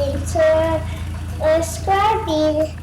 Thanks for subscribing.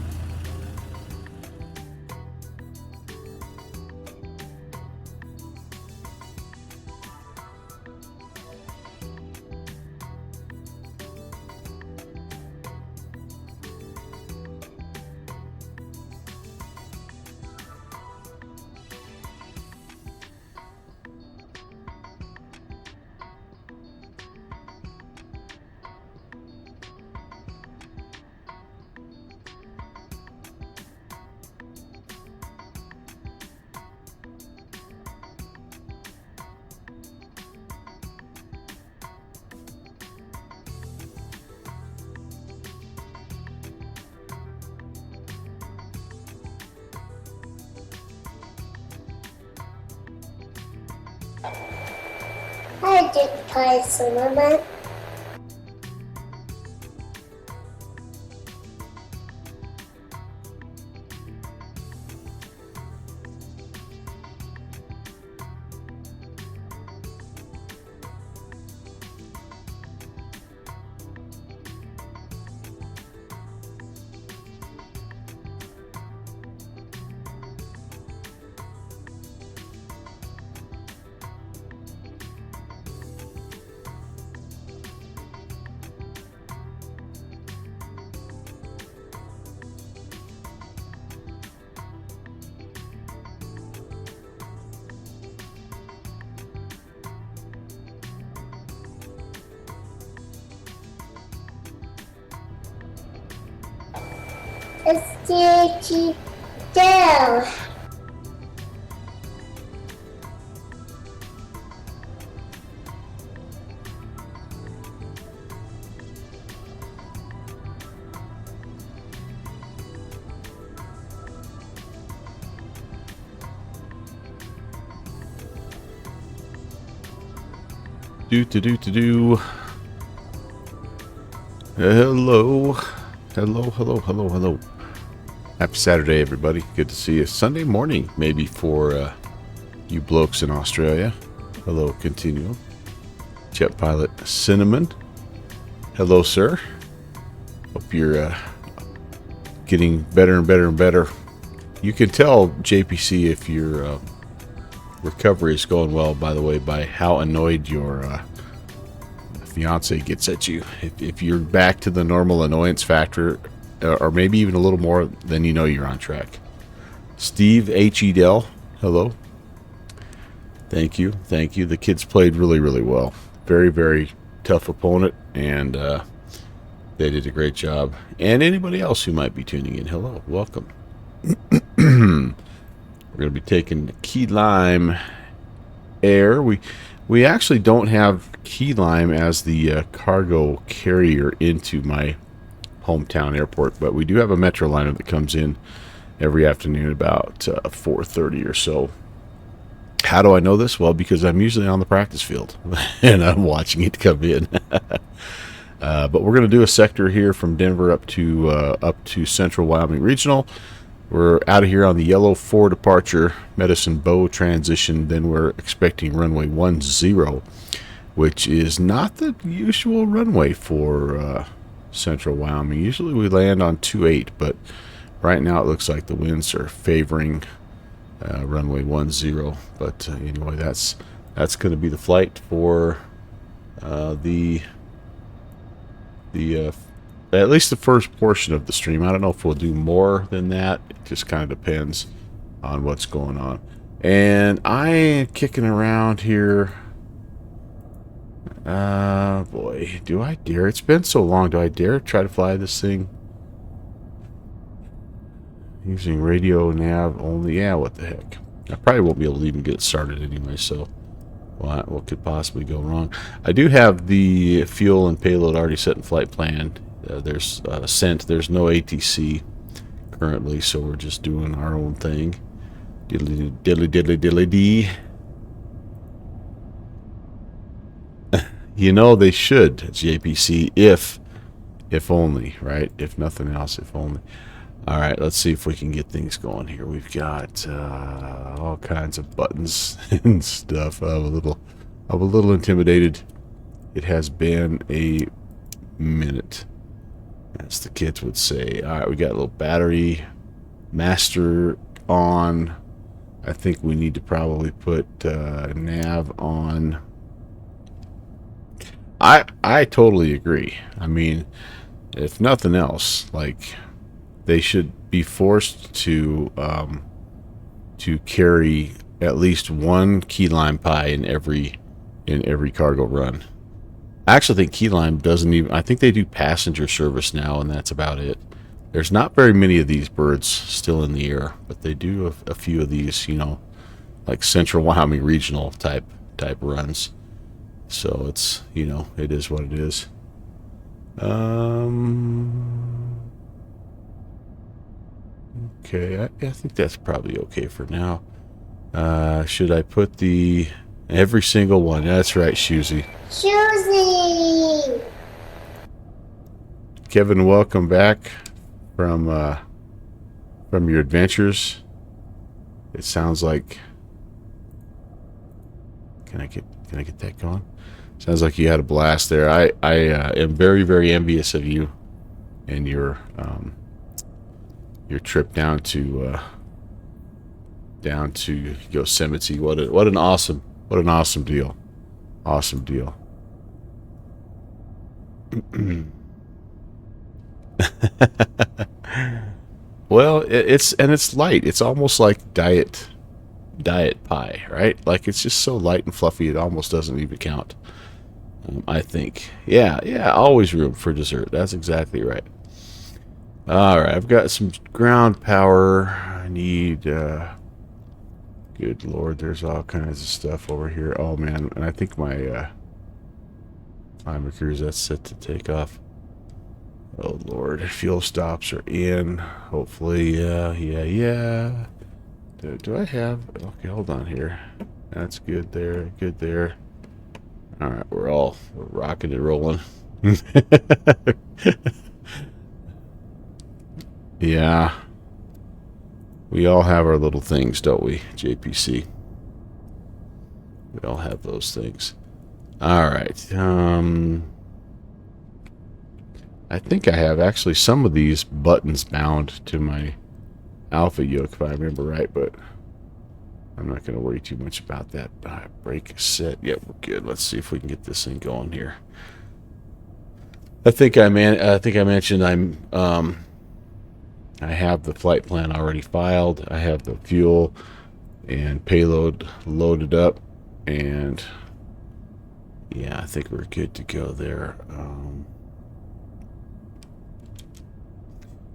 I did play Cinnamon. It's Dicky Dale. Do. Hello. Hello. Happy Saturday, everybody. Good to see you. Sunday morning, maybe, for you blokes in Australia. Hello, Continuum. Jet Pilot Cinnamon. Hello, sir. Hope you're getting better and better. You can tell, JPC, if your recovery is going well, by the way, by how annoyed your fiance gets at you. If you're back to the normal annoyance factor, or maybe even a little more, then you know you're on track. Steve H. Dell, hello. Thank you. The kids played really well. Very tough opponent, and they did a great job. And anybody else who might be tuning in, hello, welcome. We're going to be taking Key Lime Air. We actually don't have Key Lime as the cargo carrier into my hometown airport, but we do have a Metroliner that comes in every afternoon about 4:30 or so. How do I know this? Well, because I'm usually on the practice field and I'm watching it come in. But we're going to do a sector here from Denver up to Central Wyoming Regional. We're out of here on the yellow 4 departure, Medicine Bow transition. Then we're expecting runway 10, which is not the usual runway for Central Wyoming. Usually we land on 28, but right now it looks like the winds are favoring runway 10. But anyway, that's going to be the flight for the at least the first portion of the stream. I don't know if we'll do more than that. It just kind of depends on what's going on. And I am kicking around here. Boy, do I dare? It's been so long. Do I dare try to fly this thing? Using radio nav only. Yeah, what the heck. I probably won't be able to even get it started anyway, so what could possibly go wrong? I do have the fuel and payload already set in flight plan. There's sent. There's no ATC currently, so we're just doing our own thing. Diddly dee. You know, they should, JPC, if only, right? If nothing else, if only. All right, let's see if we can get things going here. We've got all kinds of buttons and stuff. I'm a little intimidated. It has been a minute. as the kids would say. All right, we got a little battery master on. I think we need to probably put nav on. I totally agree. I mean, if nothing else, like, they should be forced to carry at least one key lime pie in every cargo run. I actually think key lime doesn't even. I think they do passenger service now, and that's about it. There's not very many of these birds still in the air, but they do a few of these, you know, like Central Wyoming regional type runs. So it's, you know, it is what it is. Okay, I think that's probably okay for now. Should I put every single one? That's right, Shusy. Susie! Kevin, welcome back from your adventures. It sounds like. Can I get that going? Sounds like you had a blast there. I am very, very envious of you and your trip down to Yosemite. What an awesome deal. Awesome deal. Well, it's light. It's almost like diet pie, right? Like, it's just so light and fluffy it almost doesn't even count. I think. Yeah, always room for dessert. That's exactly right. All right, I've got some ground power. I need good Lord, there's all kinds of stuff over here. Oh man, and I think my climber cruise, that's set to take off. Oh Lord, fuel stops are in. Hopefully, yeah. Do I have? Okay, hold on here. That's good there. Good there. All right, we're rocking and rolling. Yeah. We all have our little things, don't we, JPC? We all have those things. All right. I think I have actually some of these buttons bound to my alpha yoke, if I remember right, but I'm not going to worry too much about that. Brake set. Yep, we're good. Let's see if we can get this thing going here. I think I mentioned I have the flight plan already filed. I have the fuel and payload loaded up, and yeah, I think we're good to go there.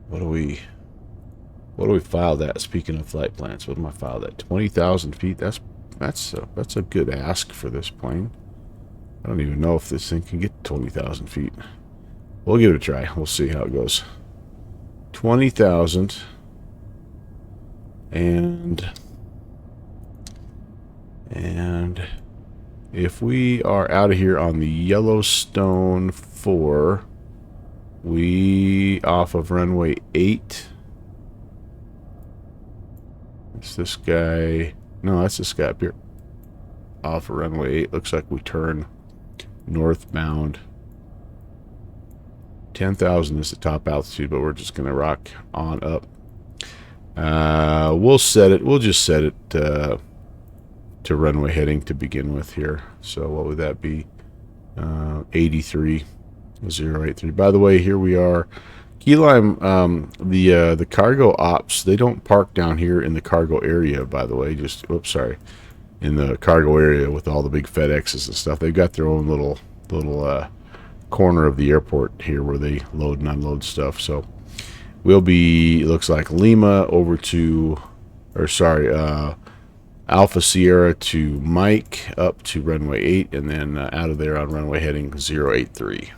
What do we file that? Speaking of flight plans, what do I file that? 20,000 feet. That's a good ask for this plane. I don't even know if this thing can get 20,000 feet. We'll give it a try. We'll see how it goes. 20,000, and if we are out of here on the Yellowstone 4, we off of runway 8. It's this guy. No, that's this guy up here. Off of runway 8. Looks like we turn northbound. 10,000 is the top altitude, but we're just going to rock on up. We'll set it. We'll just set it to runway heading to begin with here. So what would that be? 83.083. By the way, here we are. Key lime. The cargo ops. They don't park down here in the cargo area. By the way, just sorry, in the cargo area with all the big FedExes and stuff. They've got their own little corner of the airport here where they load and unload stuff. So we'll be, looks like Lima over to, Alpha Sierra to Mike up to runway 8, and then out of there on runway heading 083.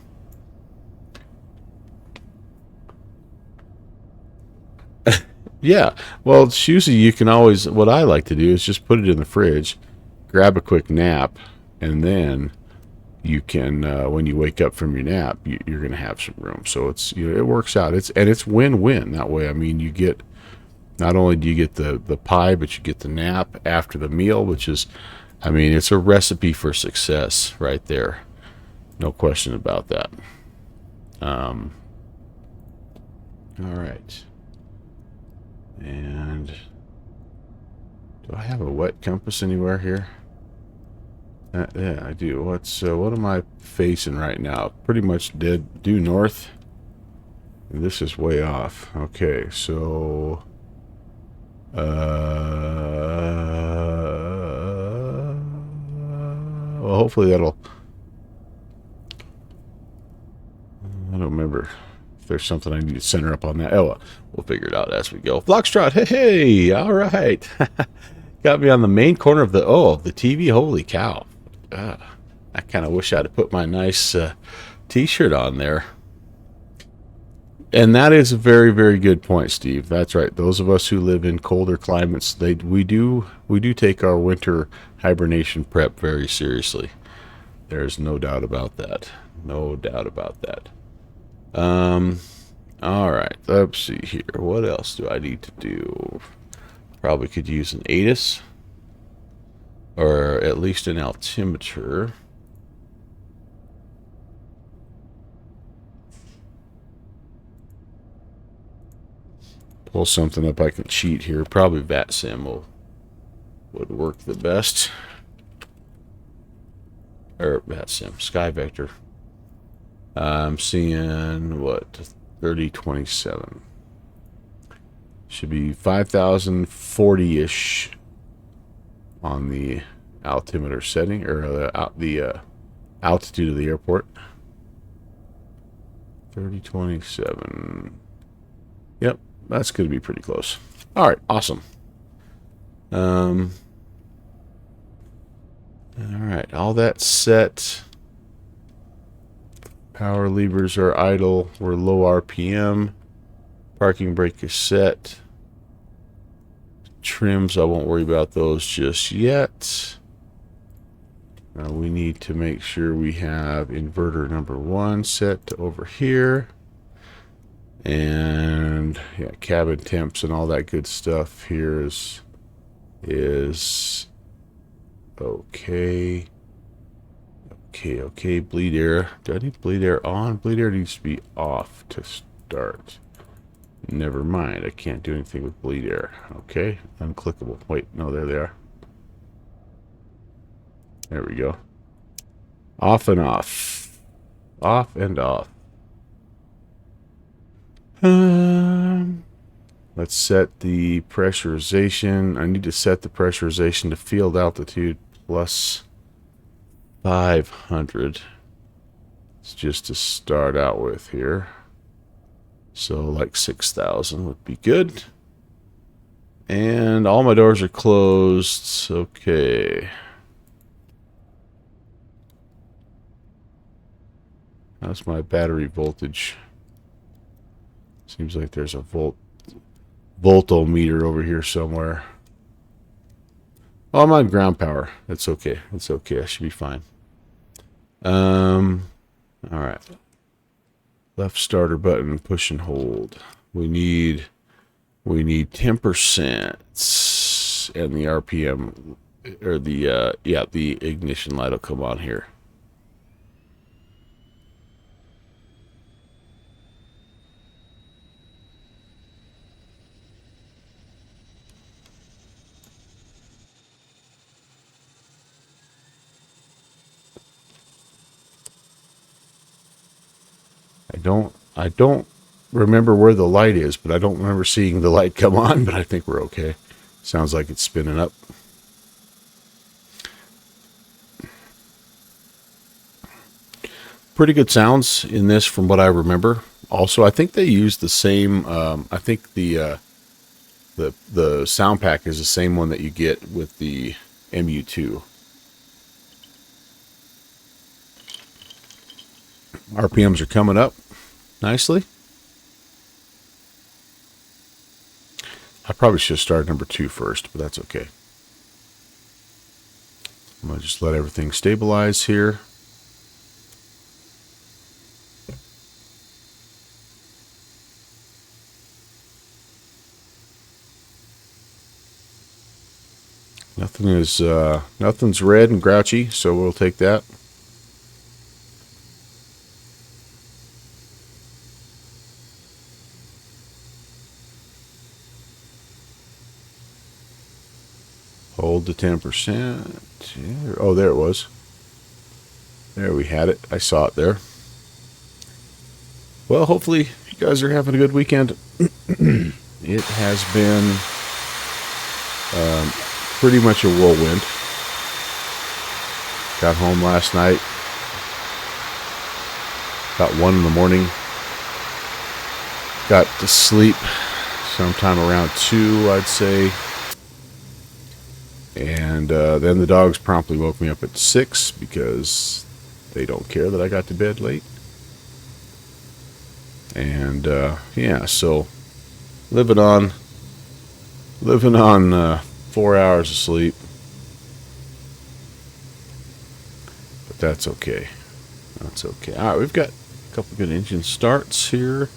Yeah, well, Shusy, you can always, what I like to do is just put it in the fridge, grab a quick nap, and then you can, when you wake up from your nap, you're going to have some room. So it's, it works out. It's win-win that way. I mean, you get, not only do you get the pie, but you get the nap after the meal, which is, I mean, it's a recipe for success right there. No question about that. All right. And do I have a wet compass anywhere here? Yeah, I do. What am I facing right now? Pretty much dead due north. And this is way off. Okay, so well, hopefully that'll. I don't remember if there's something I need to center up on that. Oh, well, we'll figure it out as we go. Foxtrot, hey, all right. Got me on the main corner of the TV. Holy cow! I kind of wish I'd have put my nice T-shirt on there. And that is a very, very good point, Steve. That's right. Those of us who live in colder climates, we do take our winter hibernation prep very seriously. There's no doubt about that. No doubt about that. All right. Let's see here. What else do I need to do? Probably could use an ATIS, or at least an altimeter. Pull something up I can cheat here. Probably VATSIM would work the best. Or VATSIM, Sky Vector. I'm seeing what, 3027. Should be 5,040-ish on the altimeter setting, or the altitude of the airport. 3027. Yep, that's going to be pretty close. All right, awesome. All right, all that's set. Power levers are idle. We're low RPM. Parking brake is set. Trims, I won't worry about those just yet. Now we need to make sure we have inverter number 1 set to over here. And yeah, cabin temps and all that good stuff here is okay. Okay, bleed air. Do I need bleed air on? Bleed air needs to be off to start. Never mind, I can't do anything with bleed air. Okay, unclickable. Wait, no, there they are. There we go. Off and off. Off and off. Let's set the pressurization. I need to set the pressurization to field altitude plus 500. It's just to start out with here. So like 6,000 would be good. And all my doors are closed. Okay. How's my battery voltage? Seems like there's a voltometer over here somewhere. Oh, I'm on ground power. That's okay. That's okay. I should be fine. All right. Left starter button, push and hold. We need 10%, and the RPM, or the ignition light will come on here. I don't remember where the light is, but I don't remember seeing the light come on, but I think we're okay. Sounds like it's spinning up. Pretty good sounds in this from what I remember. Also, I think they use the same, I think the sound pack is the same one that you get with the MU2. RPMs are coming up nicely. I probably should have started number 2 first, but that's okay. I'm going to just let everything stabilize here. Nothing's red and grouchy, so we'll take that. build to 10%. Oh, there it was. There we had it. I saw it there. Well, hopefully you guys are having a good weekend. It has been pretty much a whirlwind. Got home last night about 1 in the morning. Got to sleep sometime around 2, I'd say. And then the dogs promptly woke me up at 6 because they don't care that I got to bed late. And yeah, so living on 4 hours of sleep. But that's okay. That's okay. All right, we've got a couple good engine starts here.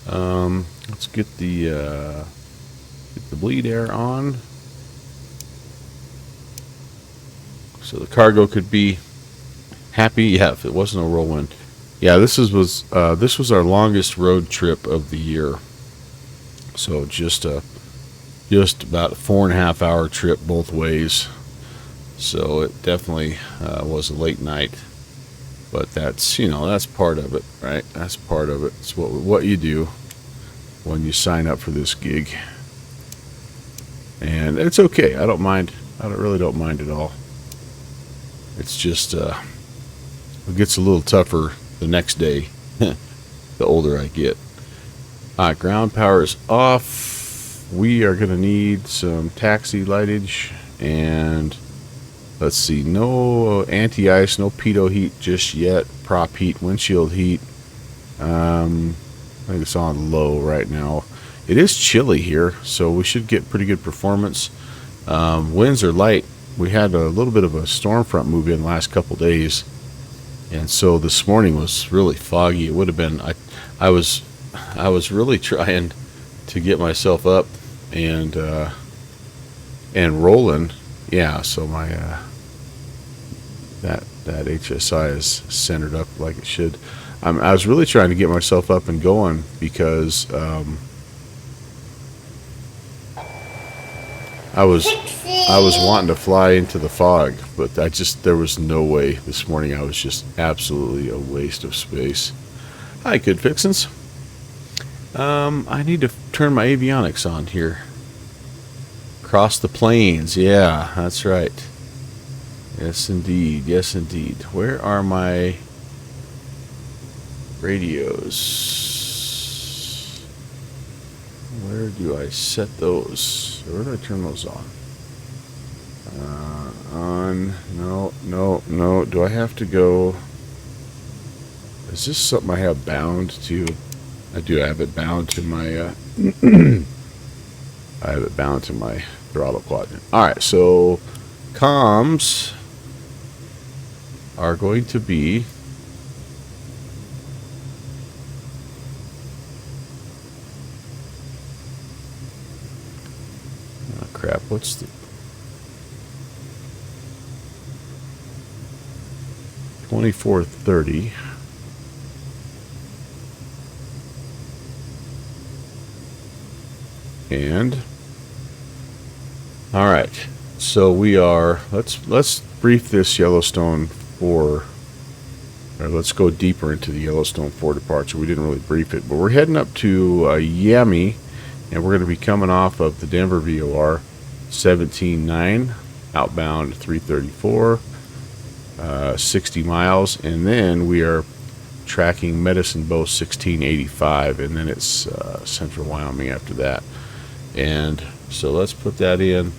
Let's get the bleed air on, so the cargo could be happy. Yeah, if it wasn't a whirlwind. Yeah, this was our longest road trip of the year. So just about a 4.5 hour trip both ways. So it definitely was a late night. But that's, that's part of it, right? That's part of it. It's what you do when you sign up for this gig. And it's okay. I don't mind. I really don't mind at all. It's just it gets a little tougher the next day the older I get. Alright, ground power is off. We are going to need some taxi lightage, and let's see, no anti-ice, no pitot heat just yet. Prop heat, windshield heat. I think it's on low right now. It is chilly here, so we should get pretty good performance. Winds are light. We had a little bit of a storm front move in the last couple days, and so this morning was really foggy. It would have been. I was really trying to get myself up and rolling. Yeah, so my that HSI is centered up like it should. I was really trying to get myself up and going because I was wanting to fly into the fog, but there was no way this morning. I was just absolutely a waste of space. Hi, good fixins. I need to turn my avionics on here. Cross the plains. Yeah, that's right. Yes, indeed. Yes, indeed. Where are my radios? Where do I set those? Where do I turn those on? No. Do I have to go? Is this something I have bound to? I do have it bound to my I have it bound to my throttle quadrant. Alright, so comms are going to be crap, what's the 2430? And all right, so we are, let's brief this Yellowstone 4, or let's go deeper into the Yellowstone 4 departure. We didn't really brief it, but we're heading up to Yami, and we're going to be coming off of the Denver VOR 17.9 outbound 334, 60 miles, and then we are tracking Medicine Bow 1685, and then it's Central Wyoming after that. And so let's put that in.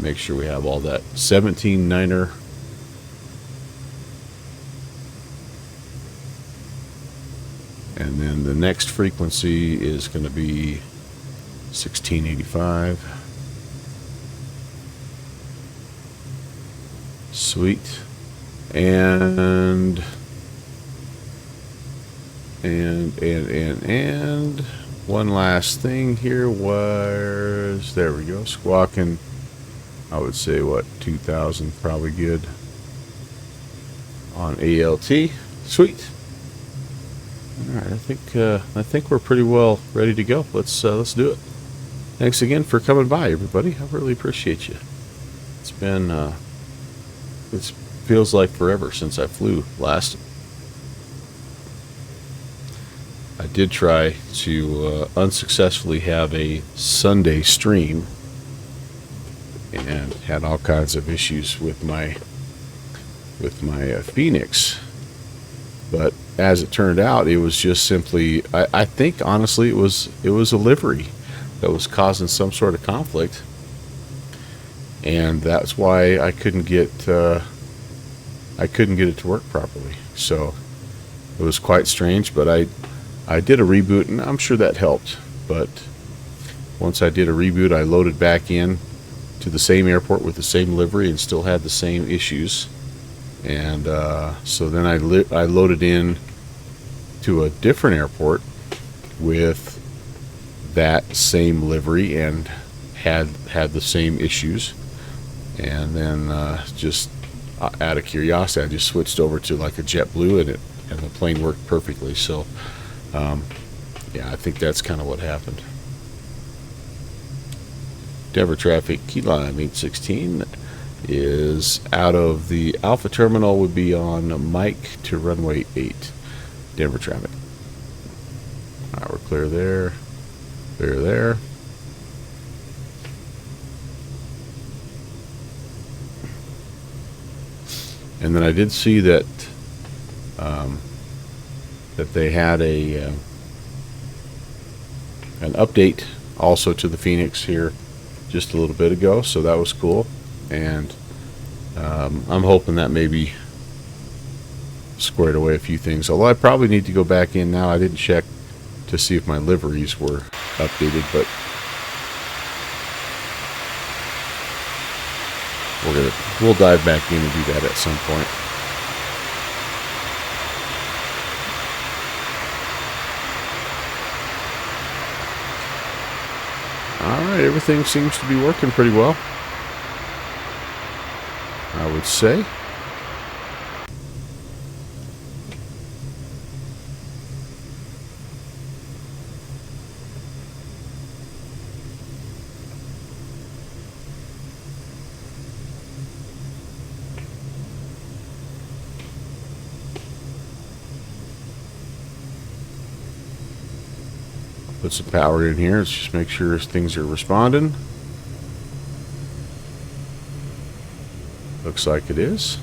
Make sure we have all that. 17.9er. And then the next frequency is going to be 1685. Sweet. And one last thing here was, there we go, squawking, I would say, what, 2000, probably good on ALT. Sweet. All right, I think we're pretty well ready to go. Let's do it. thanks again for coming by, everybody. I really appreciate you. It's been, it feels like forever since I flew last. I did try to unsuccessfully have a Sunday stream and had all kinds of issues with my Phoenix. But as it turned out, it was just simply, I think honestly it was a livery that was causing some sort of conflict, and that's why I couldn't get it to work properly. So it was quite strange, but I did a reboot, and I'm sure that helped. But once I did a reboot, I loaded back in to the same airport with the same livery and still had the same issues. And so then I loaded in to a different airport with that same livery and had the same issues. And then just out of curiosity, I just switched over to like a JetBlue, and the plane worked perfectly. So yeah, I think that's kind of what happened. Denver traffic, key line 816 is out of the Alpha Terminal, would be on Mike to runway 8. Denver traffic. Alright, we're clear there. Clear there. And then I did see that that they had an update also to the Phoenix here just a little bit ago, so that was cool. And I'm hoping that maybe squared away a few things, although I probably need to go back in now. I didn't check to see if my liveries were updated, but we'll dive back in and do that at some point. Alright, everything seems to be working pretty well, I would say. Put some power in here. Let's just make sure things are responding. Looks like it is.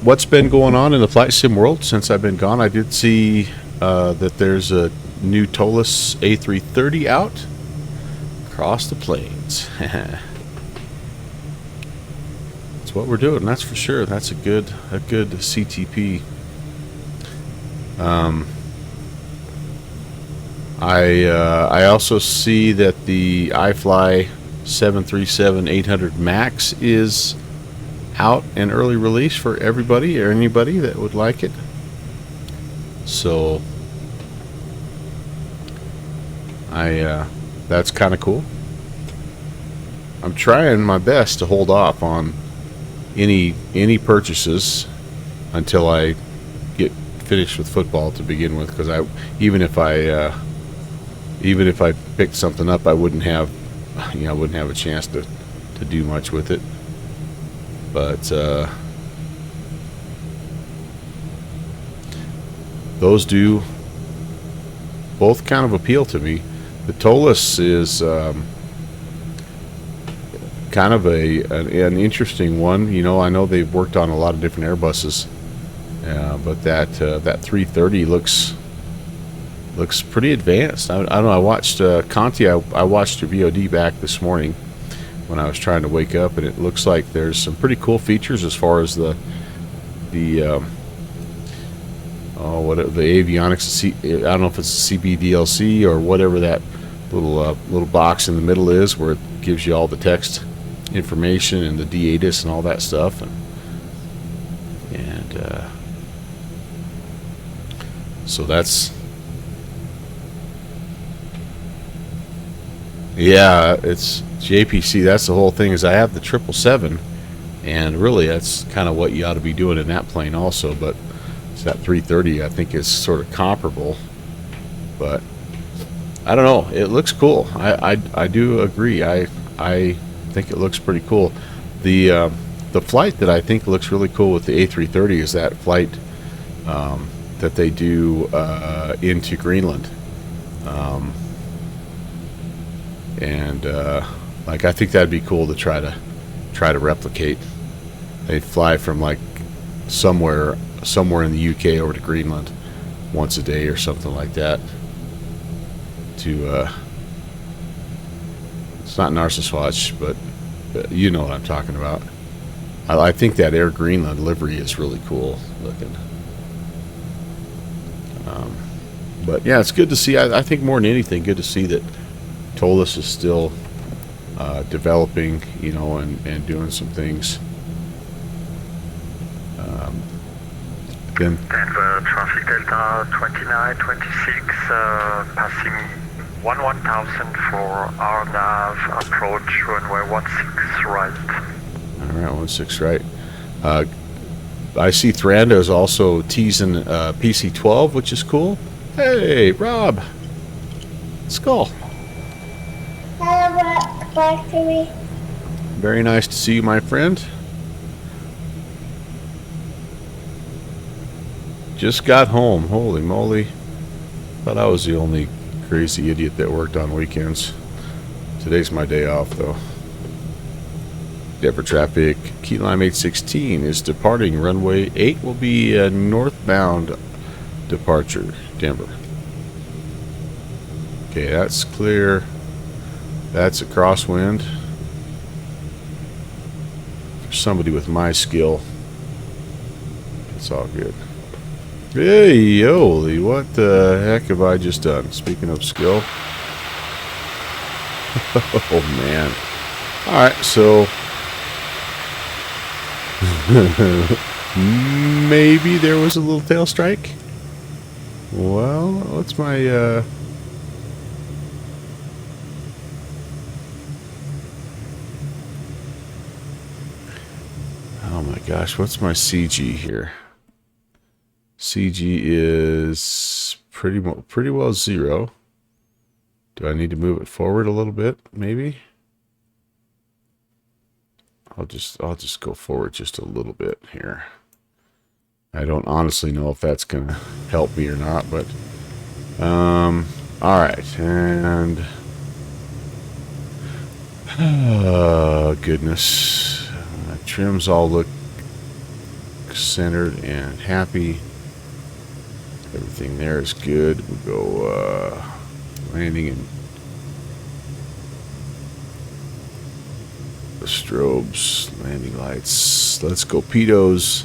What's been going on in the flight sim world since I've been gone? I did see that there's a new TOLUS A330 out across the plains. What we're doing, that's for sure. That's a good CTP. I also see that the iFly 737-800 Max is out and early release for everybody or anybody that would like it. So that's kind of cool. I'm trying my best to hold off on any purchases until I get finished with football to begin with, because even if I picked something up, I wouldn't have a chance to do much with it. But those do both kind of appeal to me. The TOLUS is kind of an interesting one. You know, I know they've worked on a lot of different Airbuses, but that 330 looks pretty advanced. I don't know. I watched Conti. I watched your VOD back this morning when I was trying to wake up, and it looks like there's some pretty cool features as far as the avionics. I don't know if it's a CBDLC or whatever that little box in the middle is, where it gives you all the text information and the D-ATIS and all that stuff, and so that's, yeah, it's JPC. That's the whole thing. Is I have the 777, And really, that's kind of what you ought to be doing in that plane also. But it's that 330, I think, is sort of comparable. But I don't know. It looks cool. I do agree. I think it looks pretty cool. The flight that I think looks really cool with the A330 is that flight that they do into Greenland. Like, I think that'd be cool to try to replicate. They fly from like somewhere in the UK over to Greenland once a day or something like that. To it's not Narsiswatch, but you know what I'm talking about. I think that Air Greenland livery is really cool looking. But yeah, it's good to see. I think more than anything, good to see that Tolis is still developing, you know, and doing some things. Then Denver traffic Delta 2926 passing 1000 for RNAV approach runway 16 right. Alright, 16 right. I see Thrandos is also teasing PC-12, which is cool. Hey, Rob. Skull. Hello, Factory. Very nice to see you, my friend. Just got home. Holy moly. Thought I was the only crazy idiot that worked on weekends. Today's my day off, though. Denver traffic. Key Lime 816 is departing. Runway 8 will be a northbound departure. Denver. Okay, that's clear. That's a crosswind. For somebody with my skill, it's all good. Hey, holy, what the heck have I just done? Speaking of skill. Oh, man. Alright, so maybe there was a little tail strike. Well, what's my oh my gosh, what's my CG here? CG is pretty well 0. Do I need to move it forward a little bit? Maybe. I'll just go forward just a little bit here. I don't honestly know if that's gonna help me or not, but all right, and oh goodness, trims all look centered and happy. Everything there is good. We'll go landing and the strobes, landing lights. Let's go pedos.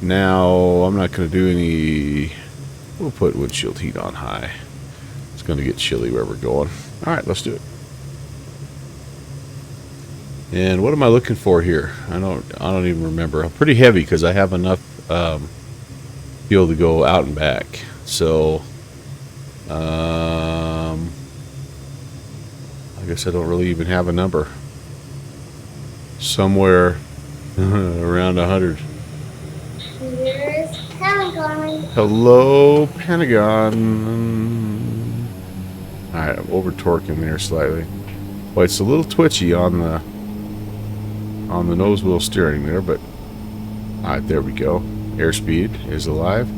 Now, I'm not going to do any... We'll put windshield heat on high. It's going to get chilly where we're going. Alright, let's do it. And what am I looking for here? I don't even remember. I'm pretty heavy because I have enough fuel to go out and back. So, I guess I don't really even have a number. Somewhere around 100. Here's Pentagon. Hello, Pentagon. Alright, I'm over torquing there slightly. Well, it's a little twitchy on the nose wheel steering there, but alright, there we go. Airspeed is alive.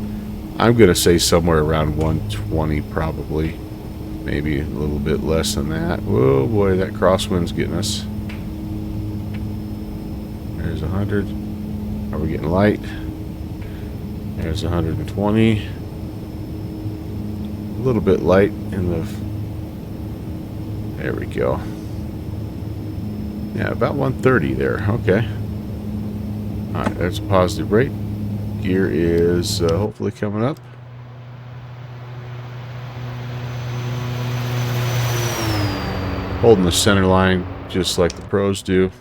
I'm gonna say somewhere around 120 probably. Maybe a little bit less than that. Whoa boy, that crosswind's getting us. There's 100. Are we getting light? There's 120. A little bit light in the... There we go. Yeah, about 130 there. Okay. Alright, that's a positive rate. Gear is hopefully coming up. Holding the center line just like the pros do.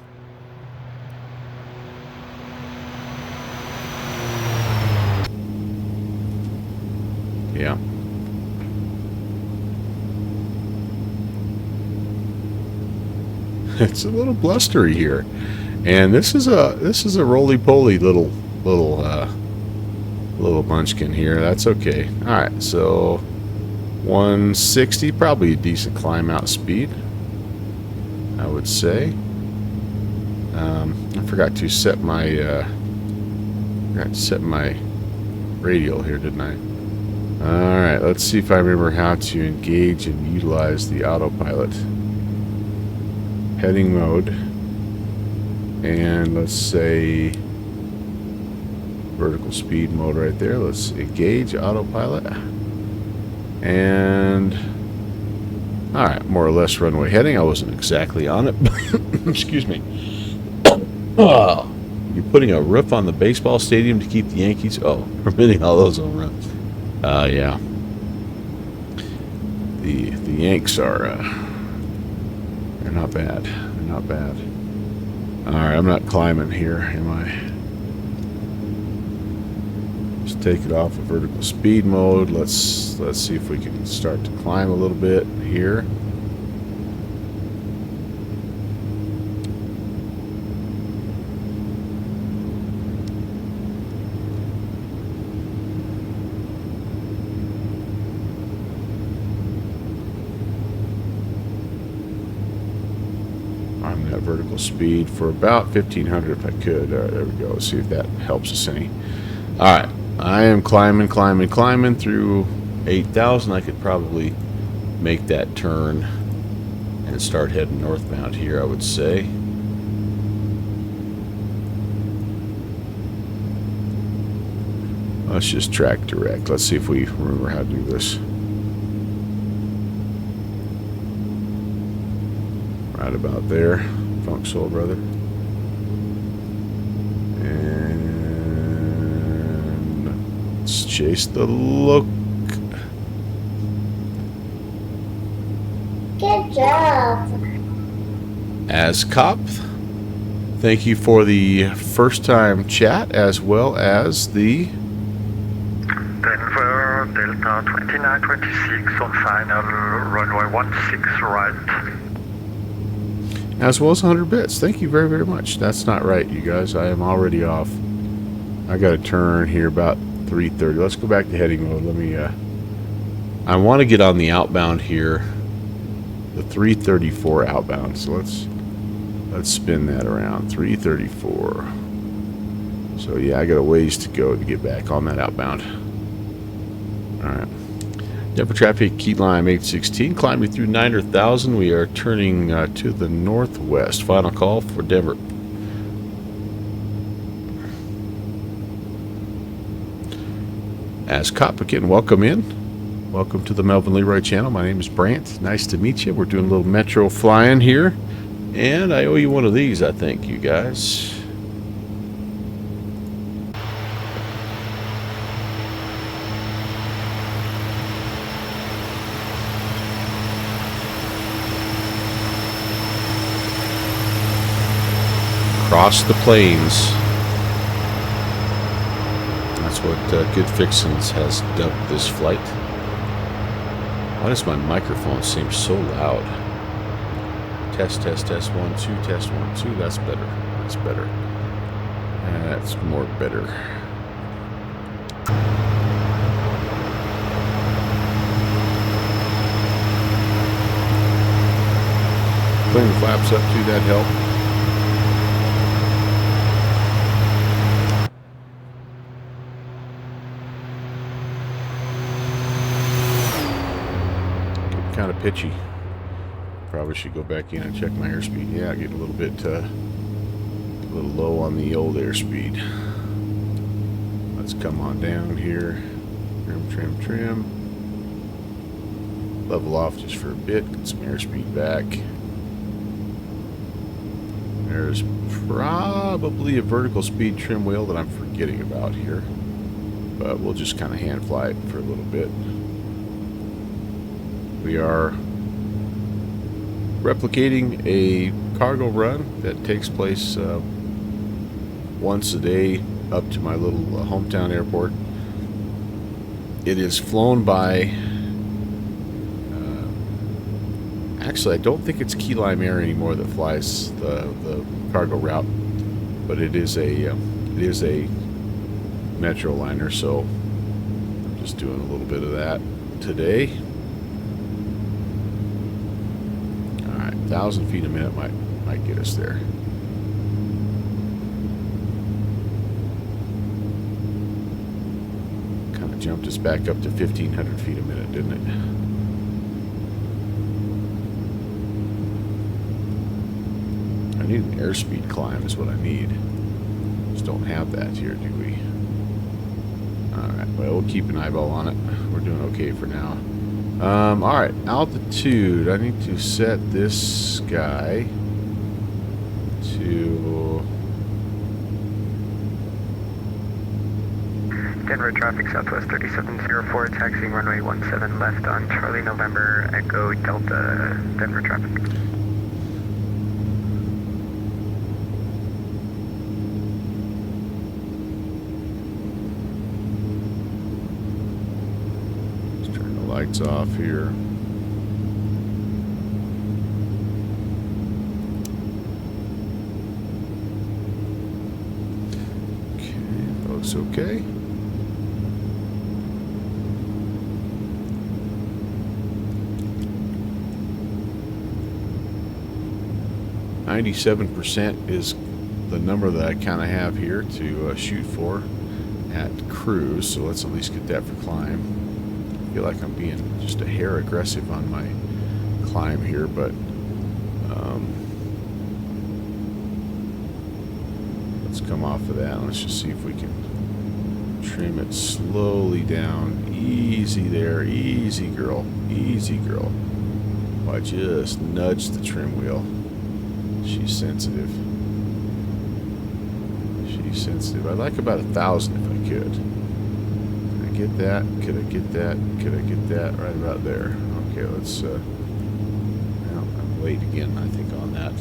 Yeah. It's a little blustery here. And this is a roly-poly little munchkin here. That's okay. All right, so 160, probably a decent climb out speed, I would say. I forgot to set my radial here, didn't I? All right, let's see if I remember how to engage and utilize the autopilot. Heading mode, and let's say vertical speed mode right there. Let's engage autopilot, and all right, more or less runway heading. I wasn't exactly on it. Excuse me. Oh, you're putting a roof on the baseball stadium to keep the Yankees. Oh, permitting all those home runs. Yeah. The Yanks are they're not bad. They're not bad. All right, I'm not climbing here, am I? Just take it off of vertical speed mode. Let's see if we can start to climb a little bit here. I'm at vertical speed for about 1500 if I could. All right, there we go. Let's see if that helps us any. All right, I am climbing through 8,000. I could probably make that turn and start heading northbound here, I would say. Let's just track direct. Let's see if we remember how to do this. Right about there, Funk Soul Brother. And let's chase the look. Good job. As Cop, thank you for the first time chat as well as the Denver, Delta 2926 on final runway 16 right. as well as 100 bits. Thank you very, very much. That's not right, you guys. I am already off. I got to turn here about 3:30. Let's go back to heading mode. Let me, I want to get on the outbound here, the 334 outbound. So let's spin that around. 334. So yeah, I got a ways to go to get back on that outbound. All right. Denver traffic, key line 816, climbing through 900,000. We are turning to the northwest. Final call for Denver. As Cop again, welcome in. Welcome to the Melvin Leroy channel. My name is Brant. Nice to meet you. We're doing a little metro flying here. And I owe you one of these, I think, you guys. Across the plains. That's what Good Fixins has dubbed this flight. Why does my microphone seem so loud? Test, test, test, 1, 2, test, 1, 2. That's better. That's better. That's more better. Clean the flaps up too, that help. Kind of pitchy. Probably should go back in and check my airspeed. Yeah, get a little bit, a little low on the old airspeed. Let's come on down here. Trim, trim, trim. Level off just for a bit. Get some airspeed back. There's probably a vertical speed trim wheel that I'm forgetting about here, but we'll just kind of hand fly it for a little bit. We are replicating a cargo run that takes place once a day up to my little hometown airport. It is flown by actually I don't think it's Key Lime Air anymore that flies the cargo route. but it is a Metroliner, so I'm just doing a little bit of that today. All right, 1,000 feet a minute might get us there. Kind of jumped us back up to 1,500 feet a minute, didn't it? I need an airspeed climb is what I need. Just don't have that here, do we? Alright, well, we'll keep an eyeball on it. We're doing okay for now. Alright, altitude. I need to set this guy to... Denver traffic Southwest 3704, taxiing runway 17 left on Charlie November Echo Delta, Denver traffic. Lights off here. Okay, looks okay. %97 is the number that I kind of have here to shoot for at cruise, so let's at least get that for climb. I feel like I'm being just a hair aggressive on my climb here, but let's come off of that. Let's just see if we can trim it slowly down. Easy there, easy girl, easy girl. Oh, I just nudged the trim wheel. She's sensitive. She's sensitive. I'd like about 1,000 if I could. Get that? Could I get that? Could I get that? Right about there. Okay, let's well, I'm late again, I think, on that.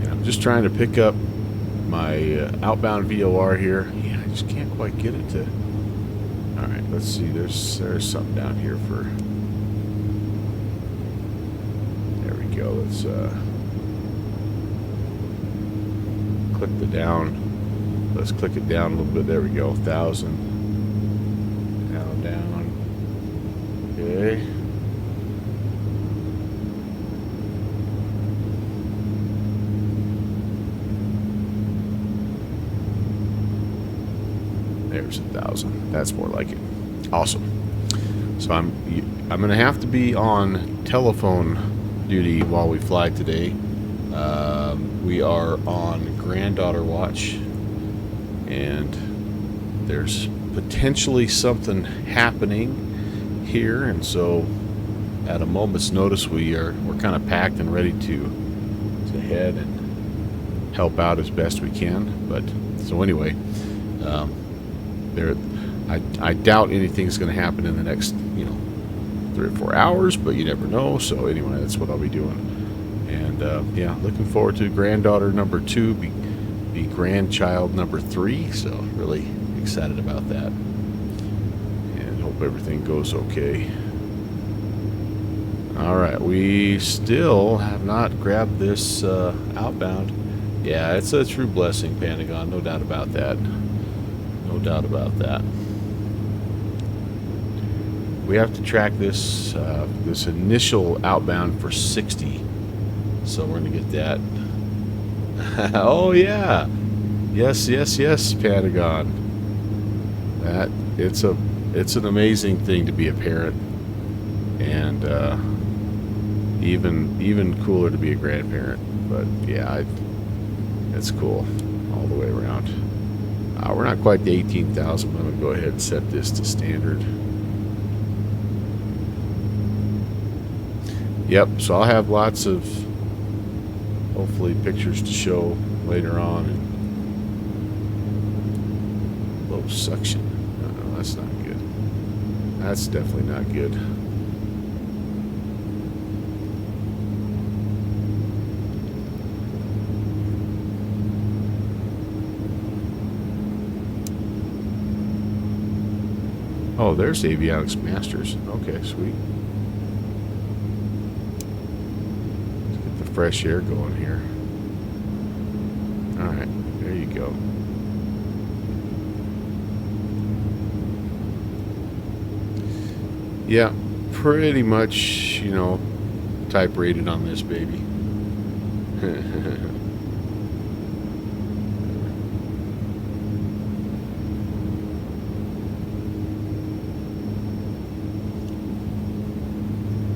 And I'm just trying to pick up my outbound VOR here. Yeah, I just can't quite get it to... Alright, let's see. There's something down here for... There we go. Let's click the down. Let's click it down a little bit. There we go. 1,000. Down. Okay. There's 1,000. That's more like it. Awesome. So I'm going to have to be on telephone duty while we fly today. We are on granddaughter watch. And there's potentially something happening here, and so at a moment's notice we're kind of packed and ready to head and help out as best we can. But so anyway, I doubt anything's going to happen in the next 3 or 4 hours, but you never know. So anyway, that's what I'll be doing. And yeah, looking forward to granddaughter number 2. Be grandchild number 3, so really excited about that, and hope everything goes okay. All right, we still have not grabbed this outbound. Yeah, it's a true blessing, Pentagon, no doubt about that. No doubt about that. We have to track this this initial outbound for 60, so we're gonna get that. Oh yeah, yes, Pentagon. That it's an amazing thing to be a parent, and even cooler to be a grandparent. But yeah, it's cool all the way around. We're not quite to 18,000. I'm gonna go ahead and set this to standard. Yep. So I'll have lots of, hopefully, pictures to show later on. And low suction. No, that's not good. That's definitely not good. Oh, there's Avionics Masters. Okay, sweet. fresh air going here. All right, there you go. Yeah, pretty much, you know, type rated on this baby.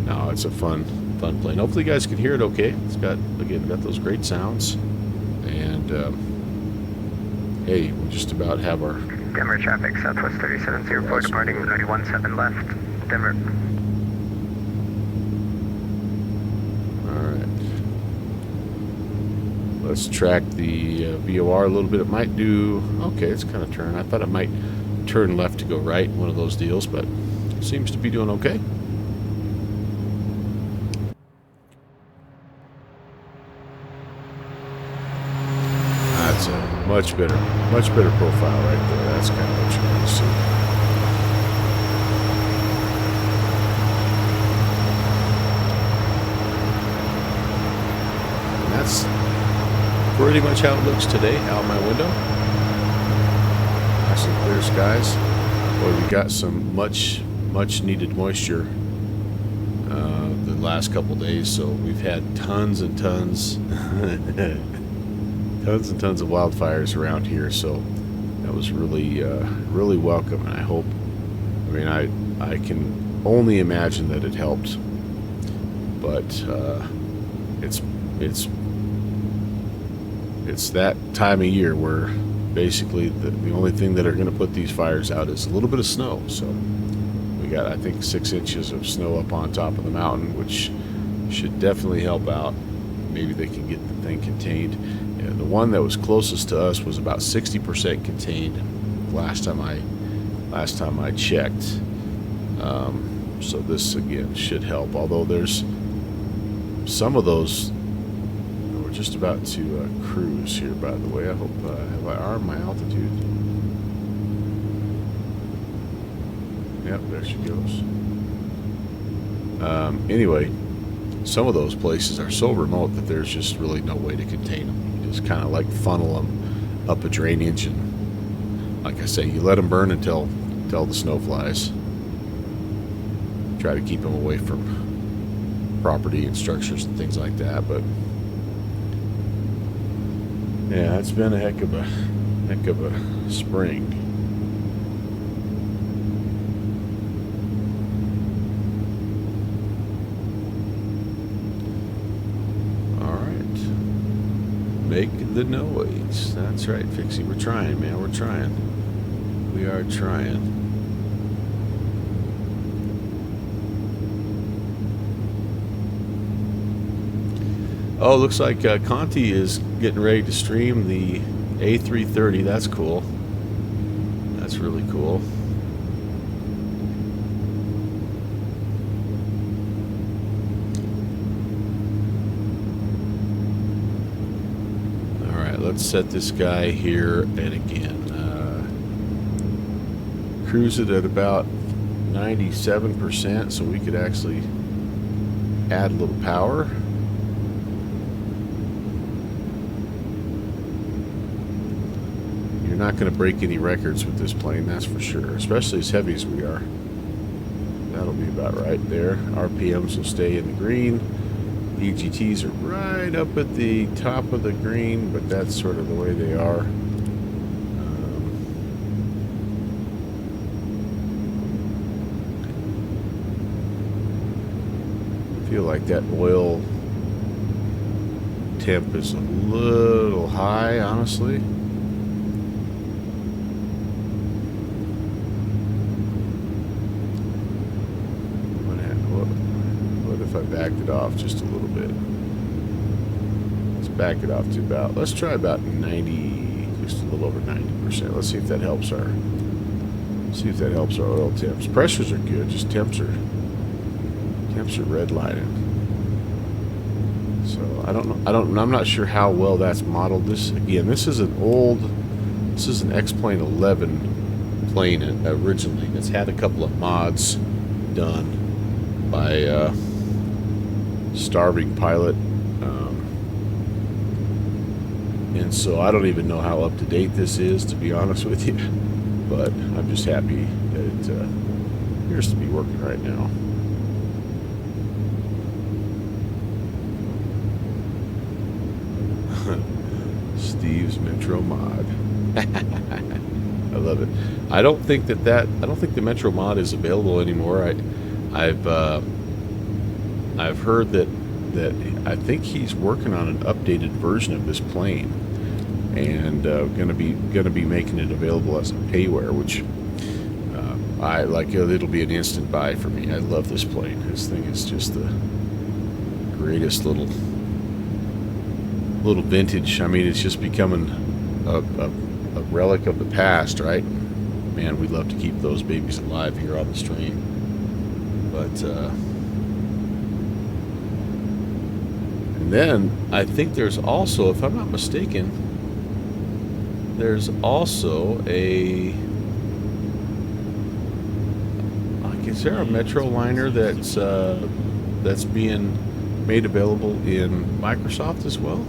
No, it's a fun plane. Hopefully you guys can hear it okay. It's got, again, got those great sounds. And, hey, we just about have our... Denver traffic, Southwest 3704, departing runway 17 left, Denver. Alright. Let's track the VOR a little bit. It might do... Okay, it's kind of turn. I thought it might turn left to go right, one of those deals, but seems to be doing okay. That's a much better profile right there. That's kind of what you want to see. And that's pretty much how it looks today out my window. Nice and clear skies. Boy, we got some much needed moisture the last couple days, so we've had tons and tons tons and tons of wildfires around here, so that was really really welcome, and I hope, I mean, I can only imagine that it helped, but it's that time of year where basically the only thing that are going to put these fires out is a little bit of snow. So we got, I think, 6 inches of snow up on top of the mountain, which should definitely help out. Maybe they can get the thing contained. Yeah, the one that was closest to us was about 60% contained last time I checked. So this again should help. Although there's some of those. We're just about to cruise here, by the way. I hope have I armed my altitude? Yep, there she goes. Anyway, some of those places are so remote that there's just really no way to contain them. You just kind of like funnel them up a drainage, and like I say, you let them burn until the snow flies. Try to keep them away from property and structures and things like that, but yeah, it's been a heck of a spring. All right, make the noise. That's right, Fixie. We're trying, man. We're trying. We are trying. Oh, looks like Conti is getting ready to stream the A330. That's cool. That's really cool. All right, let's set this guy here, and again, cruise it at about 97%, so we could actually add a little power. You're not going to break any records with this plane, that's for sure, especially as heavy as we are. That'll be about right there. RPMs will stay in the green. EGTs are right up at the top of the green, but that's sort of the way they are. I feel like that oil temp is a little high, honestly. If I backed it off just a little bit. Let's back it off to about, let's try about 90, just a little over 90%. Let's see if that helps our oil temps. Pressures are good, just temps are redlining. So I'm not sure how well that's modeled. This is an X-Plane 11 plane originally. It's had a couple of mods done by StarvingPilot. And so I don't even know how up to date this is, to be honest with you. But I'm just happy that it appears to be working right now. Steve's Metro mod. I love it. I don't think the Metro mod is available anymore. I've heard that I think he's working on an updated version of this plane, and gonna be making it available as a payware, which I like. It'll be an instant buy for me. I love this plane. This thing is just the greatest little vintage. I mean, it's just becoming a relic of the past, right? Man, we'd love to keep those babies alive here on the stream. But and then I think there's also, if I'm not mistaken, there's also a, like, is there a Metroliner that's being made available in Microsoft as well?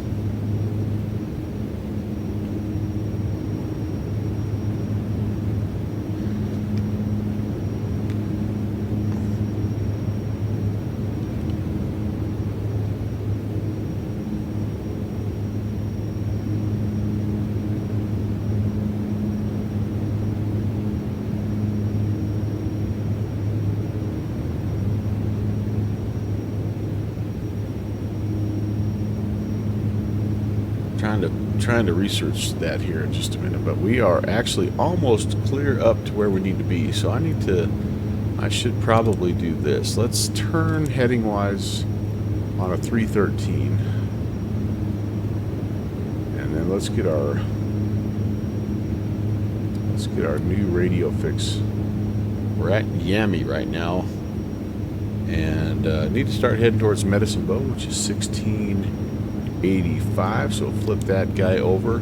Trying to research that here in just a minute, but we are actually almost clear up to where we need to be. So I should probably do this. Let's turn heading wise on a 313, and then let's get our new radio fix. We're at Yami right now, and need to start heading towards Medicine Bow, which is 1685. So flip that guy over,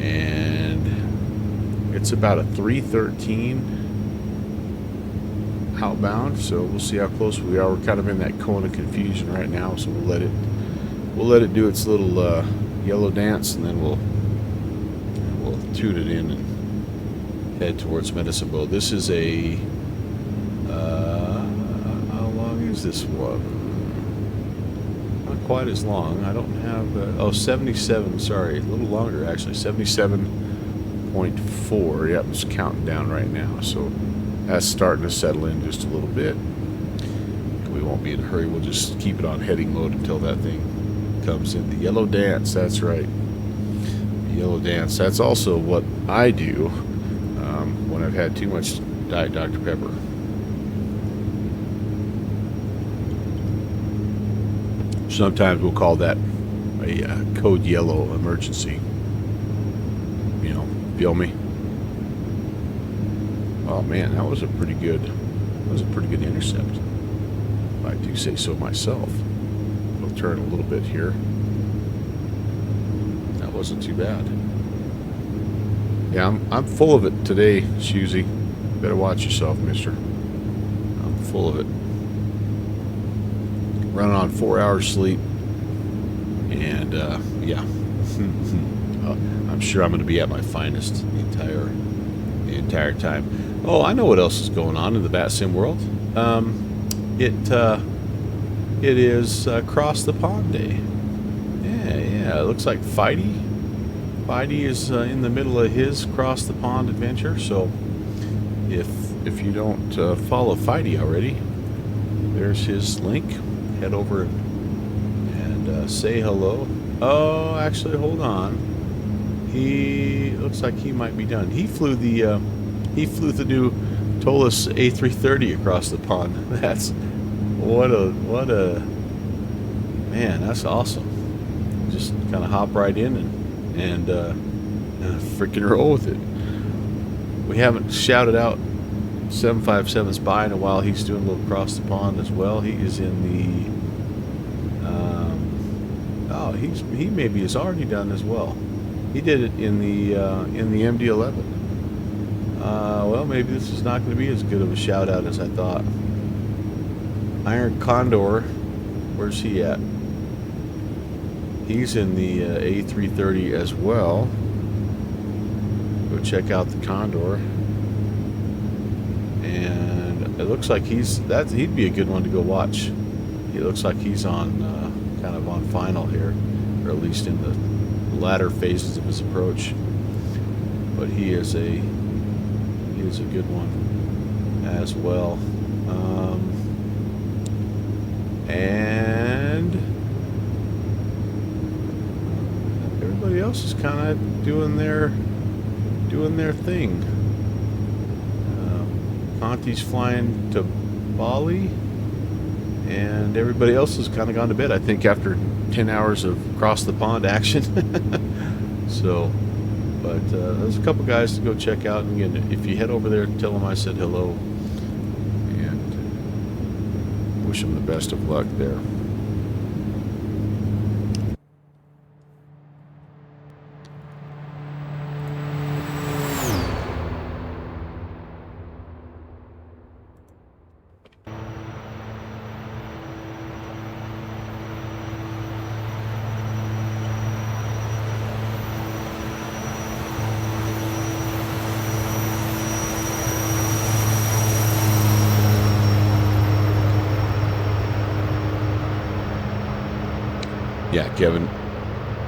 and it's about a 313 outbound. So we'll see how close we are. We're kind of in that cone of confusion right now, so we'll let it do its little yellow dance, and then we'll toot it in and head towards Medicine Bow. This is a how long is this one? Not quite as long. I don't have 77, sorry, a little longer actually. 77.4. Yep, it's counting down right now, so that's starting to settle in just a little bit. We won't be in a hurry. We'll just keep it on heading mode until that thing comes in. The yellow dance, that's right. The yellow dance. That's also what I do when I've had too much Diet Dr. Pepper. Sometimes we'll call that a code yellow emergency. You know, feel me? Oh man, that was a pretty good intercept, if I do say so myself. We'll turn a little bit here. That wasn't too bad. Yeah, I'm full of it today, Shusey. Better watch yourself, mister. I'm full of it. Running on 4 hours sleep, and yeah, I'm sure I'm going to be at my finest the entire time. Oh, I know what else is going on in the VATSIM world. It is Cross the Pond Day. Yeah. It looks like Fighty is in the middle of his Cross the Pond adventure. So if you don't follow Fighty already, there's his link. Head over and say hello. Oh, actually, hold on. He looks like he might be done. He flew the new Tolis A330 across the pond. That's what a man. That's awesome. Just kind of hop right in and freaking roll with it. We haven't shouted out 757's by in a while. He's doing a little across the pond as well. He is in the he maybe is already done as well. He did it in the MD-11. Well, maybe this is not going to be as good of a shout out as I thought. Iron Condor, where's he at? He's in the A330 as well. Go check out the Condor. And it looks like he'd be a good one to go watch. He looks like he's on kind of on final here, or at least in the latter phases of his approach. But he is a good one as well. And everybody else is kind of doing their thing. Conti's flying to Bali, and everybody else has kind of gone to bed, I think, after 10 hours of across the pond action. So, but there's a couple guys to go check out. And again, if you head over there, tell them I said hello, and wish them the best of luck there. Yeah, Kevin,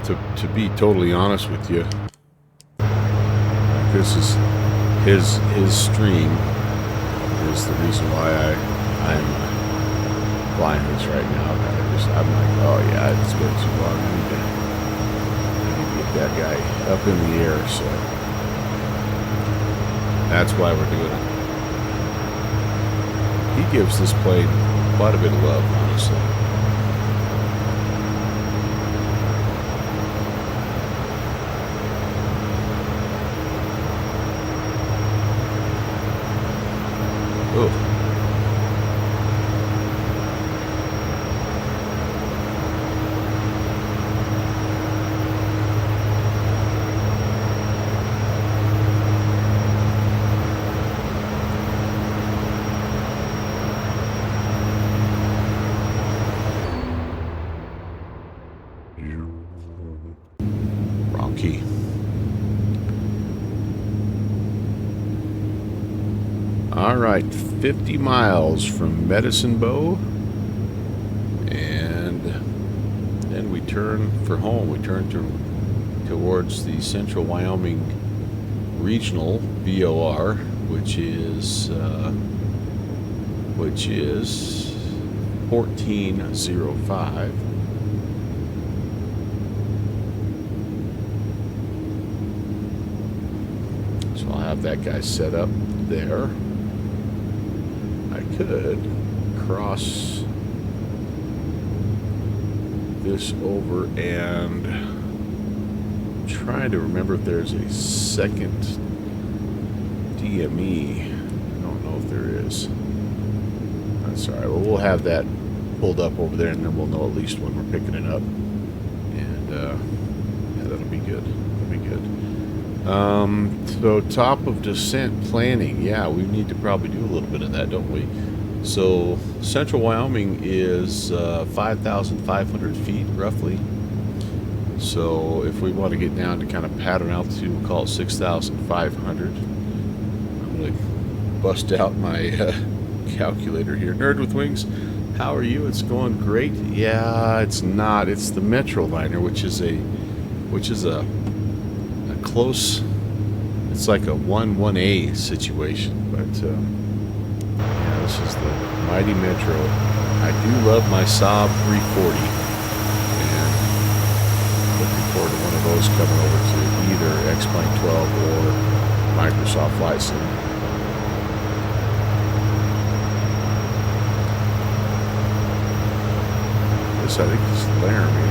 to be totally honest with you, this is his stream is the reason why I'm flying this right now. I'm like, oh yeah, it's been too long. I need to get that guy up in the air, so that's why we're doing it. He gives this plane quite a bit of love, honestly. Oh. Wrong key. All right, 50 miles from Medicine Bow, and then we turn for home. We turn towards the Central Wyoming Regional VOR, which is 1405. So I'll have that guy set up there. Could cross this over and try to remember if there's a second DME. I don't know if there is. That's all right. Well, we'll have that pulled up over there, and then we'll know at least when we're picking it up. And yeah, that'll be good. That'll be good. So top of descent planning. Yeah, we need to probably do a little bit of that, don't we? So Central Wyoming is 5,500 feet roughly. So if we want to get down to kind of pattern altitude, we'll call it 6,500. I'm going to bust out my calculator here. Nerd with Wings, how are you? It's going great. Yeah, it's not. It's the Metroliner, which is a close. It's like a 1-1A situation, but. Yeah, this is the mighty Metro. I do love my Saab 340, and looking forward to one of those coming over to either X-Plane 12 or Microsoft Flight Sim. This, I think, is Laramie.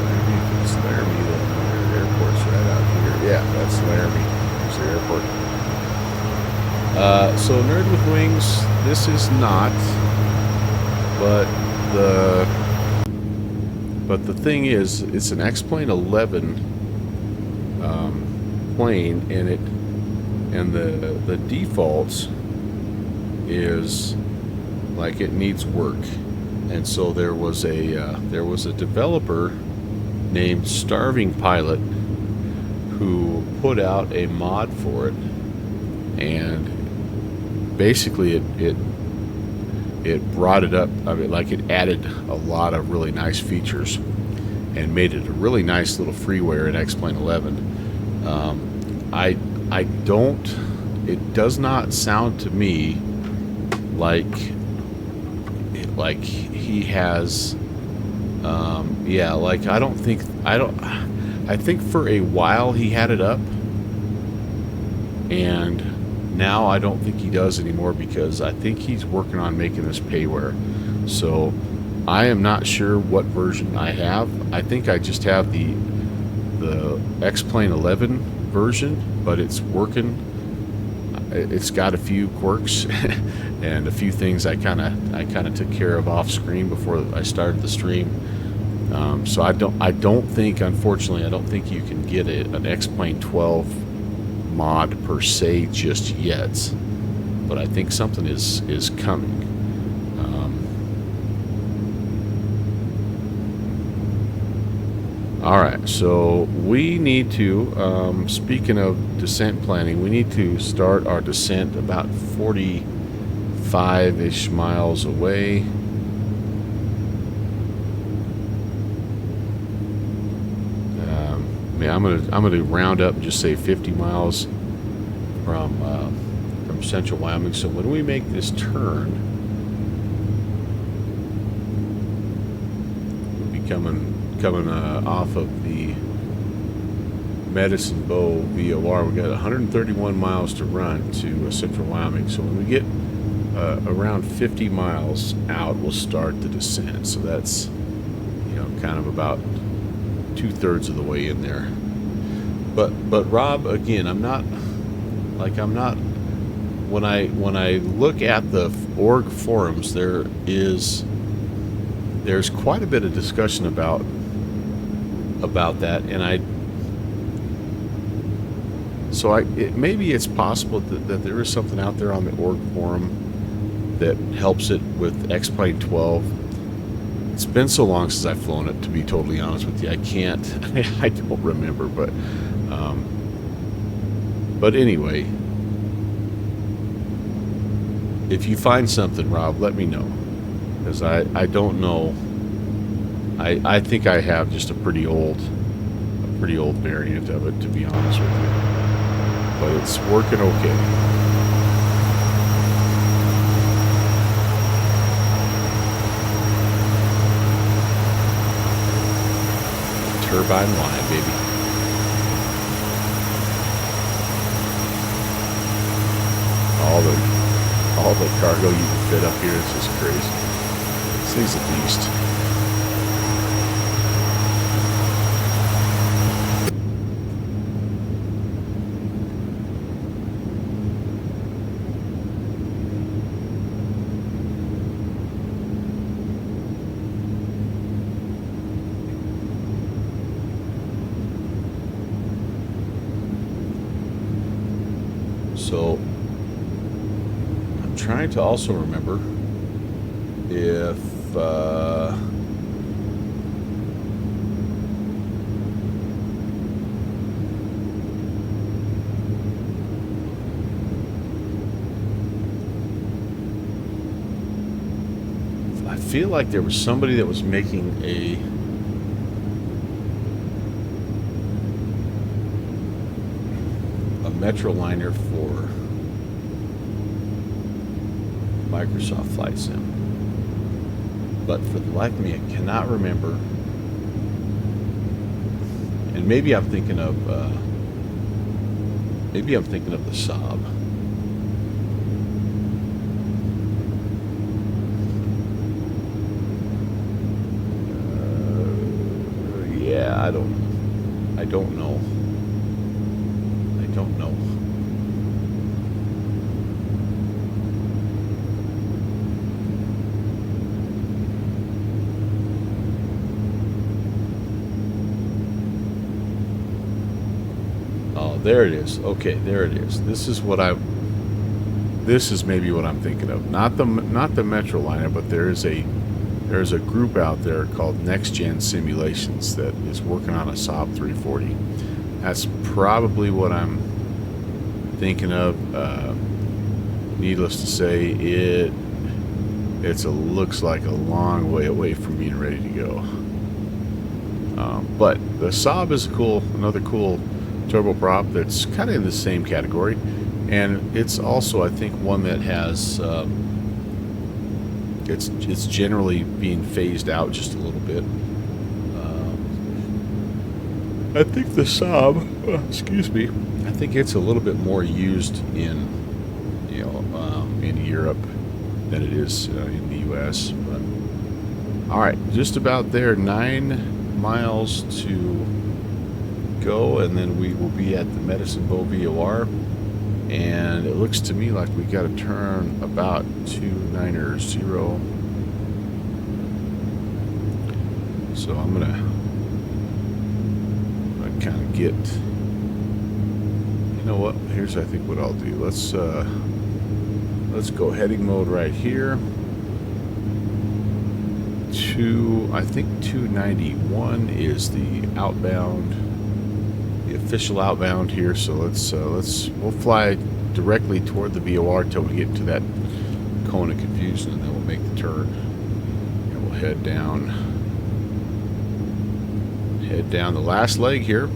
Maybe if it's Laramie, then the airport's right out here. Yeah, that's Laramie. There's the airport. So Nerd with Wings, this is not, but the thing is, it's an X-Plane 11 plane, and the defaults is like it needs work. And so there was a developer named StarvingPilot who put out a mod for it, and basically it brought it up. I mean, like, it added a lot of really nice features and made it a really nice little freeware in X-Plane 11. I don't. It does not sound to me like he has. Yeah, like I think for a while he had it up, and now I don't think he does anymore, because I think he's working on making this payware. So I am not sure what version I have. I think I just have the X-Plane 11 version, but it's working. It's got a few quirks and a few things I kind of took care of off screen before I started the stream. So I don't think, unfortunately, I don't think you can get an X-Plane 12 mod per se just yet, but I think something is coming. All right, so we need to, speaking of descent planning, we need to start our descent about 45-ish miles away. Yeah, I'm gonna round up and just say 50 miles from central Wyoming. So when we make this turn, we'll be coming off of the Medicine Bow VOR. We got 131 miles to run to central Wyoming. So when we get around 50 miles out, we'll start the descent. So that's, kind of about 2/3 of the way in there. But Rob, again, I'm not when I look at the org forums, there's quite a bit of discussion about that, and maybe it's possible that there is something out there on the org forum that helps it with X-Plane 12. It's been so long since I've flown it, to be totally honest with you. I don't remember, but anyway, if you find something, Rob, let me know, because I don't know. I think I have just a pretty old variant of it, to be honest with you, but it's working okay. Turbine line, baby. All the cargo you can fit up here is just crazy. This thing's a beast. So I'm trying to also remember if I feel like there was somebody that was making a Metroliner for Microsoft Flight Sim, but for the life of me, I cannot remember. And maybe I'm thinking of the Saab. Yeah, I don't know. Don't know. Oh, there it is. Okay, there it is. This is maybe what I'm thinking of. Not the Metroliner, but there is a there's a group out there called Next Gen Simulations that is working on a Saab 340. That's probably what I'm thinking of. Needless to say, it looks like a long way away from being ready to go. But the Saab is another cool turboprop that's kind of in the same category, and it's also, I think, one that has it's generally being phased out just a little bit. I think the Saab, excuse me, I think it's a little bit more used in in Europe than it is in the U.S. But all right, just about there. 9 miles to go, and then we will be at the Medicine Bow VOR. And it looks to me like we got to turn about 290. So I'm gonna kind of get. You know what? Here's I think what I'll do. Let's go heading mode right here. I think 291 is the outbound, the official outbound here. So we'll fly directly toward the VOR till we get to that cone of confusion, and then we'll make the turn. And we'll head down the last leg here.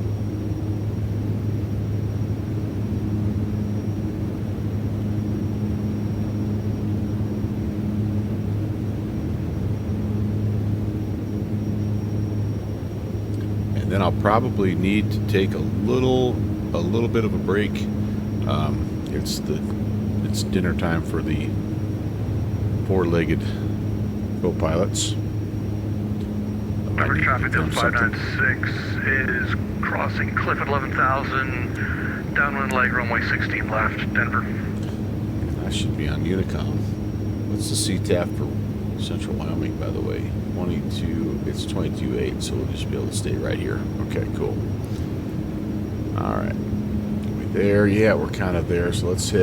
Then I'll probably need to take a little bit of a break. It's dinner time for the four-legged co-pilots. Number traffic Delta 596 is crossing cliff at 11,000, downwind leg runway 16 left, Denver. I should be on Unicom. What's the CTAF for Central Wyoming, by the way? 22, it's 22.8, so we'll just be able to stay right here. Okay, cool. All right. Are we there? Yeah, we're kind of there, so let's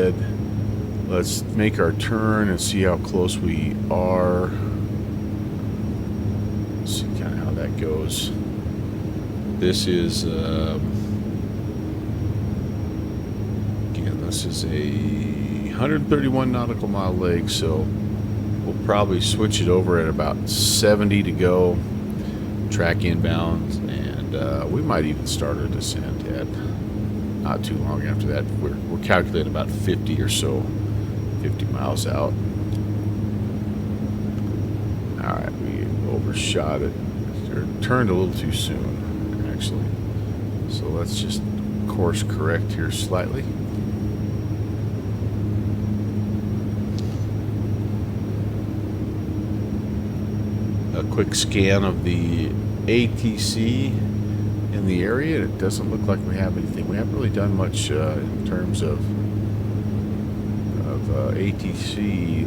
make our turn and see how close we are. Let's see kind of how that goes. This is, again, this is a 131 nautical mile leg, so we'll probably switch it over at about 70 to go, track inbound, and we might even start our descent at not too long after that. We're calculating about 50 or so, 50 miles out. All right, we overshot it, or turned a little too soon, actually. So let's just course correct here slightly. A quick scan of the ATC in the area. It doesn't look like we have anything. We haven't really done much in terms of ATC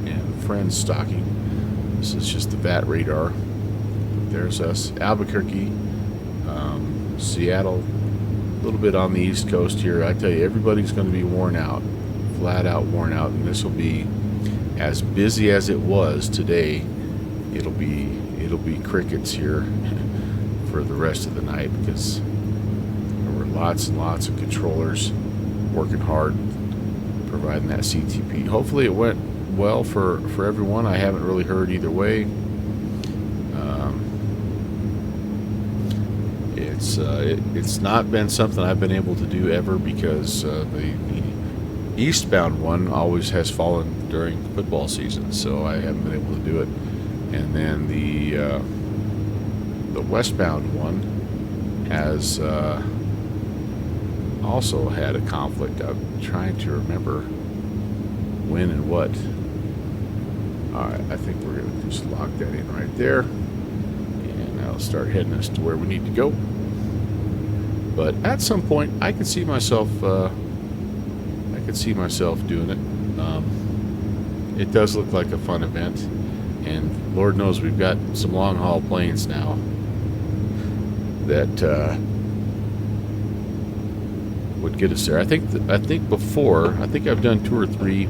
and friends stocking. This is just the VAT radar. There's us, Albuquerque, Seattle, a little bit on the East Coast here. I tell you, everybody's going to be worn out, flat out worn out, and this will be as busy as it was today. It'll be crickets here for the rest of the night, because there were lots and lots of controllers working hard, providing that CTP. Hopefully it went well for everyone. I haven't really heard either way. It's not been something I've been able to do ever, because the eastbound one always has fallen during football season, so I haven't been able to do it. And then the westbound one has also had a conflict. I'm trying to remember when and what. All right, I think we're going to just lock that in right there, and that'll start heading us to where we need to go. But at some point, I could see myself doing it. It does look like a fun event. And Lord knows we've got some long-haul planes now that would get us there. I think before, I've done 2 or 3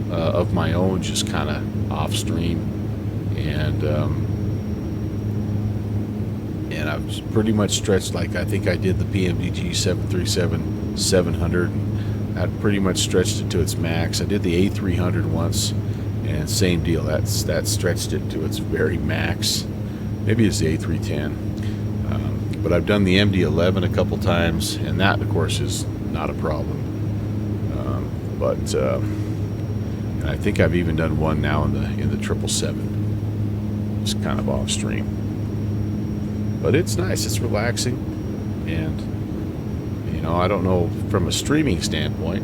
of my own, just kind of off stream, and I've pretty much stretched, like I think I did the PMDG 737-700, and that pretty much stretched it to its max. I did the A300 once, and same deal. That stretched it to its very max. Maybe it's the A310. But I've done the MD-11 a couple times, and that, of course, is not a problem. And I think I've even done one now in the 777. It's kind of off stream, but it's nice. It's relaxing, and I don't know from a streaming standpoint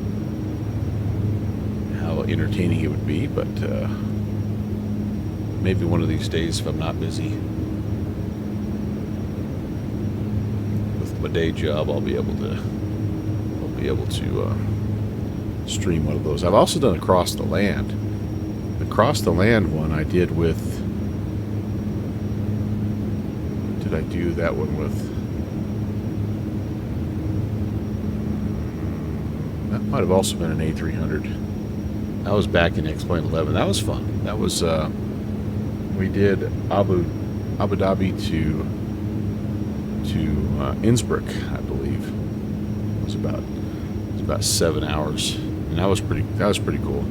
how entertaining it would be, but maybe one of these days, if I'm not busy with my day job, I'll be able to stream one of those. I've also done Across the Land. The Across the Land one I did with. Did I do that one with? That might have also been an A300. That was back in X-Plane 11. That was fun. That was we did Abu Dhabi to Innsbruck, I believe. It was about 7 hours, and that was pretty cool.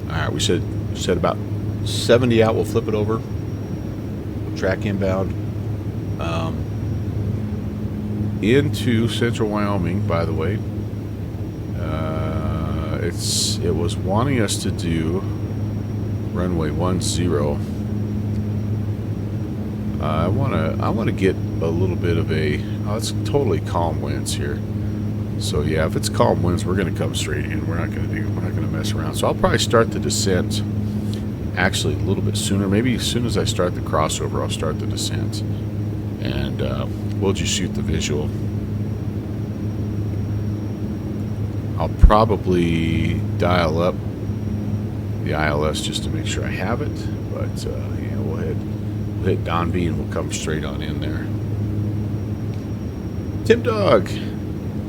All right, we said about 70 out. We'll flip it over. Track inbound into central Wyoming. By the way, it was wanting us to do runway 10. I want to get a little bit of a. Oh, it's totally calm winds here. So yeah, if it's calm winds, we're going to come straight in. We're not going to mess around. So I'll probably start the descent actually a little bit sooner. Maybe as soon as I start the crossover, I'll start the descent, and we'll just shoot the visual. I'll probably dial up the ILS just to make sure I have it, but yeah, we'll hit Don V and we'll come straight on in there. Tim Dog,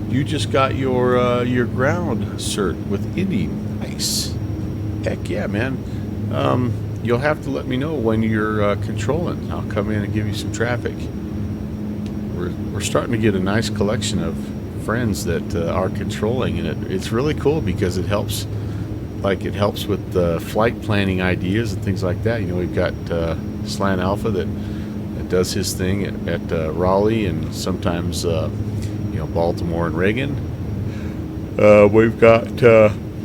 you just got your ground cert with Indy. Nice. Heck yeah, man. You'll have to let me know when you're controlling. I'll come in and give you some traffic. We're starting to get a nice collection of friends that are controlling, and it's really cool because it helps with flight planning ideas and things like that. We've got Slant Alpha that does his thing at Raleigh, and sometimes Baltimore and Reagan. We've got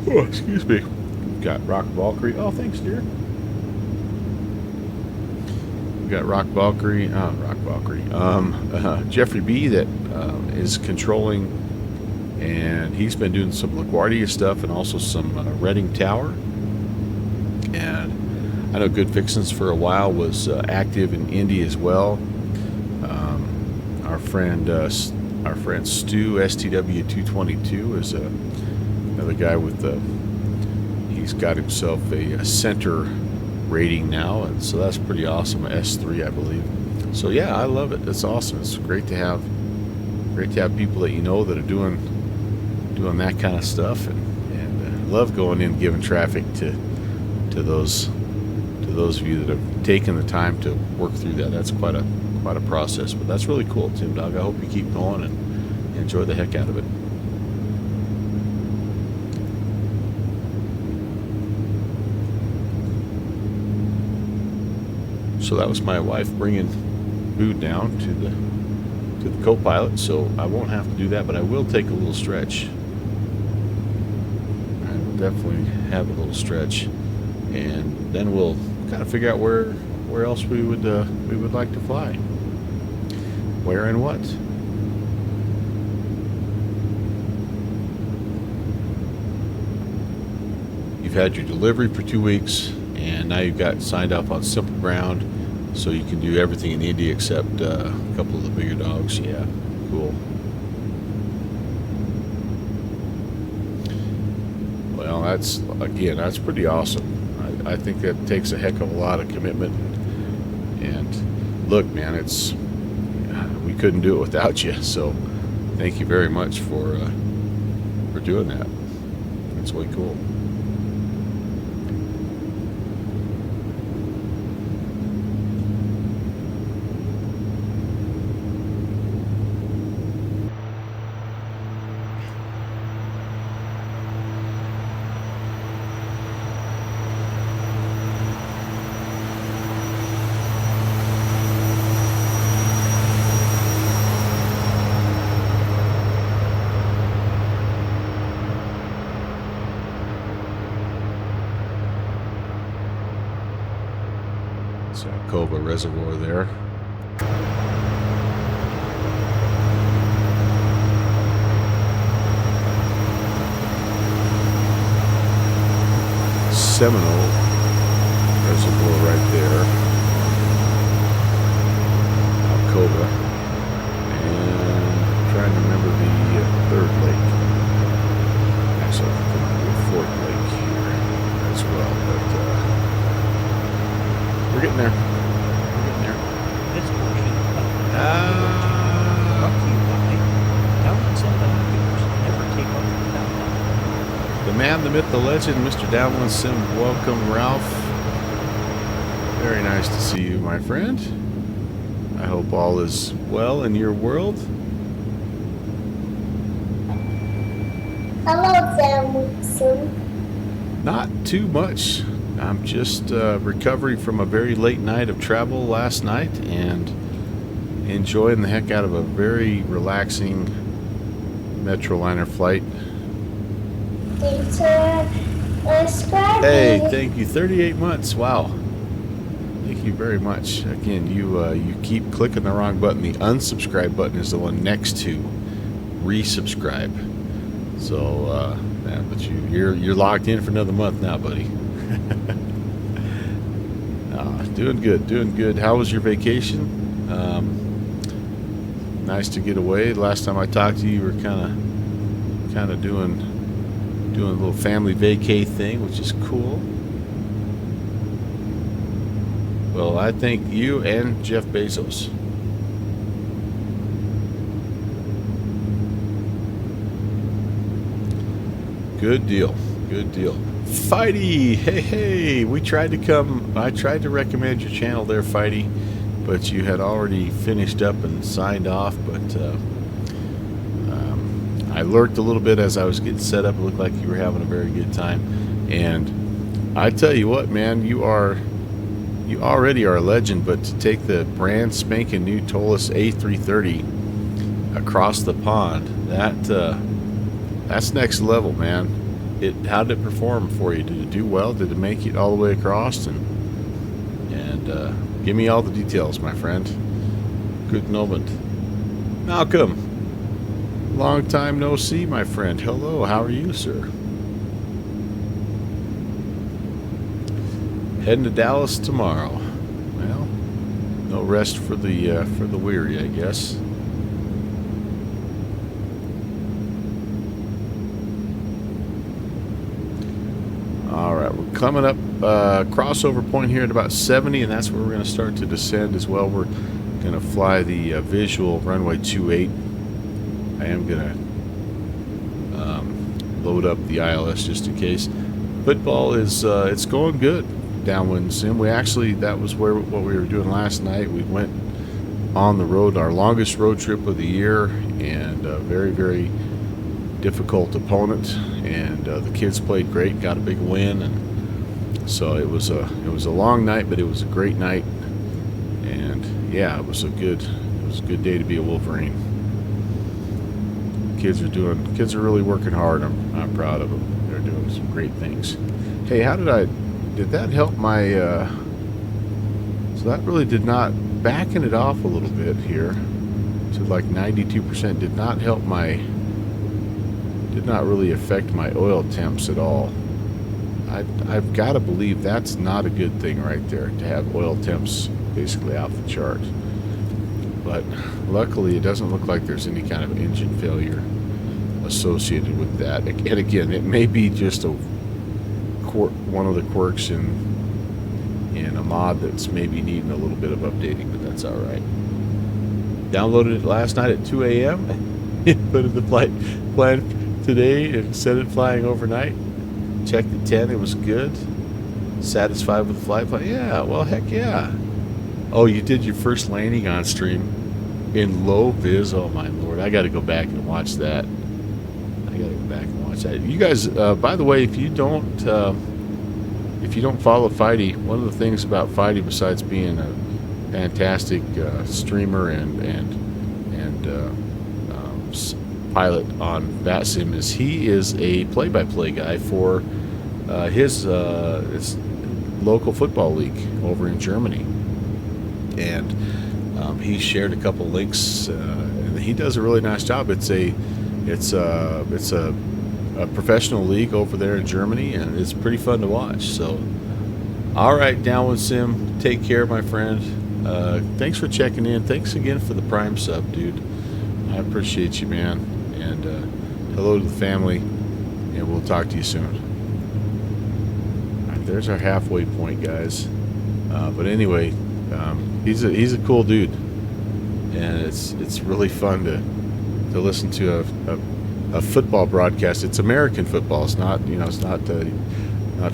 excuse me, we've got Rock Valkyrie. Oh, thanks, dear. We've got Rock Valkyrie, Jeffrey B that is controlling, and he's been doing some LaGuardia stuff and also some Reading Tower. And I know Good Fixins for a while was active in Indy as well. Our friend Stu STW222 is another guy with he's got himself a center rating now, and so that's pretty awesome. S3, I believe. So yeah, I love it. It's awesome. It's great to have people that that are doing that kind of stuff, and love going in and giving traffic to those of you that have taken the time to work through that. That's quite a process, but that's really cool, Tim Dog. I hope you keep going and enjoy the heck out of it. So that was my wife bringing food down to the co-pilot, so I won't have to do that, but I will take a little stretch. I will definitely have a little stretch, and then we'll kind of figure out where else we would like to fly, where and what. You've had your delivery for 2 weeks, and now you've got signed up on Simple Ground, so you can do everything in Indy except a couple of the bigger dogs. Yeah, cool. Well, that's pretty awesome. I think that takes a heck of a lot of commitment. And look, man, we couldn't do it without you. So thank you very much for doing that. That's way cool. Cova Reservoir there. Seminole Reservoir right there. Alcova. And I'm trying to remember the third lake. Actually, I think there might be a fourth lake here as well, but we're getting there. This portion of the brought to you by Downwind Binoculars. Never take off without that. The man, the myth, the legend, Mr. Downwind Sim. Welcome, Ralph. Very nice to see you, my friend. I hope all is well in your world. Hello, Sam. Not too much. I'm just recovering from a very late night of travel last night and enjoying the heck out of a very relaxing Metroliner flight. Thanks for subscribing. Hey, thank you. 38 months. Wow. Thank you very much. Again, you keep clicking the wrong button. The unsubscribe button is the one next to resubscribe. So, yeah, but you're locked in for another month now, buddy. Doing good, doing good. How was your vacation? Nice to get away. Last time I talked to you, you were kind of doing a little family vacay thing, which is cool. Well, I thank you and Jeff Bezos. Good deal. Good deal. Fighty! Hey! I tried to recommend your channel there, Fighty, but you had already finished up and signed off, but I lurked a little bit as I was getting set up. It looked like you were having a very good time. And I tell you what, man, you already are a legend, but to take the brand spanking new Tolis A330 across the pond, that's next level, man. How did it perform for you? Did it do well? Did it make it all the way across? And give me all the details, my friend. Good moment. Malcolm, long time no see, my friend. Hello, how are you, sir? Heading to Dallas tomorrow. Well, no rest for the weary, I guess. Alright, we're coming up crossover point here at about 70, and that's where we're going to start to descend as well. We're going to fly the visual runway 28. I am going to load up the ILS just in case. Football is it's going good. Downwind Sim. That was what we were doing last night. We went on the road, our longest road trip of the year, and a very, very difficult opponent. And the kids played great, got a big win, and so it was a long night, but it was a great night. And yeah, it was a good day to be a Wolverine. Kids are really working hard. I'm proud of them. They're doing some great things. Hey, did that help my, so that really did not, backing it off a little bit here to like 92% did not really affect my oil temps at all. I've got to believe that's not a good thing right there, to have oil temps basically off the chart. But luckily it doesn't look like there's any kind of engine failure associated with that. And again, it may be just one of the quirks in a mod that's maybe needing a little bit of updating, but that's all right. Downloaded it last night at 2 a.m. Put in the flight plan today and set it flying overnight. Checked at 10. It was good. Satisfied with the flight plan? Yeah, well, heck yeah. Oh, you did your first landing on stream in low vis. Oh, my Lord. I got to go back and watch that. You guys, by the way, if you don't follow Fighty, one of the things about Fighty, besides being a fantastic streamer and pilot on VATSIM, is he is a play-by-play guy for his local football league over in Germany, and he shared a couple links, and he does a really nice job. It's a professional league over there in Germany, and it's pretty fun to watch. So, all right, Downwind Sim, take care, my friend. Thanks for checking in. Thanks again for the Prime sub, dude. I appreciate you, man. And hello to the family, and we'll talk to you soon. All right, there's our halfway point, guys. But anyway, he's a cool dude, and it's really fun to listen to a football broadcast. It's American football. It's not, it's not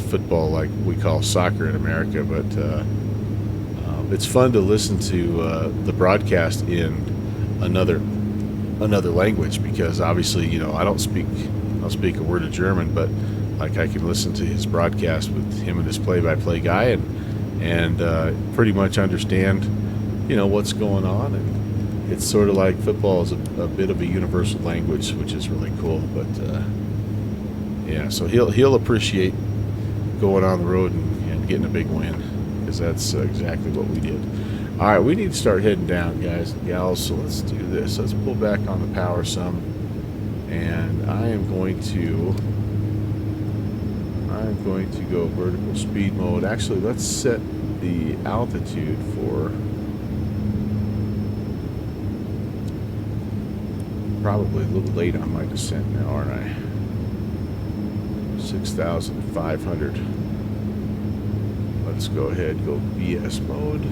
football like we call soccer in America, but it's fun to listen to the broadcast in another language, because obviously, I don't speak a word of German, but like I can listen to his broadcast with him and his play-by-play guy and pretty much understand, what's going on. And it's sort of like football is a bit of a universal language, which is really cool. But yeah, so he'll appreciate going on the road and getting a big win, because that's exactly what we did. All right, we need to start heading down, guys and gals. So let's do this. Let's pull back on the power some, and I am going to go vertical speed mode. Actually, let's set the altitude for. Probably a little late on my descent now, aren't I? 6,500. Let's go ahead, go BS mode.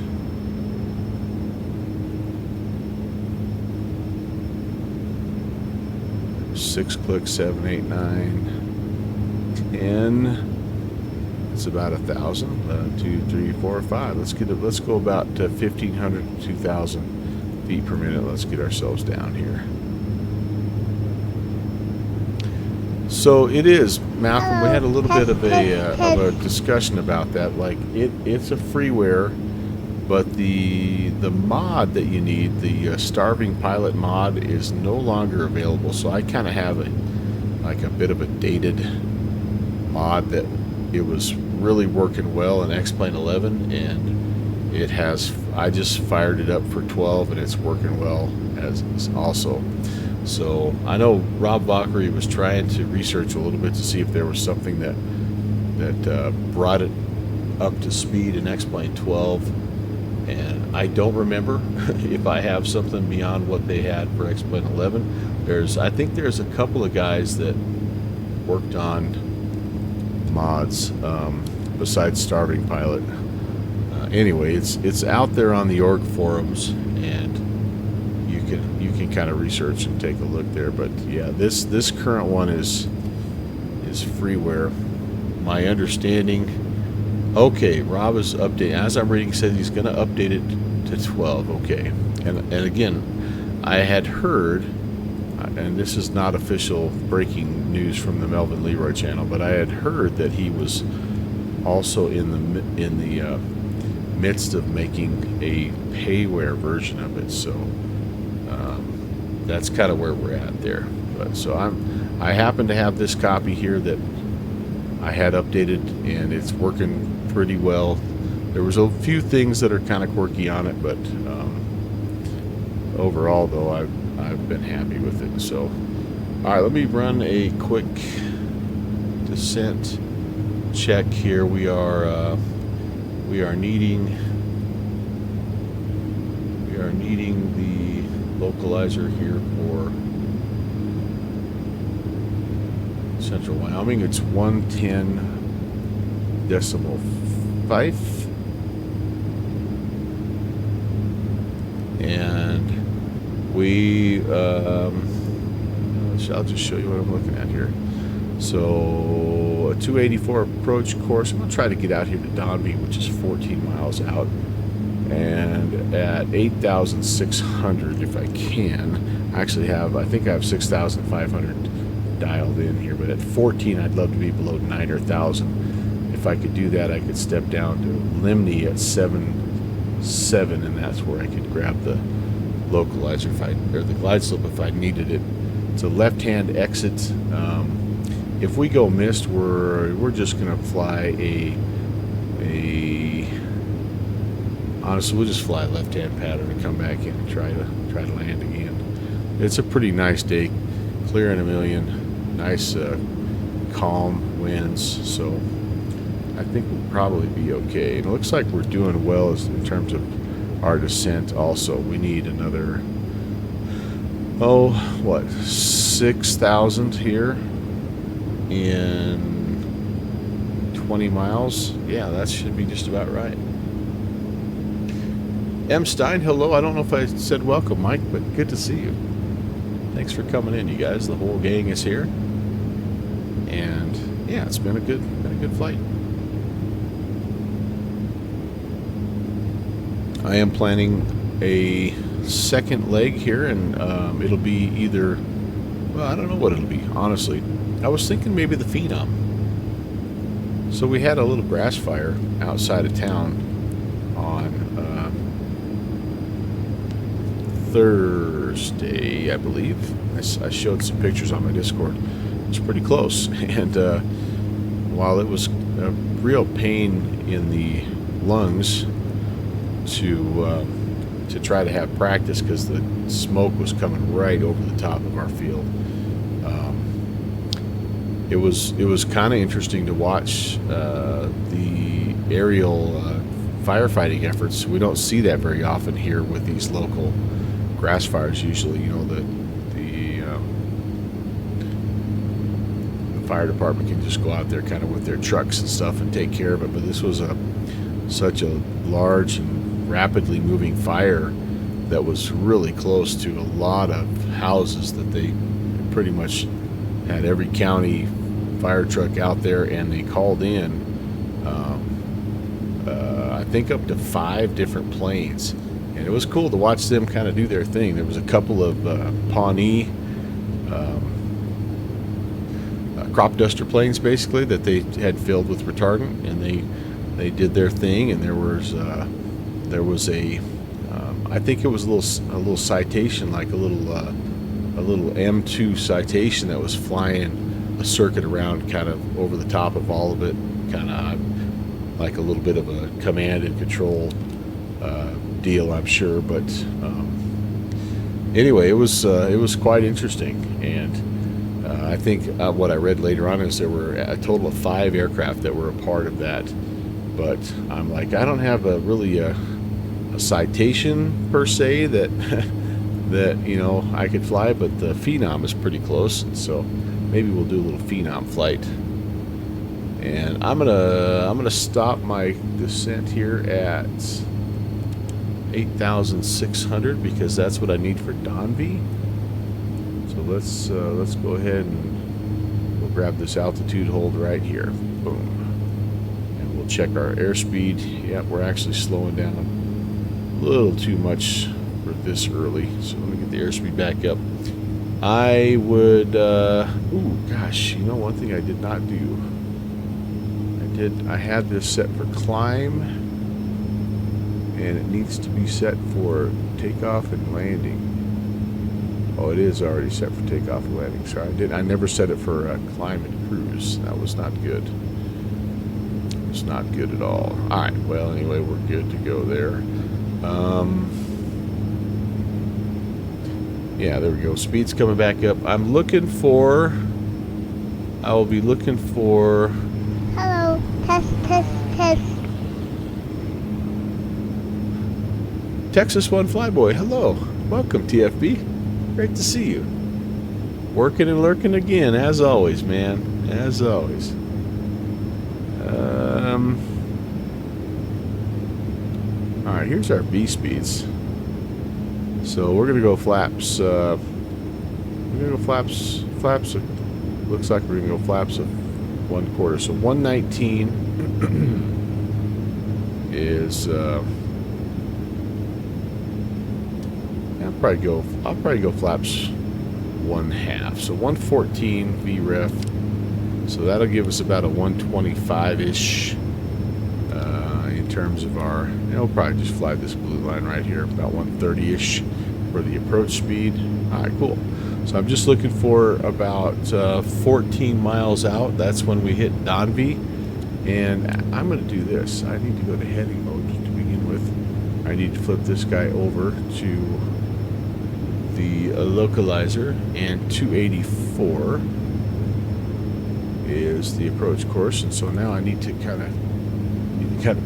Six clicks, 7, 8, 9, 10. It's about 1,000. 2, 3, 4, 5. Let's go about 1,500 to 2,000 feet per minute. Let's get ourselves down here. So it is, Malcolm. We had a little bit of a discussion about that. Like it's a freeware, but the mod that you need, the StarvingPilot mod, is no longer available. So I kind of have a bit of a dated mod that it was really working well in X-Plane 11, and it has. I just fired it up for 12, and it's working well as also. So I know Rob Valkyrie was trying to research a little bit to see if there was something that brought it up to speed in X-Plane 12, and I don't remember if I have something beyond what they had for X-Plane 11. I think there's a couple of guys that worked on mods besides StarvingPilot. Anyway, it's out there on the org forums, and you can kind of research and take a look there. But yeah, this current one is freeware. My understanding. Okay, Rob is updating. As I'm reading, he says he's going to update it to 12. Okay, and again, I had heard, and this is not official breaking news from the Melvin Leroy channel, but I had heard that he was also in the midst of making a payware version of it. So that's kind of where we're at there. But so I happen to have this copy here that I had updated, and it's working pretty well. There was a few things that are kind of quirky on it, but overall though I've been happy with it. So all right, let me run a quick descent check here. We are needing the localizer here for Central Wyoming. It's 110.5, and I'll just show you what I'm looking at here. So a 284 approach course. I'm gonna try to get out here to Donby, which is 14 miles out, and at 8,600 if I can. I think I have 6,500 dialed in here, but at 14 I'd love to be below 9 or 1,000. If I could do that, I could step down to Limney at 7.7, and that's where I could grab the localizer or the glide slope if I needed it. It's a left-hand exit. If we go missed, we're just gonna fly honestly, we'll just fly a left-hand pattern and come back in and try to land again. It's a pretty nice day, clear in a million, nice calm winds, so I think we'll probably be okay. And it looks like we're doing well in terms of our descent. Also, we need another 6,000 here in 20 miles. Yeah, that should be just about right. M. Stein, hello. I don't know if I said welcome, Mike, but good to see you. Thanks for coming in, you guys. The whole gang is here, and yeah, it's been a good flight. I am planning a second leg here, and it'll be either, well, I don't know what it'll be, honestly. I was thinking maybe the Phenom. So we had a little grass fire outside of town on Thursday, I believe. I showed some pictures on my Discord. It was pretty close, and while it was a real pain in the lungs to try to have practice because the smoke was coming right over the top of our field. It was kind of interesting to watch the aerial firefighting efforts. We don't see that very often here with these local grass fires. Usually, you know, the fire department can just go out there kind of with their trucks and stuff and take care of it. But this was such a large and rapidly moving fire that was really close to a lot of houses that they pretty much had every county fire truck out there, and they called in I think up to 5 different planes, and it was cool to watch them kind of do their thing. There was a couple of Pawnee crop duster planes basically that they had filled with retardant, and they did their thing, and there was a I think it was a little citation, like a little M2 citation that was flying a circuit around kind of over the top of all of it, kind of like a little bit of a command and control deal, I'm sure. But anyway, it was quite interesting, and I think what I read later on is there were a total of 5 aircraft that were a part of that. But I'm like, I don't have a citation per se that that, you know, I could fly, but the Phenom is pretty close, so maybe we'll do a little Phenom flight. And I'm gonna stop my descent here at 8,600 because that's what I need for Donby. So let's go ahead and we'll grab this altitude hold right here. Boom. And we'll check our airspeed. Yeah, we're actually slowing down a little too much for this early. So let me get the airspeed back up. I would, ooh, gosh, you know, one thing I did not do. I had this set for climb, and it needs to be set for takeoff and landing. Oh, it is already set for takeoff and landing. Sorry, I never set it for climb and cruise. That was not good. It was not good at all. All right, well, anyway, we're good to go there. Yeah, there we go. Speed's coming back up. I will be looking for... Hello. Test. Texas One Flyboy. Hello. Welcome, TFB. Great to see you. Working and lurking again, as always, man. As always. Alright, here's our B speeds. So we're gonna go flaps. We're gonna go flaps. Flaps. Looks like we're gonna go flaps of 1/4. So 119 is. I'll probably go flaps 1/2. So 114 VREF. So that'll give us about a 125-ish in terms of our. We'll probably just fly this blue line right here, about 130-ish for the approach speed. All right, cool. So I'm just looking for about 14 miles out. That's when we hit Donvie, and I'm going to do this. I need to go to heading mode to begin with. I need to flip this guy over to the localizer, and 284 is the approach course, and so now I need to kind of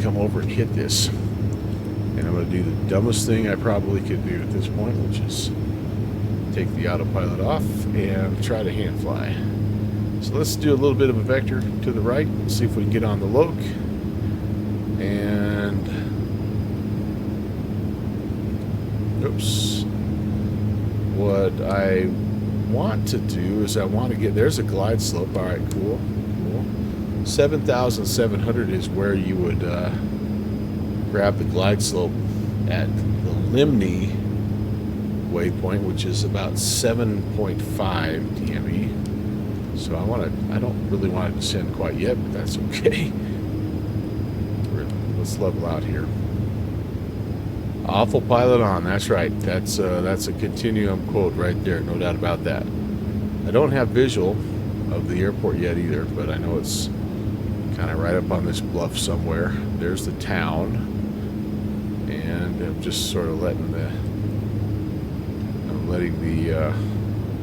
come over and hit this, and I'm going to do the dumbest thing I probably could do at this point, which is take the autopilot off and try to hand fly. So let's do a little bit of a vector to the right and see if we can get on the loc. And oops. What I want to do is I want to get, there's a glide slope. All right, cool. 7,700 is where you would grab the glide slope at the Limney waypoint, which is about 7.5 DME. So I don't really want to descend quite yet, but that's okay. Let's level out here. Awful pilot on, that's right. That's a continuum quote right there, no doubt about that. I don't have visual of the airport yet either, but I know it's kind of right up on this bluff somewhere. There's the town, and I'm just sort of letting the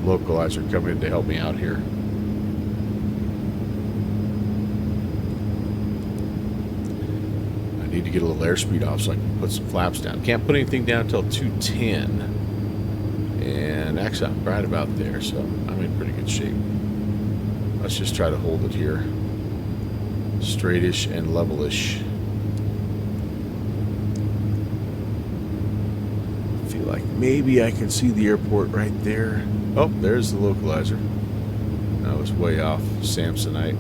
localizer come in to help me out here. I need to get a little airspeed off so I can put some flaps down. Can't put anything down until 210, and actually I'm right about there, so I'm in pretty good shape. Let's just try to hold it here, straightish and levelish. I feel like maybe I can see the airport right there. Oh, there's the localizer. That was way off. Samsonite.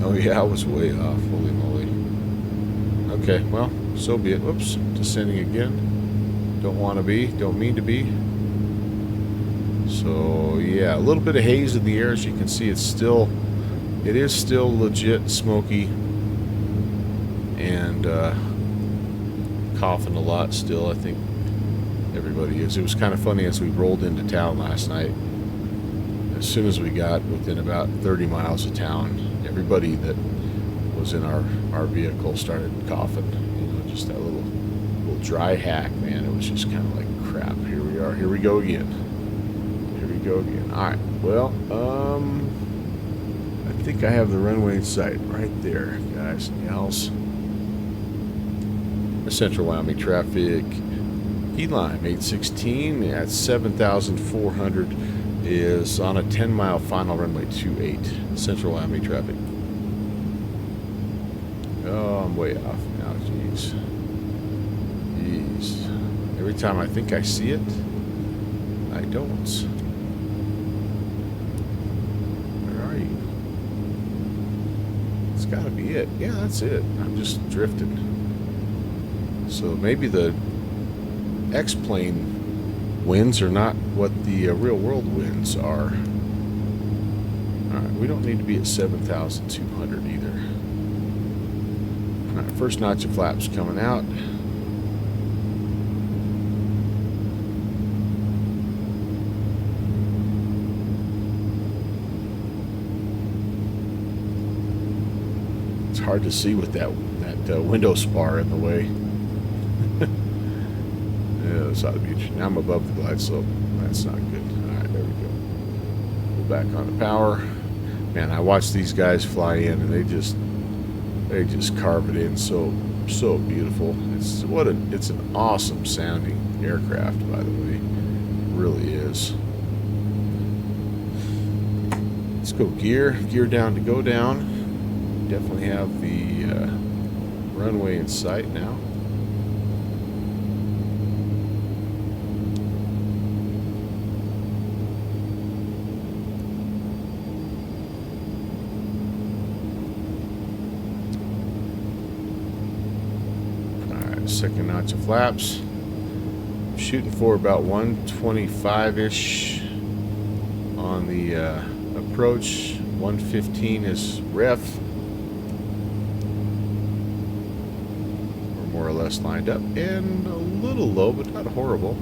Oh yeah, I was way off. Holy moly. Okay, well, so be it. Whoops, descending again. Don't want to be, don't mean to be. So yeah, a little bit of haze in the air. As you can see, it is still legit smoky, and coughing a lot still. I think everybody is. It was kind of funny as we rolled into town last night. As soon as we got within about 30 miles of town, everybody that was in our vehicle started coughing. You know, just that little dry hack, man. It was just kind of like, crap, here we are. Here we go again. Here we go again. All right. Well, I think I have the runway in sight right there, guys and gals. The Central Wyoming traffic. Lime 816 at 7,400 is on a 10-mile final runway 28. Central Wyoming traffic. Oh, I'm way off now. Jeez. Every time I think I see it, I don't. Where are you? It's got to be it. Yeah, that's it. I'm just drifting. So maybe the X-plane winds are not what the real world winds are. Alright, we don't need to be at 7,200 either. Alright, first notch of flaps coming out. It's hard to see with that window spar in the way. Yeah, this ought to be interesting. Now I'm above the glide slope. That's not good. Alright, there we go. Go back on the power. Man, I watch these guys fly in, and they just carve it in so beautiful. It's an awesome sounding aircraft, by the way. It really is. Let's go gear down to go down. Definitely have the runway in sight now. Alright, second notch of flaps. Shooting for about 125-ish on the approach. 115 is ref. We're more or less lined up and a little low, but not horrible.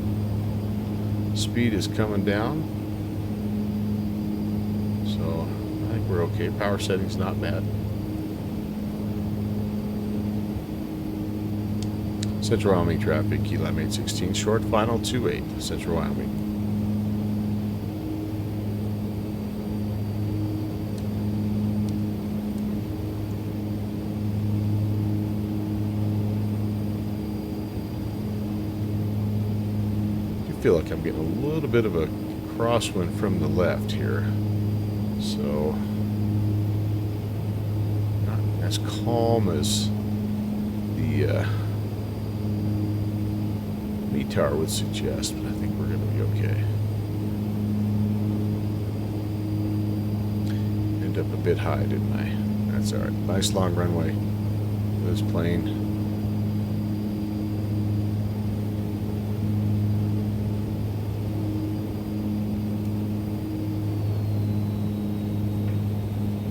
Speed is coming down, so I think we're okay. Power setting's not bad. Central Wyoming traffic, key lime 816, short final 28, Central Wyoming. I feel like I'm getting a little bit of a crosswind from the left here, so not as calm as the METAR would suggest, but I think we're going to be okay. End up a bit high, didn't I? That's alright. Nice long runway. This plane.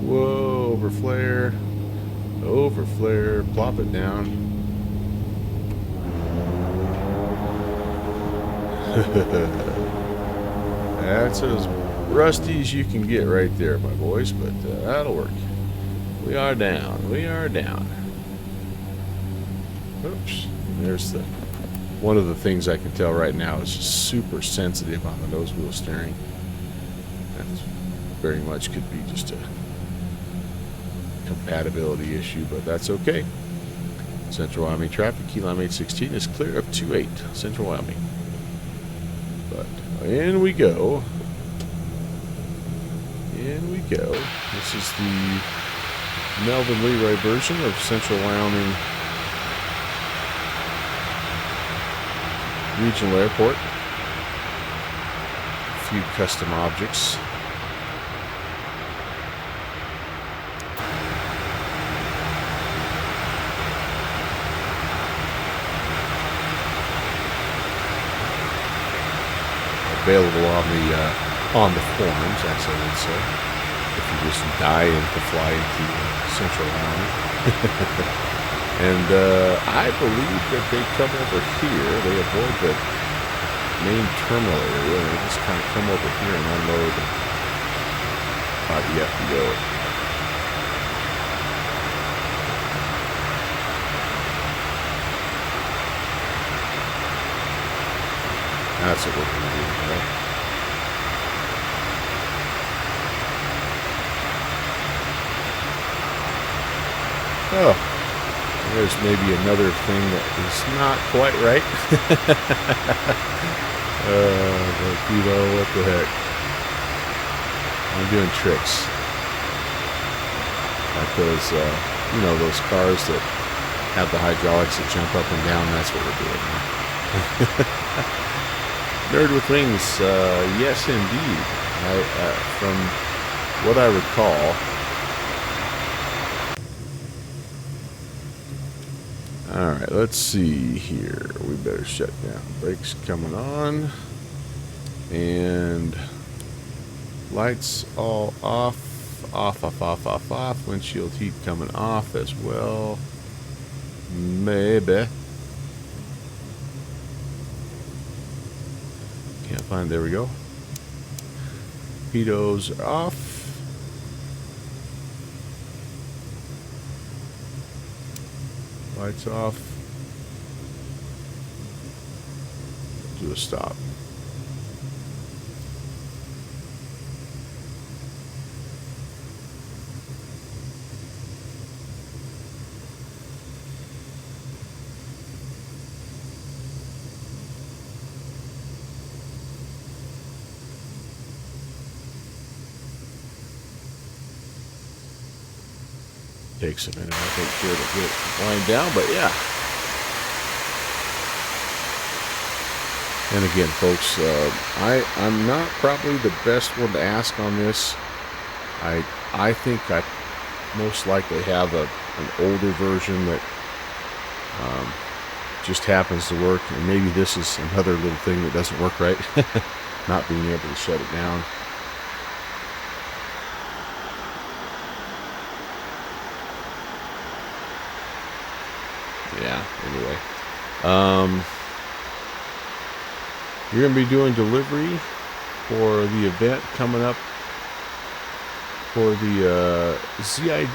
Whoa, over flare. Over flare. Plop it down. That's as rusty as you can get right there, my boys, but that'll work. We are down. We are down. Oops. There's the one of the things I can tell right now is just super sensitive on the nose wheel steering. That very much could be just a compatibility issue, but that's okay. Central Wyoming traffic, key lime 816 is clear of 28, Central Wyoming. But in we go. In we go. This is the Melvin Leroy version of Central Wyoming Regional Airport. A few custom objects. Available on the forums, as I would say, if you just die to fly into Central Wyoming. And I believe that they come over here. They avoid the main terminal area, and they just kind of come over here and unload by the FBO. That's what we're going to do, right? Oh, there's maybe another thing that is not quite right. But, you know, what the heck? I'm doing tricks. Like those, you know, those cars that have the hydraulics that jump up and down. That's what we're doing now. Nerd with Wings, yes indeed. From what I recall, alright, let's see here. We better shut down. Brakes coming on. And lights all off. Off, off, off, off, off. Windshield heat coming off as well. Maybe. Can't find, there we go. Pitos are off. Lights off. Do a stop. Takes a minute, I think, here to get wind down, but yeah. And again, folks, I'm not probably the best one to ask on this. I think I most likely have an older version that just happens to work, and maybe this is another little thing that doesn't work right. Not being able to shut it down. Yeah, anyway. You're going to be doing delivery for the event coming up for the ZID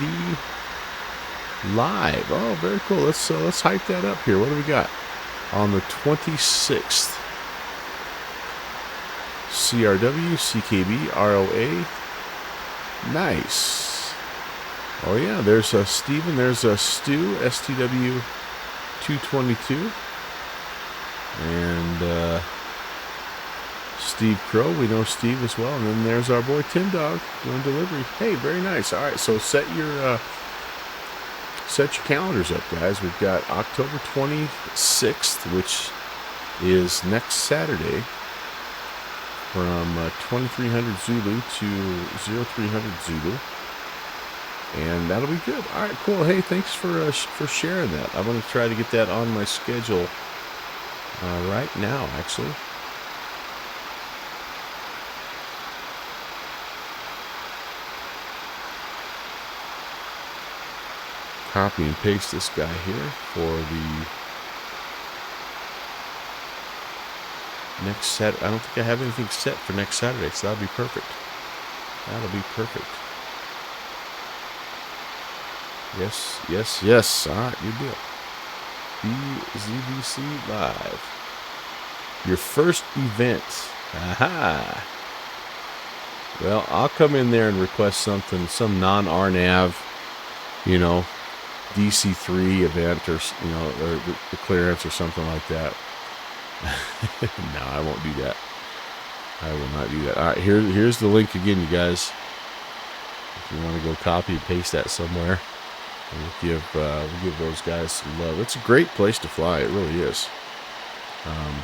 Live. Oh, very cool. Let's hype that up here. What do we got? On the 26th. CRW, CKB, ROA. Nice. Oh, yeah. There's a Steven. There's a Stu, STW 222. And Steve Crow. We know Steve as well. And then there's our boy Tim Dog doing delivery. Hey, very nice. All right. So set your calendars up, guys. We've got October 26th, which is next Saturday, from 2300 Zulu to 0300 Zulu, and that'll be good. All right, cool. Hey, thanks for sharing that. I'm going to try to get that on my schedule right now, actually. Copy and paste this guy here for the next Saturday. I don't think I have anything set for next Saturday, so that'll be perfect. That'll be perfect. Yes, yes, yes. All right, good deal. ZBC Live. Your first event. Aha. Well, I'll come in there and request something, some non-RNAV, you know, DC3 event, or or the clearance or something like that. No, I won't do that. I will not do that. All right, here's the link again, you guys. If you want to go copy and paste that somewhere, we'll give those guys some love. It's a great place to fly. It really is. I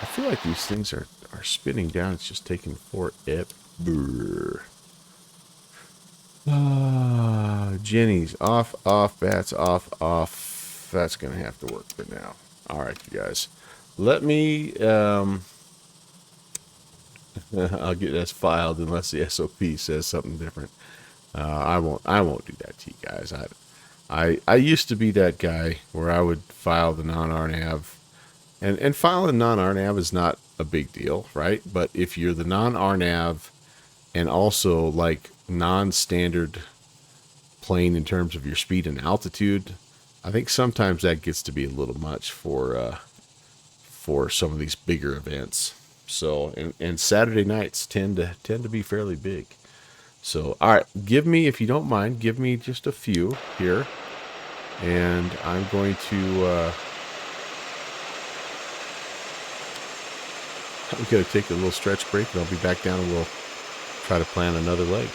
feel like these things are spinning down. It's just taking forever. Jenny's off, Bats off. That's going to have to work for now. All right, you guys. Let me, I'll get this filed unless the SOP says something different. I won't do that to you guys. I used to be that guy where I would file the non-RNAV, and filing non-RNAV is not a big deal, right? But if you're the non-RNAV and also like non-standard plane in terms of your speed and altitude, I think sometimes that gets to be a little much for some of these bigger events. So, and Saturday nights tend to be fairly big. So, all right, if you don't mind, give me just a few here, and I'm going to take a little stretch break, and I'll be back down, and we'll try to plan another leg.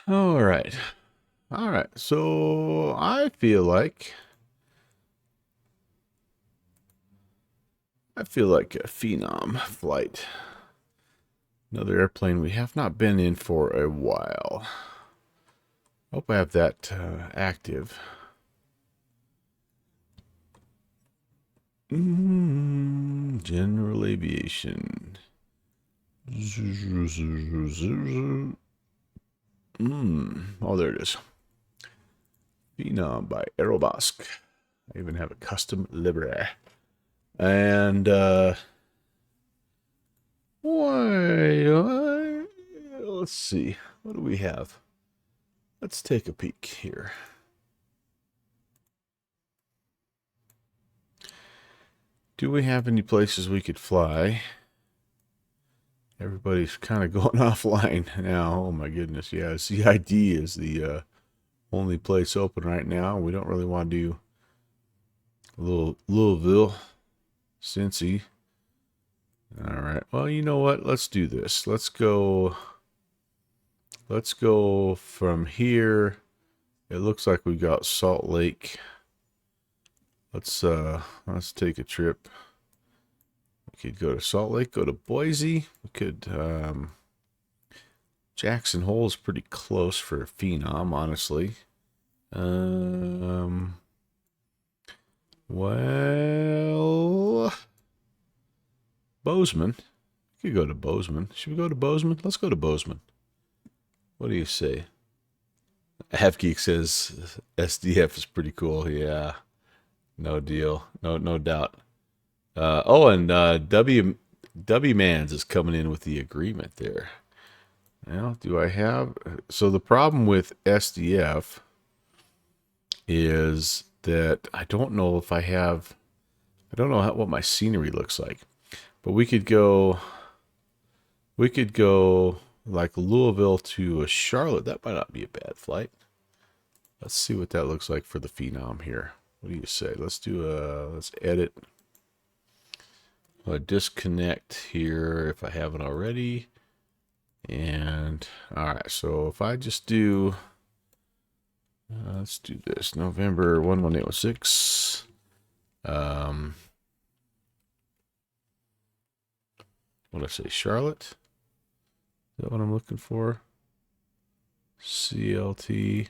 All right. All right. So I feel like a Phenom flight. Another airplane we have not been in for a while. Hope I have that active. General aviation. Oh, there it is. Phenom by Aerobask. I even have a custom livery. And, let's see. What do we have? Let's take a peek here. Do we have any places we could fly? Everybody's kind of going offline now. Oh my goodness. Yeah, CID is the only place open right now. We don't really want to do a little Louisville, Cincy. All right. Well, you know what? Let's do this. Let's go from here. It looks like we got Salt Lake. Let's take a trip. We could go to Salt Lake, go to Boise. We could Jackson Hole is pretty close for a Phenom, honestly. Well, Bozeman. We could go to Bozeman. Should we go to Bozeman? Let's go to Bozeman. What do you say? Half-Geek says SDF is pretty cool. Yeah. No deal. No doubt. And W Mans is coming in with the agreement there. Now, do I have... So the problem with SDF is that I don't know if I have... I don't know what my scenery looks like. But we could go like Louisville to Charlotte. That might not be a bad flight. Let's see what that looks like for the Phenom here. What do you say? Let's edit. I'll disconnect here if I haven't already. And all right, so if I just do, let's do this, November 11816. What did I say? Charlotte? Is that what I'm looking for? CLT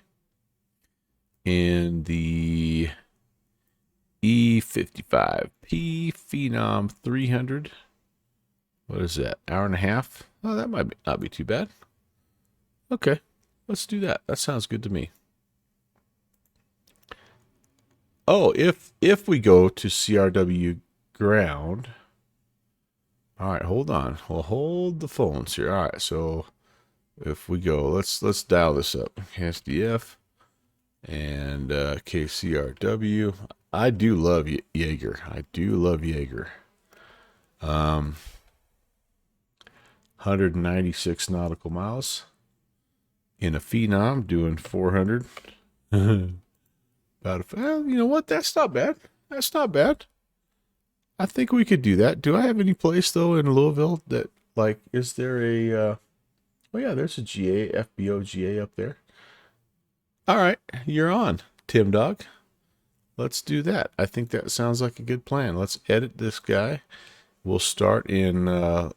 in the E55P Phenom 300. What is that? Hour and a half? Oh, that might not be too bad. Okay, let's do that. That sounds good to me. Oh, if we go to CRW ground. All right, hold on. We'll hold the phones here. All right, so if we go, let's dial this up. SDF and KCRW. I do love Yeager. I do love Yeager. 196 nautical miles in a Phenom, doing 400. Well, you know what? That's not bad. That's not bad. I think we could do that. Do I have any place though in Louisville that, like, is there a? Oh yeah, there's a GA FBO GA up there. All right, you're on, Tim Dog. Let's do that. I think that sounds like a good plan. Let's edit this guy. We'll start in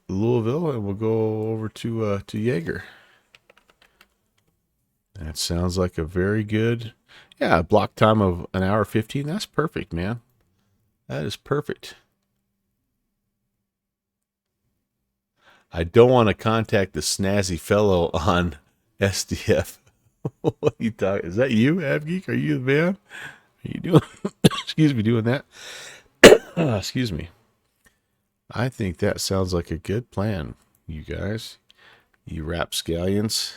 Louisville and we'll go over to Yeager. That sounds like a very good, yeah, block time of an hour 15. That's perfect, man. That is perfect. I don't want to contact the snazzy fellow on SDF. What are you talking? Is that you, AvGeek? Are you the man? Are you doing? Excuse me, doing that? Excuse me. I think that sounds like a good plan, you guys. You rapscallions.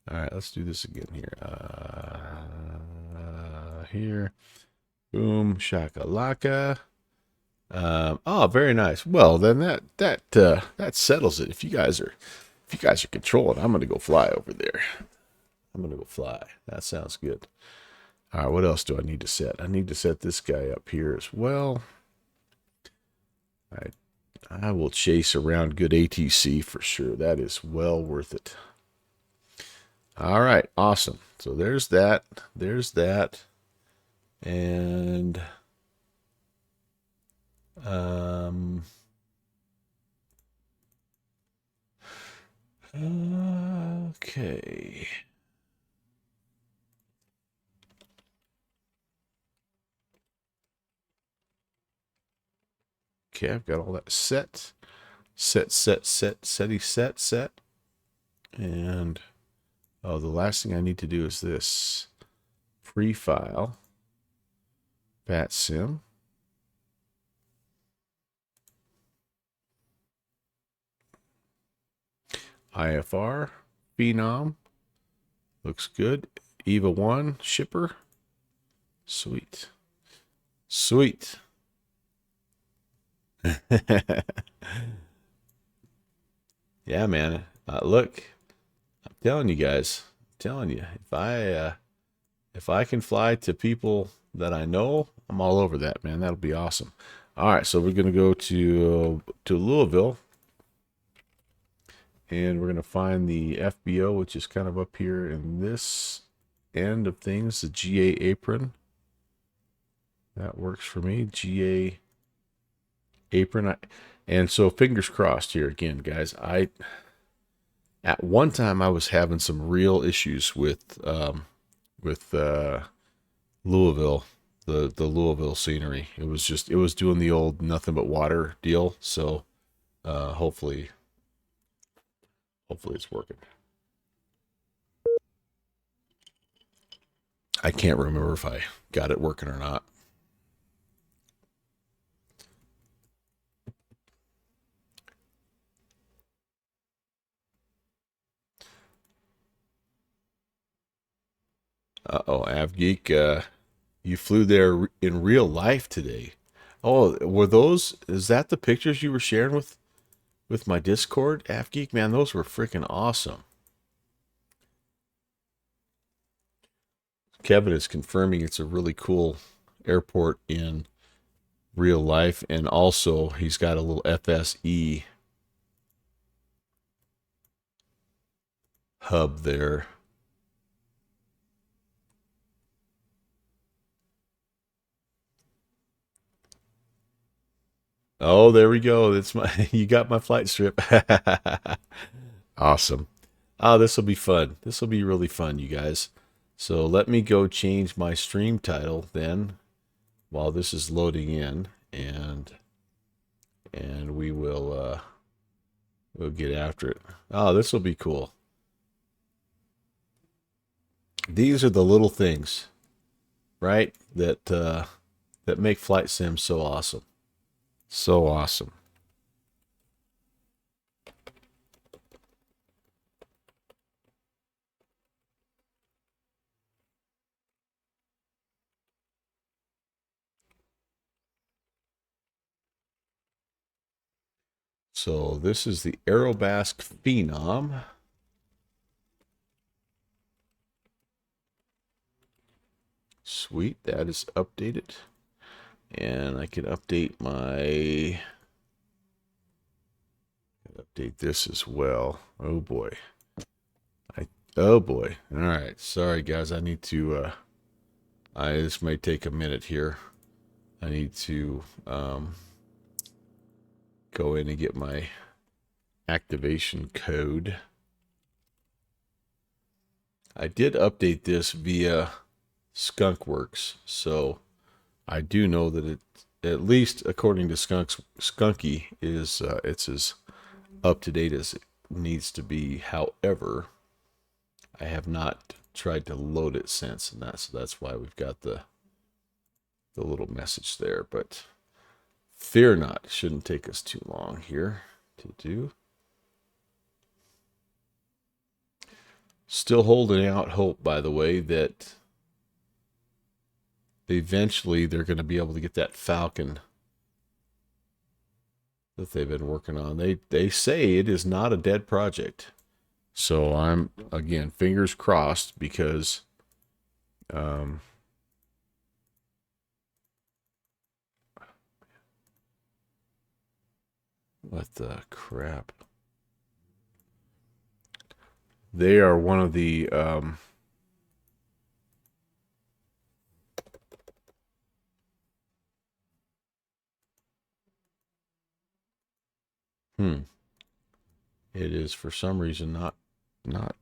All right, let's do this again here. Here. Boom, shakalaka. Oh, very nice. Well, then that settles it. If you guys are controlling, I'm gonna go fly over there. I'm gonna go fly. That sounds good. All right, what else do I need to set? I need to set this guy up here as well. I will chase around good ATC for sure. That is well worth it. All right, awesome. So there's that. There's that. And okay. Okay, I've got all that set. Set. And oh, the last thing I need to do is this. Pre-file. VATSIM. IFR. Phenom. Looks good. EVA 1. Shipper. Sweet. Sweet. Yeah, man. Look, I'm telling you guys. I'm telling you. If I can fly to people that I know, I'm all over that, man. That'll be awesome. All right, so we're gonna go to Louisville, and we're gonna find the FBO, which is kind of up here in this end of things, the GA apron. That works for me. GA apron. And so fingers crossed here again, guys. At one time I was having some real issues with Louisville, the Louisville scenery. It was doing the old nothing but water deal. So hopefully it's working. I can't remember if I got it working or not. Uh-oh, AvGeek, you flew there in real life today. Oh, is that the pictures you were sharing with my Discord, AvGeek? Man, those were freaking awesome. Kevin is confirming it's a really cool airport in real life, and also he's got a little FSE hub there. Oh, there we go. That's you got my flight strip. Awesome. Oh, this will be fun. This will be really fun, you guys. So let me go change my stream title then while this is loading in, and we'll get after it. Oh, this will be cool. These are the little things, right? That make flight sim so awesome. So awesome. So this is the Aerobask Phenom. Sweet, that is updated. And I can update this as well. Oh boy. Oh boy. All right. Sorry guys, I need to this may take a minute here. I need to go in and get my activation code. I did update this via Skunkworks, so I do know that it, at least according to Skunky, is it's as up to date as it needs to be. However, I have not tried to load it since, and that's why we've got the little message there. But fear not, it shouldn't take us too long here to do. Still holding out hope, by the way, that eventually they're going to be able to get that Falcon that they've been working on. They say it is not a dead project. So I'm, again, fingers crossed, because what the crap? They are one of the it is for some reason not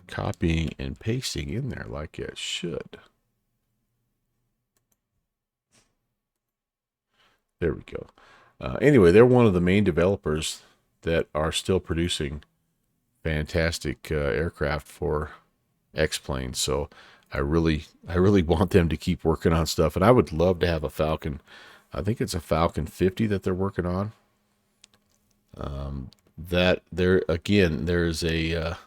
copying and pasting in there like it should. There we go. Anyway, they're one of the main developers that are still producing fantastic aircraft for X-planes. So I really want them to keep working on stuff, and I would love to have a Falcon. I think it's a Falcon 50 that they're working on. That there again, there's a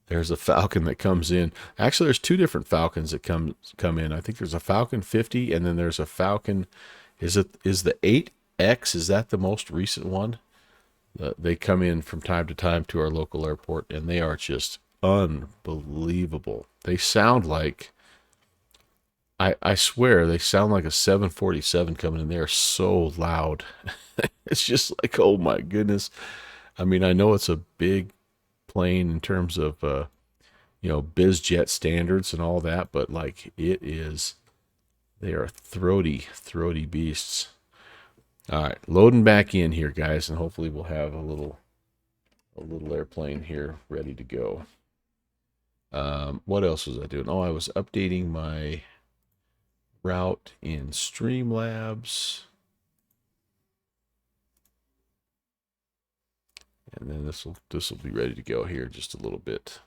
Falcon that comes in. Actually, there's two different Falcons that come in. I think there's a Falcon 50, and then there's a Falcon. Is the 8X? Is that the most recent one? They come in from time to time to our local airport, and they are just unbelievable. They sound like, I swear, they sound like a 747 coming in. They are so loud. It's just like, oh my goodness. I mean, I know it's a big plane in terms of, biz jet standards and all that, but like they are throaty beasts. All right, loading back in here, guys, and hopefully we'll have a little airplane here ready to go. What else was I doing? Oh, I was updating my route in Streamlabs. And then this will be ready to go here in just a little bit.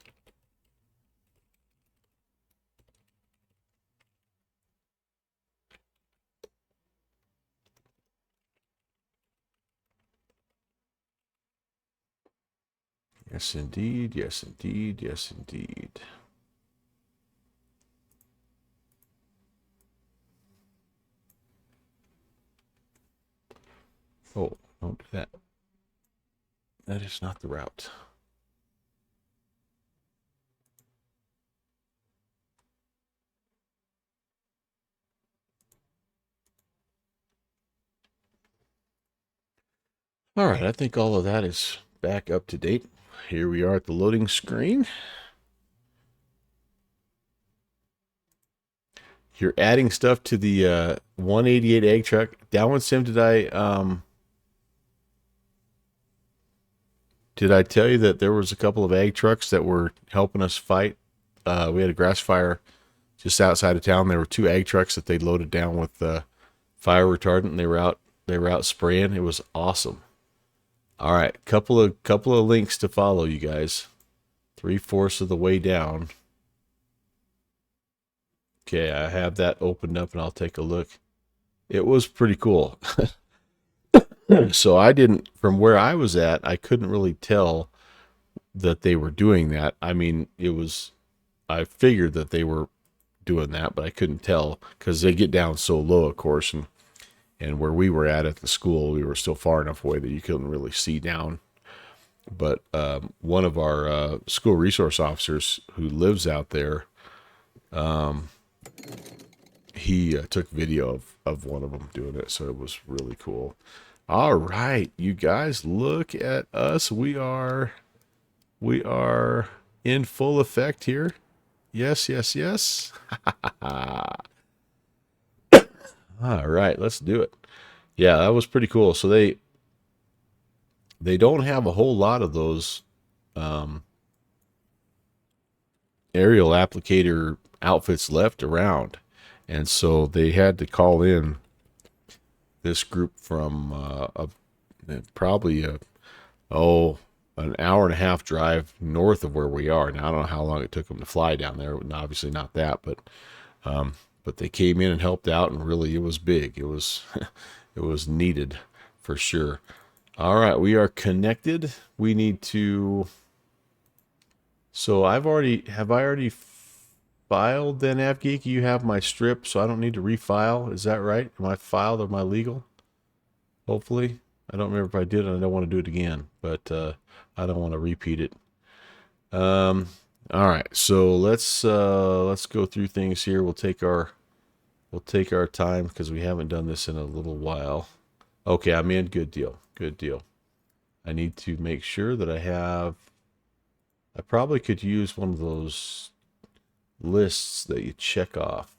Yes, indeed. Yes, indeed. Yes, indeed. Oh, don't do that. That is not the route. All right, I think all of that is back up to date. Here we are at the loading screen. You're adding stuff to the 188 egg truck. Downwind Sim, did I tell you that there was a couple of egg trucks that were helping us fight? We had a grass fire just outside of town. There were two egg trucks that they loaded down with fire retardant, and they were out spraying. It was awesome. All right, couple of links to follow, you guys. 3/4 of the way down. Okay, I have that opened up, and I'll take a look. It was pretty cool. So I didn't, from where I was at, I couldn't really tell that they were doing that. I mean, I figured that they were doing that, but I couldn't tell because they get down so low, of course, and where we were at the school, we were still far enough away that you couldn't really see down. But one of our school resource officers who lives out there, he took video of one of them doing it, so it was really cool. All right, you guys, look at us. We are in full effect here. Yes, yes, yes. All right, let's do it. Yeah, that was pretty cool. So they don't have a whole lot of those aerial applicator outfits left around, and so they had to call in this group from probably an hour and a half drive north of where we are. Now I don't know how long it took them to fly down there. Obviously not that, but they came in and helped out, and really it was big. It was it was needed for sure. All right, we are connected. We need to. So have I already filed then, AvGeek? You have my strip, so I don't need to refile. Is that right? Am I filed? Am I legal? Hopefully. I don't remember if I did, and I don't want to do it again, but I don't want to repeat it. All right, so let's go through things here. We'll take our time because we haven't done this in a little while. Okay, I'm in. Good deal. Good deal. I need to make sure that I have I probably could use one of those lists that you check off.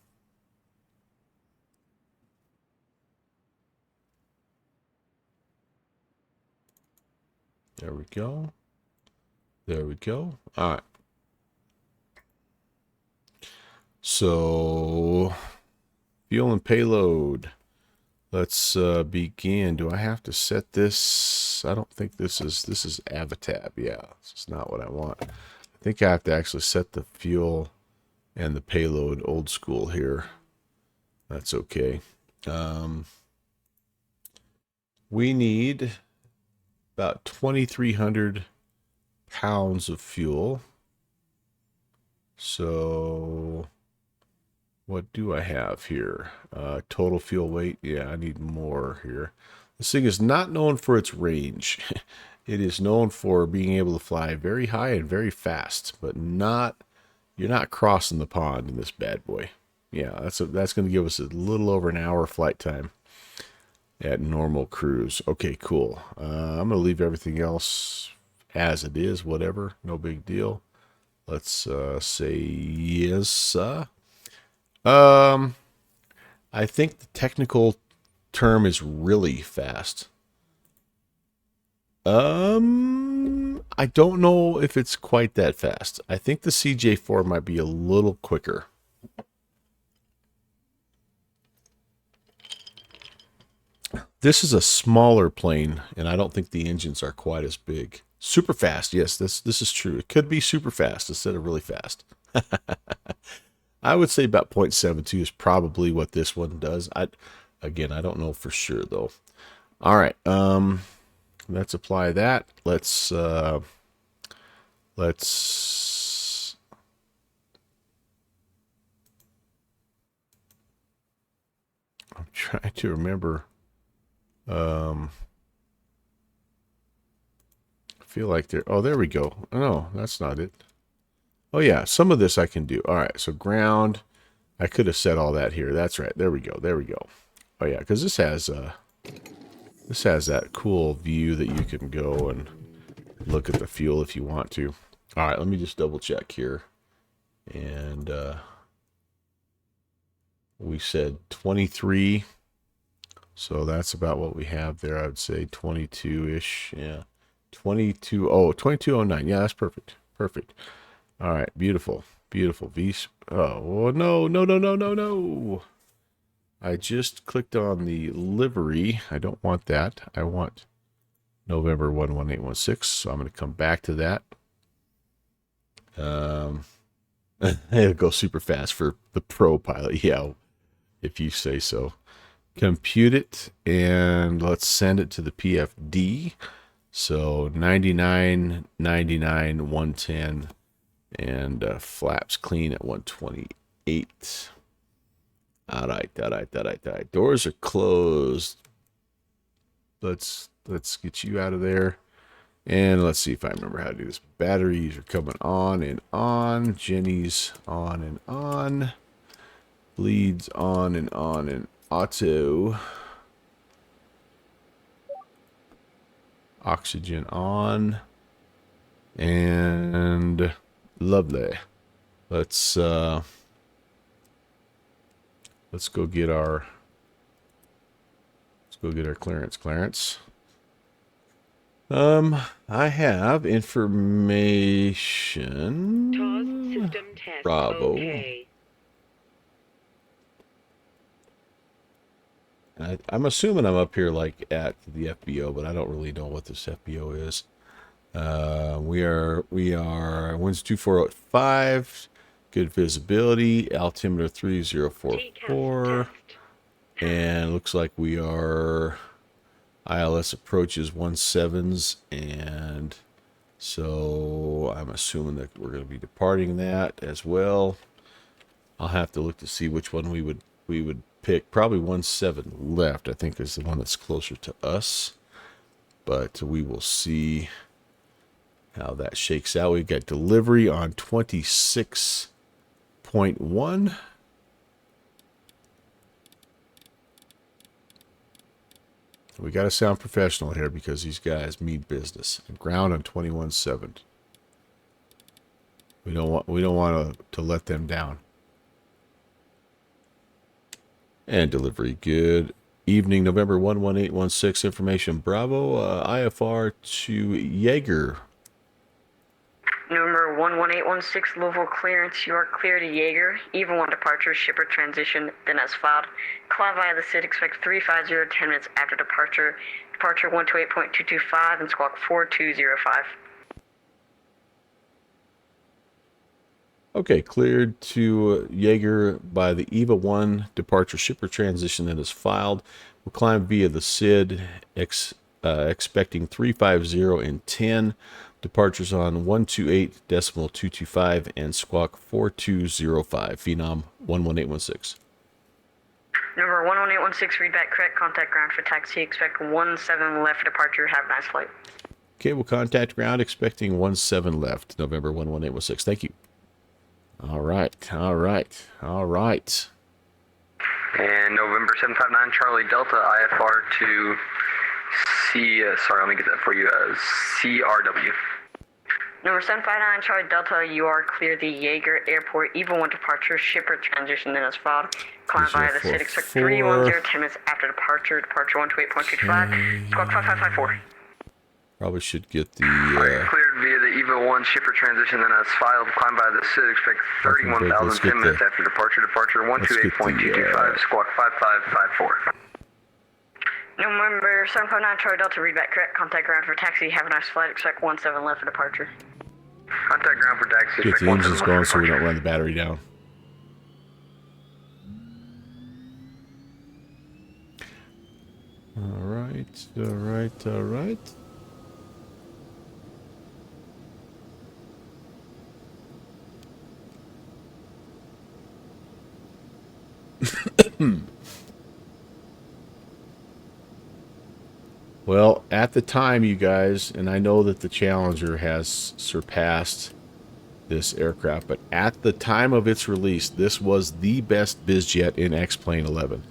There we go. There we go. All right. So, fuel and payload. Let's begin. Do I have to set this? I don't think this is Avatab. Yeah, this is not what I want. I think I have to actually set the fuel and the payload old school here. That's okay. We need about 2,300 pounds of fuel. So what do I have here? Total fuel weight. Yeah, I need more here. This thing is not known for its range. It is known for being able to fly very high and very fast, but not, you're not crossing the pond in this bad boy. Yeah, that's going to give us a little over an hour flight time at normal cruise. Okay, cool. I'm going to leave everything else as it is, whatever, no big deal. Let's say yes. I think the technical term is really fast. I don't know if it's quite that fast. I think the CJ4 might be a little quicker. This is a smaller plane, and I don't think the engines are quite as big. Super fast, yes, this is true. It could be super fast instead of really fast. I would say about 0.72 is probably what this one does. Again, I don't know for sure though. All right, let's apply that. Let's I'm trying to remember. I feel like there we go. Oh, no, that's not it. Oh yeah, some of this I can do. All right, so ground. I could have said all that here. That's right. There we go. There we go. Oh yeah, because this has that cool view that you can go and look at the fuel if you want to. All right, let me just double check here. And we said 23. So that's about what we have there. I would say 22-ish. Yeah. 22. Oh, 2209. Yeah, that's perfect. Perfect. All right. Beautiful. Beautiful. Oh, no, no, no, no, no, no. I just clicked on the livery. I don't want that. I want November 11816. So I'm going to come back to that. It'll go super fast for the pro pilot. Yeah, if you say so. Compute it and let's send it to the PFD. So 99, 99, 110, and flaps clean at 128. All right. Doors are closed. Let's get you out of there. And let's see if I remember how to do this. Batteries are coming on and on. Jenny's on and on. Bleeds on and on and auto. Oxygen on. And lovely. Let's go get our clearance. I have information. TOS system test. Bravo. Okay. I'm assuming I'm up here like at the FBO, but I don't really know what this FBO is. We are winds 2405, good visibility, altimeter 3044, and looks like we are ILS approaches 17s, and so I'm assuming that we're going to be departing that as well. I'll have to look to see which one we would pick. Probably 17 left, I think, is the one that's closer to us, but we will see how that shakes out. We've got delivery on 26.1. We got to sound professional here because these guys mean business. And ground on 21.7. We don't want to let them down. And delivery. Good evening, November 11816. Information Bravo. IFR to Yeager. November 11816, Louisville clearance. You are clear to Yeager. Even 1 departure, shipper transition, then as filed. Climb via the SID, expect 350, 10 minutes after departure. Departure 128.225 and squawk 4205. Okay, cleared to Yeager by the EVA 1 departure shipper transition that is filed. We'll climb via the SID, expecting 350 and 10. Departures on 128.225 and squawk 4205. Phenom 11816. Number 11816, readback correct. Contact ground for taxi. Expect 17 left for departure. Have a nice flight. Okay, we'll contact ground expecting 17 left. November 11816. Thank you. All right. And November 759, Charlie Delta, IFR to sorry, let me get that for you. CRW. Number 759, Charlie Delta, you are clear the Yeager Airport, EVA 1 departure, shipper transition, then as filed. Climb via the SID, expect 310, 10 minutes after departure, departure 128.225, squawk 5554. Probably should get the... cleared via the EVA 1 shipper transition, then as filed. Climb by the SID, expect 31,000, 10 minutes after departure, departure 128.225, squawk 5554. November 759, Charlie Delta, readback correct. Contact ground for taxi. Have a nice flight. Expect 17 left for departure. Contact ground for taxi. Get the engines going so we don't run the battery down. All right. Well, at the time, you guys, and I know that the Challenger has surpassed this aircraft, but at the time of its release, this was the best bizjet in X-Plane 11.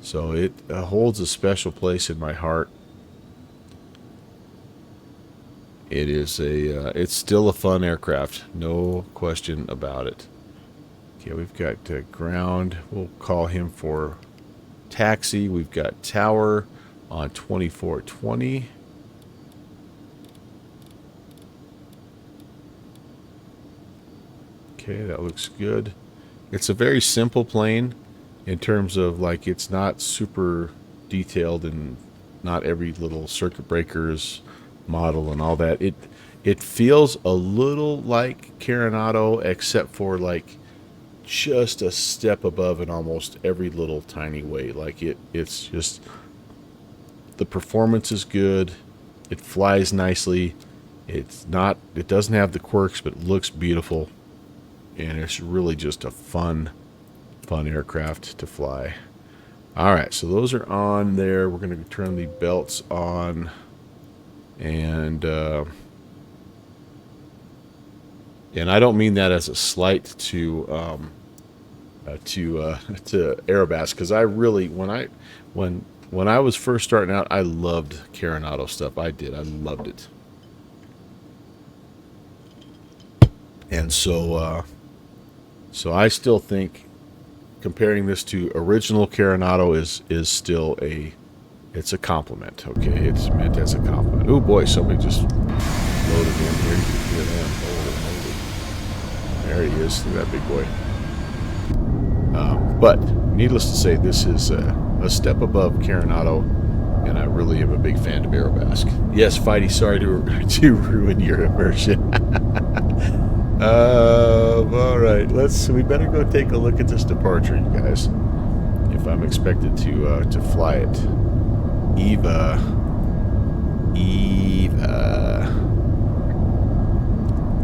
So it holds a special place in my heart. It is it's still a fun aircraft, no question about it. Okay, we've got ground. We'll call him for taxi. We've got tower on 2420. Okay, that looks good. It's a very simple plane in terms of, like, it's not super detailed and not every little circuit breakers model and all that. It feels a little like Carenado, except for like just a step above in almost every little tiny way. Like it's just, the performance is good. It flies nicely. It doesn't have the quirks, but it looks beautiful. And it's really just a fun aircraft to fly. All right, so those are on there. We're going to turn the belts on, and I don't mean that as a slight to Aerobask, because I really, when I was first starting out, I loved Carenado stuff. I loved it. And so I still think comparing this to original Carenado is still it's a compliment. Okay, it's meant as a compliment. Oh boy, somebody just loaded in here. You can hear them. Holy. There he is, that big boy. But needless to say, this is a step above Carenado, and I really am a big fan of Aerobask. Yes, Fighty, sorry to ruin your immersion. All right, we better go take a look at this departure, you guys. If I'm expected to fly it. Eva.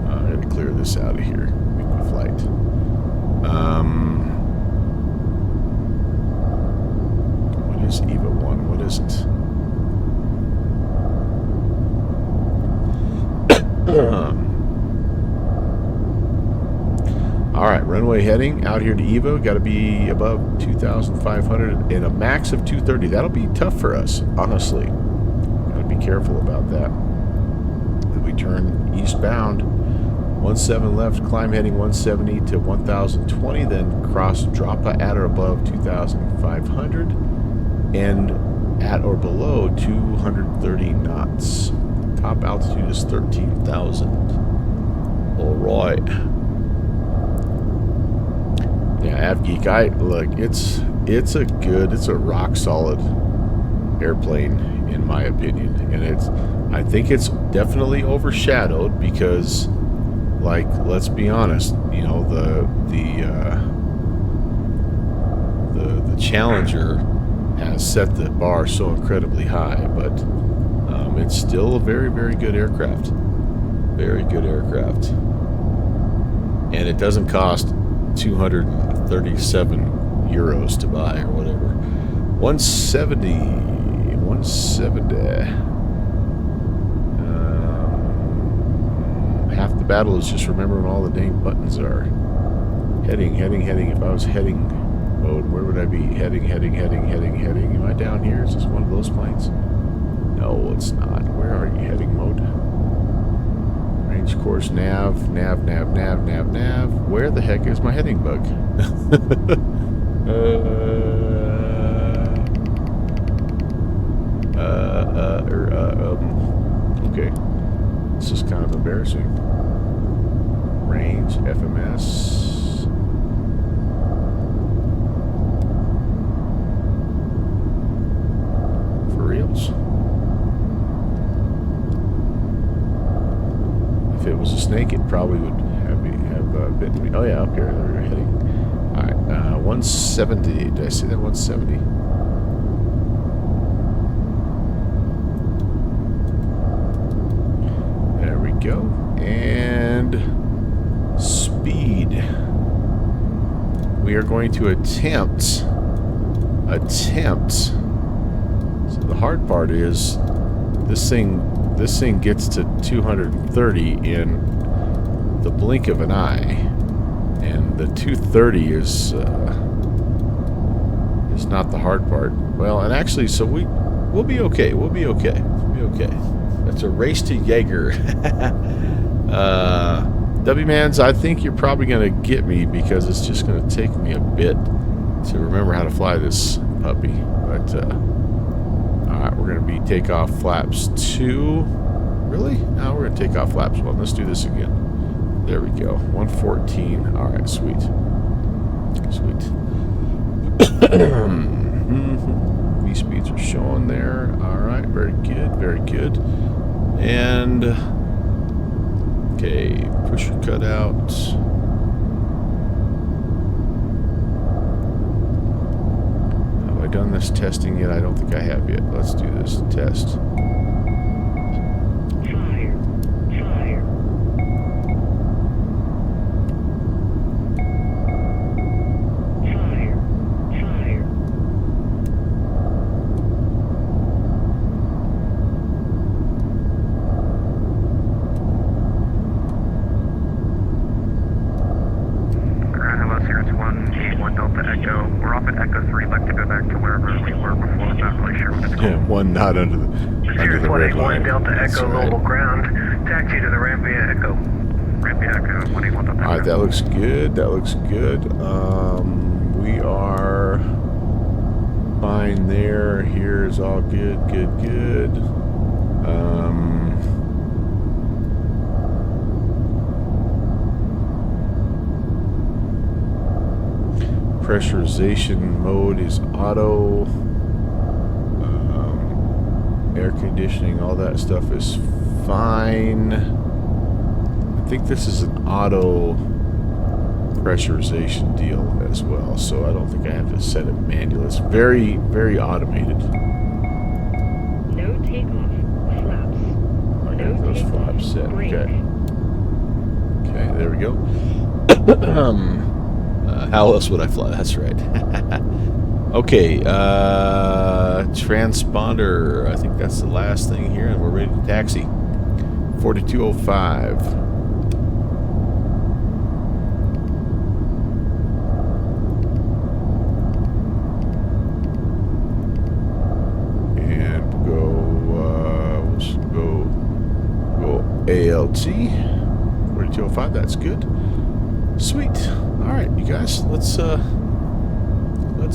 I'm going to clear this out of here. Make my flight. What is Eva 1? What is it? All right, runway heading out here to Evo. Got to be above 2,500 and a max of 230. That'll be tough for us, honestly. Got to be careful about that. If we turn eastbound, 17 left, climb heading 170 to 1020, then cross drop at or above 2500, and at or below 230 knots. Top altitude is 13,000. All right. Yeah, AvGeek, look, it's a rock solid airplane in my opinion, and I think it's definitely overshadowed because, like, let's be honest, you know, the Challenger has set the bar so incredibly high, but it's still a very, very good aircraft. Very good aircraft. And it doesn't cost 237 euros to buy or whatever. 170. Half the battle is just remembering all the dang buttons are. Heading. If I was heading mode, where would I be? Heading. Am I down here? Is this one of those planes? No, it's not. Where are you? Heading mode. Range course, nav. Where the heck is my heading bug? Okay. This is kind of embarrassing. Range, FMS. For reals? If it was a snake, it probably would have bitten me. Oh yeah, up here. There we're heading. Alright, 170. Did I say that? 170? There we go. And speed. We are going to attempt. So the hard part is this thing gets to 230 in the blink of an eye, and the 230 is not the hard part. Well, and actually, so we'll be okay. We'll be okay. That's a race to Yeager. W-Mans, I think you're probably going to get me because it's just going to take me a bit to remember how to fly this puppy. But alright, we're going to be takeoff flaps 2. Really? No, we're going to take off flaps 1. Let's do this again. There we go. 114. Alright, sweet. V speeds are showing there. Alright, very good. And okay, push your cutout. Have I done this testing yet? I don't think I have yet. Let's do this test. One not under the red line. Delta Echo Global Ground. Taxi to the ramp via Echo. Alright, that looks good. We are fine there. Here's all good. Pressurization mode is auto. Air conditioning, all that stuff is fine. I think this is an auto pressurization deal as well, so I don't think I have to set it manual. It's very, very automated. No takeoff flaps. I got those flaps set. Okay, there we go. How else would I fly? That's right. Okay, transponder. I think that's the last thing here, and we're ready to taxi. 4205. And go ALT. 205. That's good. Sweet. All right, you guys, let's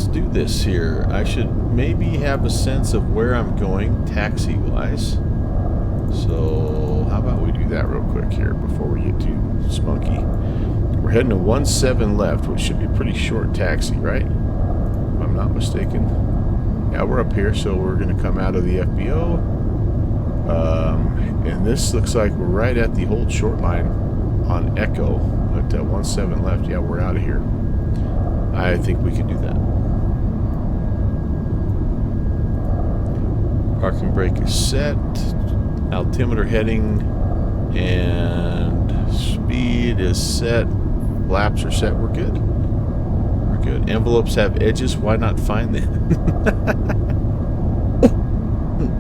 do this here. I should maybe have a sense of where I'm going taxi-wise. So how about we do that real quick here before we get too spunky. We're heading to 17 left, which should be a pretty short taxi, right? If I'm not mistaken. Yeah, we're up here, so we're going to come out of the FBO. And this looks like we're right at the hold short line on Echo. But 17 left, yeah, we're out of here. I think we can do that. Parking brake is set. Altimeter heading and speed is set. Flaps are set. We're good. We're good. Envelopes have edges. Why not find them?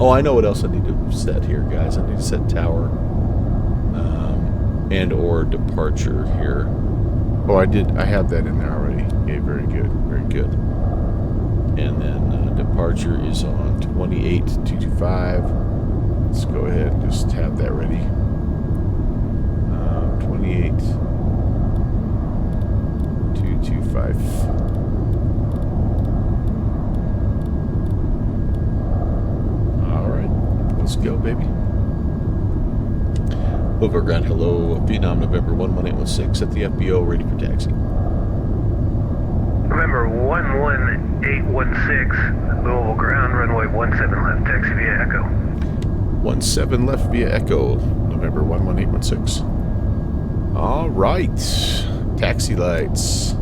Oh, I know what else I need to set here, guys. I need to set tower and or departure here. Oh, I did. I have that in there already. Okay, very good. Very good. And then departure is on 28225. Let's go ahead and just have that ready. 28225. Let's go, baby. Overground, hello. Vietnam, November 11816 at the FBO, ready for taxi. November 11816, Louisville ground, runway 17 left, taxi via Echo. 17 left via Echo, November 11816. All right. Taxi lights.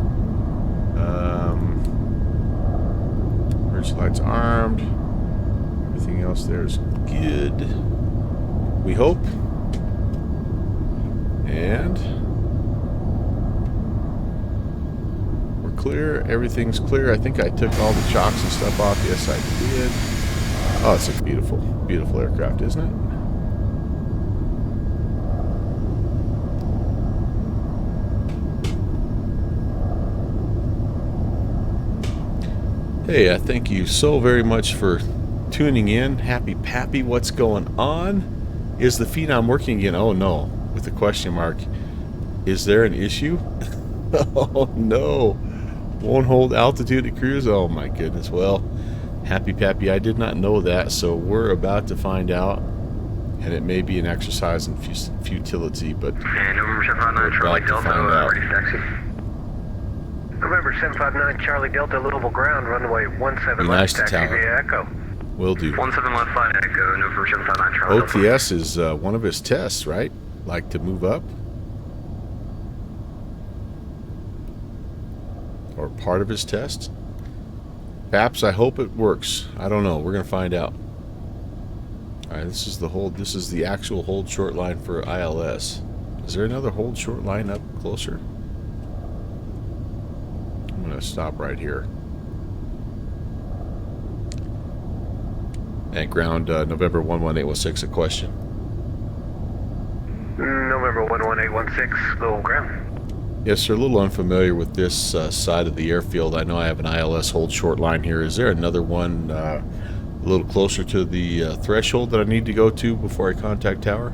Emergency lights armed. Everything else there is good. We hope. And we're clear. Everything's clear. I think I took all the chocks and stuff off. Yes, I did. Oh, it's a beautiful, beautiful aircraft, isn't it? Hey, I thank you so very much for tuning in. Happy Pappy, what's going on? Is the Phenom working again? Oh no, with a question mark. Is there an issue? Oh no. Won't hold altitude at cruise? Oh my goodness. Well, Happy Pappy, I did not know that, so we're about to find out. And it may be an exercise in futility, but And November 759, Charlie Delta, ready for taxi. November 759, Charlie Delta, Louisville ground, runway 17 Nice left, to taxi tower. via Echo. will do. 17 left, flight Echo, November 759, Charlie Delta. OTS is one of his tests, right? Like to move up? Or part of his test? Perhaps I hope it works. I don't know. We're going to find out. Alright, this is the actual hold short line for ILS. Is there another hold short line up closer? I'm going to stop right here. At ground, November 11816, a question. November 11816, Louisville ground. Yes, sir. A little unfamiliar with this side of the airfield. I know I have an ILS hold short line here. Is there another one a little closer to the threshold that I need to go to before I contact tower?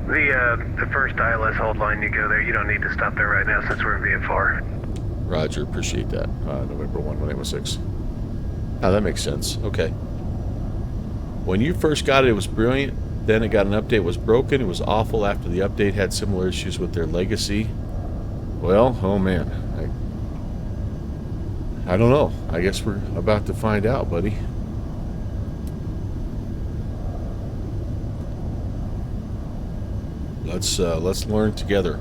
The first ILS hold line, you go there. You don't need to stop there right now since we're in VFR. Roger, appreciate that. November 11816. Oh, that makes sense. Okay. When you first got it, it was brilliant. Then it got an update, was broken. It was awful after the update, had similar issues with their legacy. Well, oh man. I don't know. I guess we're about to find out, buddy. Let's learn together.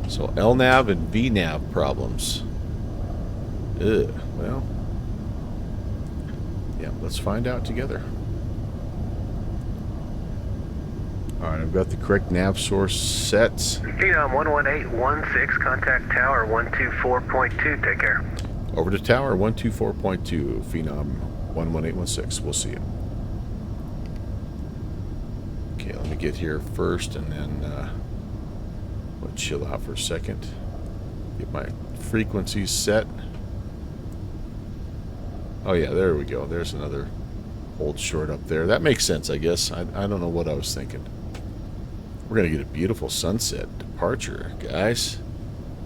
So LNAV and VNAV problems. Ugh, well. Yeah, let's find out together. Alright, I've got the correct nav source set. Phenom 11816, contact tower 124.2, take care. Over to tower 124.2, Phenom 11816. We'll see you. Okay, let me get here first and then we'll chill out for a second. Get my frequencies set. Oh yeah, there we go. There's another hold short up there. That makes sense, I guess. I don't know what I was thinking. We're going to get a beautiful sunset departure, guys.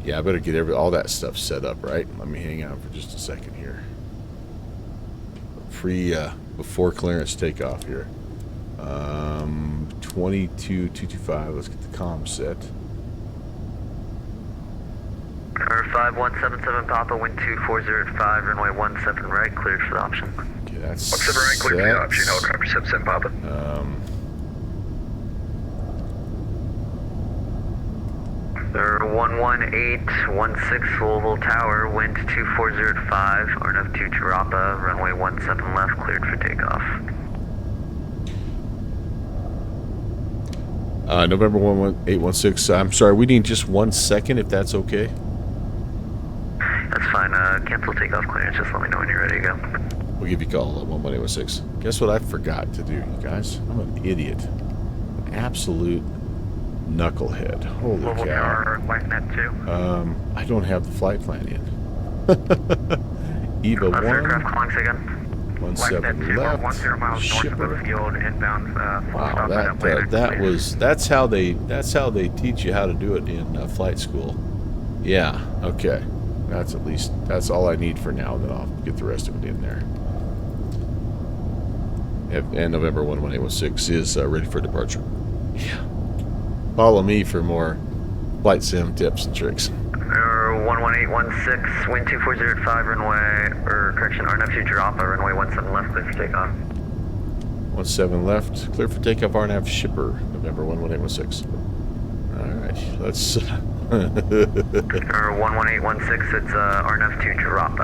Yeah, I better get all that stuff set up, right? Let me hang out for just a second here. Free before clearance takeoff here. 22.225. Let's get the comm set. 5177 Papa, wind 2405, runway 17 right, cleared for the option. Okay, that's 17 right, cleared for the option. Helicopter 77 Papa. 11816 Louisville Tower, wind 2405, RNF 2 Tarapa, runway 17 left, cleared for takeoff. November 11816. I'm sorry, we need just 1 second if that's okay. That's fine. Cancel takeoff clearance. Just let me know when you're ready to go. We'll give you a call at 11816. Guess what I forgot to do, you guys? I'm an idiot. An absolute knucklehead. Holy Louisville cow. Tower, LifeNet 2. I don't have the flight plan in. EVA 1. Aircraft calling again. 17 left. 10 miles Shipper. north of the field, inbound. Wow, that's how they teach you how to do it in flight school. Yeah, okay. That's all I need for now. Then I'll get the rest of it in there. And November 11816 is ready for departure. Yeah. Follow me for more flight sim tips and tricks. 11816, wind 2405, runway, RNF 2 drop, runway 17 left, clear for takeoff. 17 left, clear for takeoff, RNAV shipper, November 11816. Alright, let's... 11816, it's RNF 2 drop.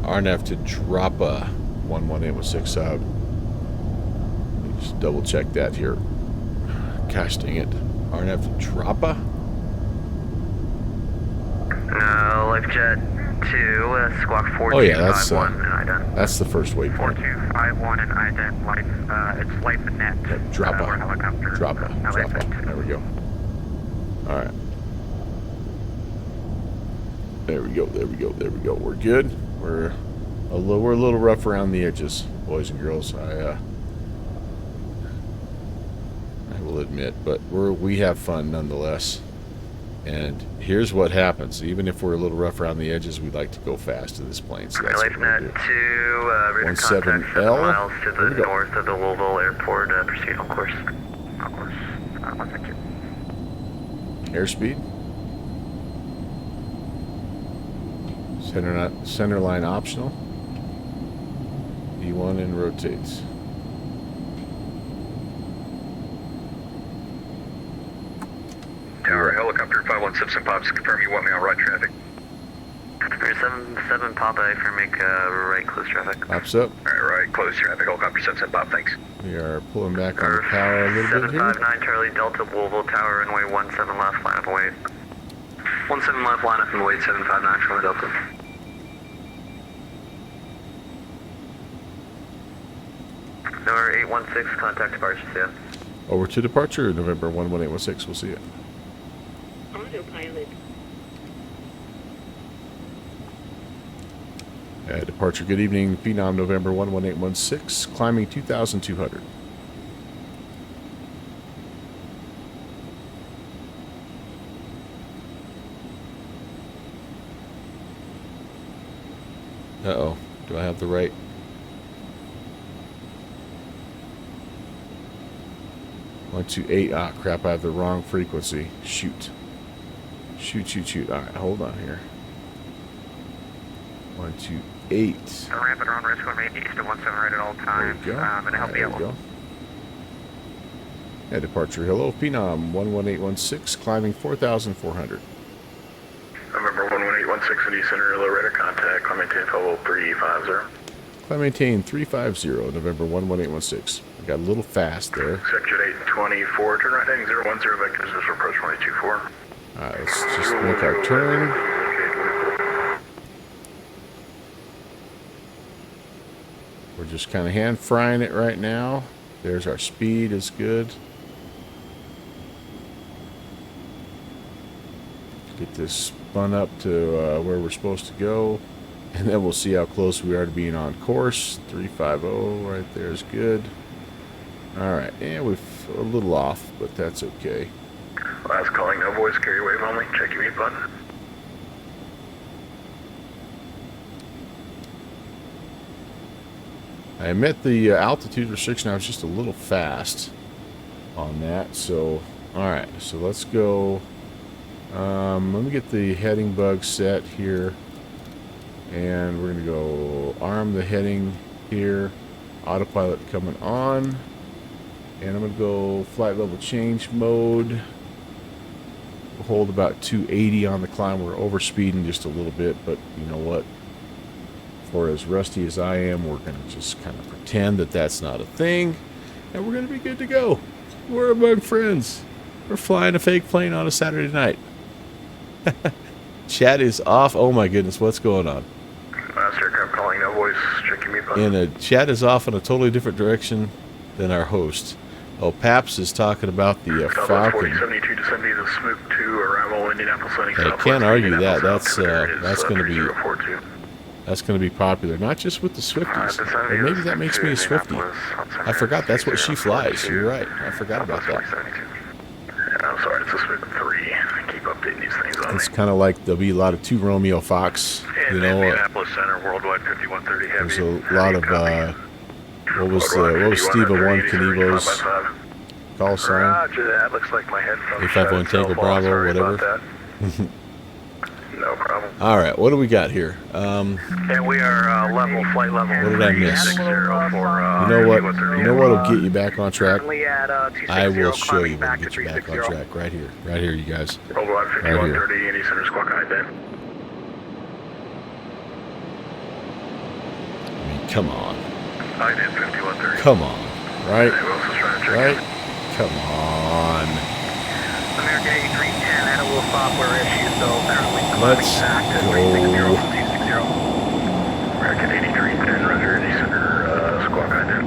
RNAV to drop 11816. Let me just double check that here. Gosh dang it. RNAV to drop? LifeJet 2, squawk 4251 Oh yeah, that's the first waypoint. 4251 and ident life. It's LifeNet. Drop We're helicopter. Drop LifeNet 2. There we go. Alright. There we go. We're good. We're a little rough around the edges, boys and girls. I will admit, but we have fun nonetheless. And here's what happens. Even if we're a little rough around the edges, we like to go fast in this plane. So that's what we'll do. LifeNet 2, radar contact 7 17L. miles to the north of the Louisville airport. Proceed on course. On course. 1 Airspeed. Center line optional. E1 and rotates. Tower, helicopter 5177 Pops, confirm you want me on right traffic. 77 Papa, if you make right close traffic. Pops up. Right, close traffic, helicopter 77 Pop, thanks. We are pulling back on the power a little bit here. 759 Charlie Delta, Louisville Tower, runway 17 left, line up and wait. 17 left, line up and wait, 759 Charlie Delta. Number 816, contact departure, see ya. Over to departure, November 11816. We'll see you. Autopilot. Departure, good evening. Phenom, November 11816, climbing 2,200. Uh-oh. Do I have the right? One, two, eight. Ah, crap, I have the wrong frequency. Shoot. Shoot. Alright, hold on here. 128. Ramp it on risk 180 east to 17 right at all times. There we go. And help There you we go. Departure, hello, Phenom, 11816, climbing 4,400. November 11816 in East Center, low radar contact, climb maintain 350. Climb maintain 350, November 11816. I got a little fast there. Section 824, turn right heading 010, vectors is approach 224. Alright, let's just make our turn. We're just kind of hand frying it right now. There's our speed is good. Get this spun up to where we're supposed to go. And then we'll see how close we are to being on course. 350 right there is good. Alright, and we're a little off, but that's okay. Last calling, no voice, carrier wave only. Check your mute button. I met the altitude restriction. I was just a little fast on that. So, alright, so let's go. Let me get the heading bug set here. And we're going to go arm the heading here. Autopilot coming on. And I'm going to go flight level change mode. We'll hold about 280 on the climb. We're overspeeding just a little bit, but you know what? For as rusty as I am, we're going to just kind of pretend that that's not a thing. And we're going to be good to go. We're among friends. We're flying a fake plane on a Saturday night. Chat is off. Oh my goodness, what's going on? Last aircraft calling, no voice. Check your mute button. And chat is off in a totally different direction than our host. Oh, Paps is talking about the Falcon. 4072 descending to Smook 2, arrival Indianapolis landing. I can't argue that. That's going to be popular, not just with the Swifties. But maybe that makes me a Swiftie. I forgot that's what she flies. You're right. I forgot about that. I'm sorry, it's a Smook 3. I keep updating these things on It's kind of like there'll be a lot of 2 Romeo Fox. You know, Indianapolis Center, worldwide 5130 heavy. there's a lot of what was Steve 1 Knievo's call sign? Roger that. Looks like my headphones. 851 Tango Bravo, whatever. No problem. All right, what do we got here? And we are flight level. What did I miss? You know what? You know what'll get you back on track? I will show you what'll get you back on track. Right here, you guys. Worldwide 5130, Indy Center, squawk high then. I mean, come on. I did 5130. Come on. Right? Who else is trying to check Right? in? Come on. American 8310 had a little software issue, so apparently Let's back to go. 360. American 8310, Roger, Indy Center, squawk high then.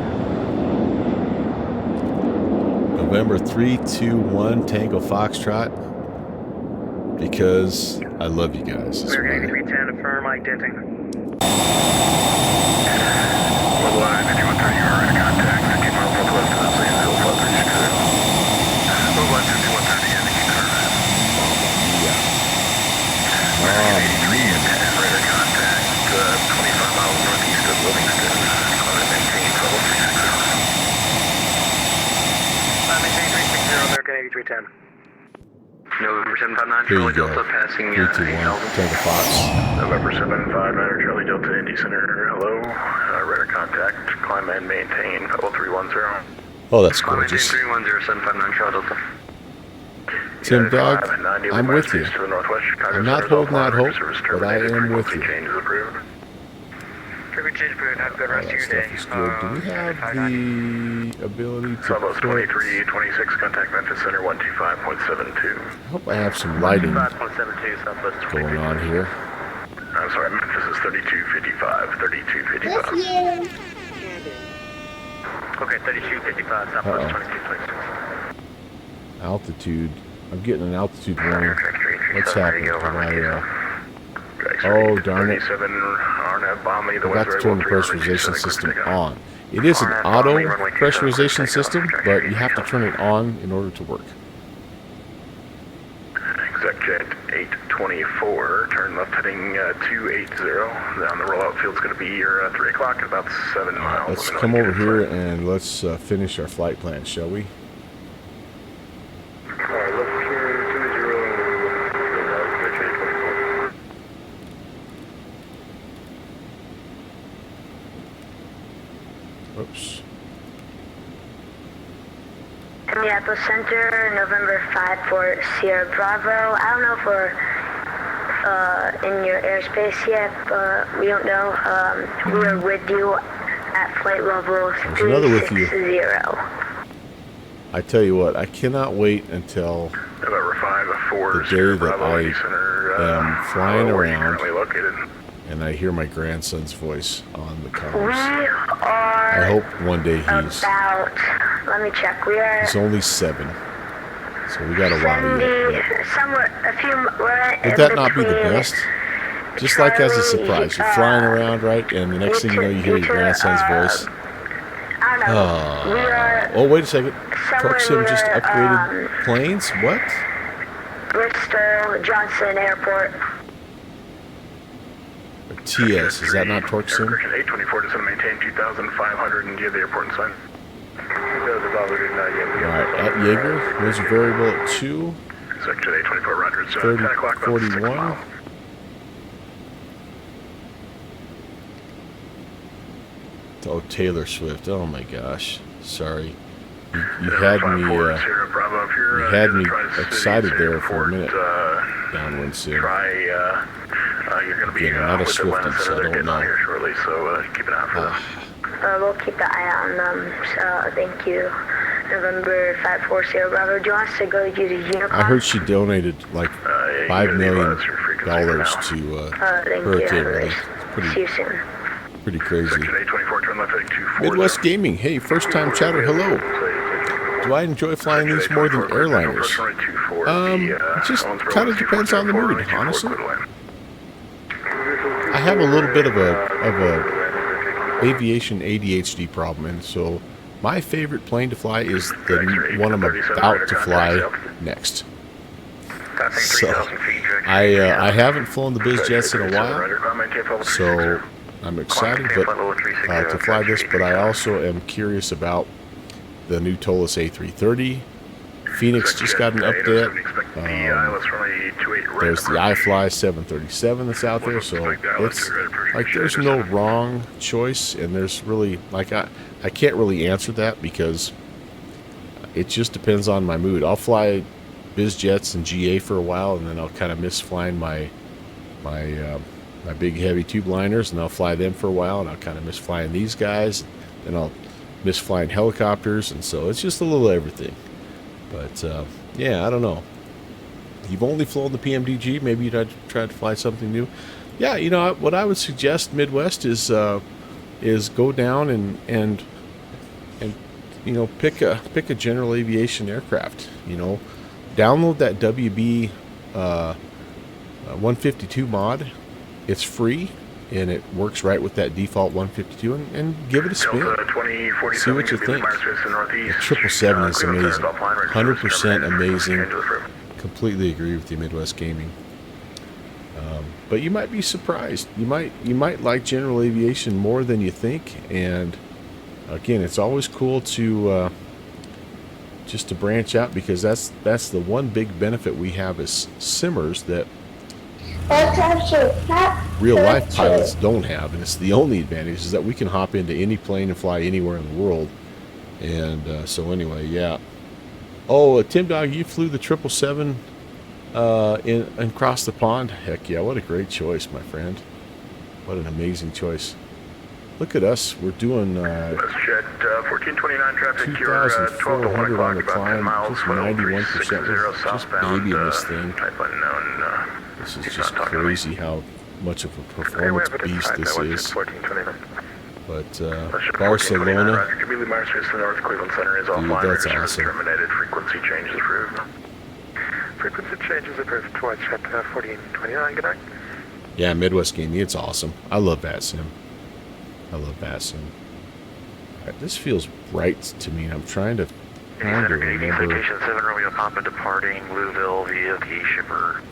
November 321 Tango Foxtrot. Because I love you guys. That's American why. 8310, affirm identing. Worldwide 5130, you are in contact. 50 miles northwest of the Louisville, flight 360. Worldwide 5130, indicating current. American 8310, radar contact, 25 miles northeast of Livingston. Climate maintain, level 360. Maintain 360, American 8310. November 759, Here you Charlie go. Delta passing 321 Tango Fox. November 759, Charlie Delta, Indy Center, hello. Radar contact, climb and maintain, level 310. Oh, that's Maintain gorgeous. 310, 759, Charlie Delta. Tim Dog, I'm with you. To the northwest, Chicago I'm not Center, holding out hope, service but I terminated. am with Frequency you. change is approved. Frequency change approved. Have a good All rest of that your stuff day. is good. Do we have the ability to Bravo's put... 2326, contact Memphis Center 125.72. I hope I have some lighting 5.72, Southwest going on here. I'm sorry, Memphis is 3255, 3255. With you. Okay, 3255, Southwest 2226. Altitude. I'm getting an altitude warning. What's happening? Oh, darn it. 37, RNAV bomb me, I got to turn the pressurization system on. It is an auto pressurization system, but you have to turn it on in order to work. ExecJet 824, turn left heading 280. Down the rollout field's going to be your 3 o'clock at about 7 miles. Let's come over here and let's finish our flight plan, shall we? Alright, left here 20. Oops. Minneapolis Center, November 5 for Sierra Bravo. I don't know if we're in your airspace yet, but we don't know. We are with you at flight level There's another with you. 360. I tell you what, I cannot wait until November 5 4 the day that I am flying around and I hear my grandson's voice on the We comms. are I hope one day he's let me check. We are only 7, so we got a while yet. but somewhere, Would that not be the best? Just like as a surprise, you're flying around, right, and the next thing you know, you hear your grandson's voice. I don't no. We are Oh, wait a second. somewhere TorqueSim just near, upgraded planes? What? Bristol Johnson Airport. TS, is that not TorqueSim? Correction 824 to maintain 2,500 and give the airport and sign. Alright, at Yeager, there's a variable at 2. Section 824 Roger. It's 30, 10 o'clock, about 6 41. miles. Oh, Taylor Swift. Oh my gosh. Sorry. You had me, you had me excited there for a minute. Downwind sim. You're going to be Yeah, not a with Swiftie, Atlanta so I Center don't getting know. on here shortly, so keep an eye out for them. We'll keep the eye out on them. So thank you. November 540 Bravo. Do you want us to go use a Unicron? I heard she donated like $5 million Thank to you. hurricane relief. It's See you soon. pretty crazy. Section 824, turn left at 240. Midwest Gaming. Hey, first time chatter. Hello. Do I enjoy flying these more than airliners? It just kind of depends on the mood, honestly. I have a little bit of a aviation ADHD problem, and so my favorite plane to fly is the one I'm about to fly next. So I haven't flown the biz jets in a while, so I'm excited to fly this, but I also am curious about the new Tolis A330. Phoenix just got an update. There's the iFly 737 that's out there, so it's like there's no wrong choice, and there's really like I can't really answer that because it just depends on my mood. I'll fly biz jets and GA for a while, and then I'll kind of miss flying my big heavy tube liners, and I'll fly them for a while, and I'll kind of miss flying these guys, and I'll miss flying helicopters, and so it's just a little everything. But yeah, I don't know. You've only flown the PMDG. Maybe you'd try to fly something new. Yeah, you know what I would suggest, Midwest, is go down and you know pick a general aviation aircraft. You know, download that WB 152 mod. It's free and it works right with that default 152, and give it a spin. See what you think. The 777 is amazing. 100% amazing. Completely agree with you, Midwest Gaming. But you might be surprised. You might like general aviation more than you think. And again, it's always cool to just to branch out, because that's the one big benefit we have as simmers that real life pilots don't have, and it's the only advantage is that we can hop into any plane and fly anywhere in the world. And so anyway, yeah. Oh, Tim Dog, you flew the 777 and across the pond. Heck yeah, what a great choice, my friend. What an amazing choice. Look at us, we're doing 1429 traffic, 2,400 on the climb, just 91%. We're just babying this thing. This is just crazy how much of a performance beast this is. But Barcelona, dude, that's awesome. Frequency changes approved. Frequency changes approved towards 1429. Good night. Yeah, Midwest Gaming, it's awesome. I love VATSIM. Alright, this feels right to me. I'm trying to remember. Citation 7 Romeo Papa departing Louisville via the shipper.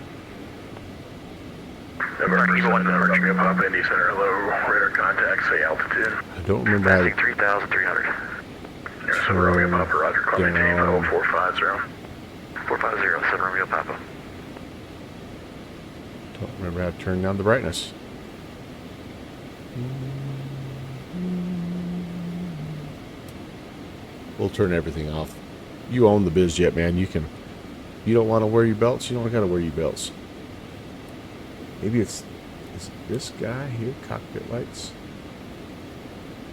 Number 1 Romeo Papa Indy Center. Hello, radar contact. Say altitude. I don't remember how to 3,300. So Romeo Papa, Roger. Call maintain 450. 450, 7 Romeo Papa. Don't remember how to turn down the brightness. We'll turn everything off. You own the biz jet, man. You don't want to wear your belts, you don't got to wear your belts. Maybe is it this guy here, cockpit lights?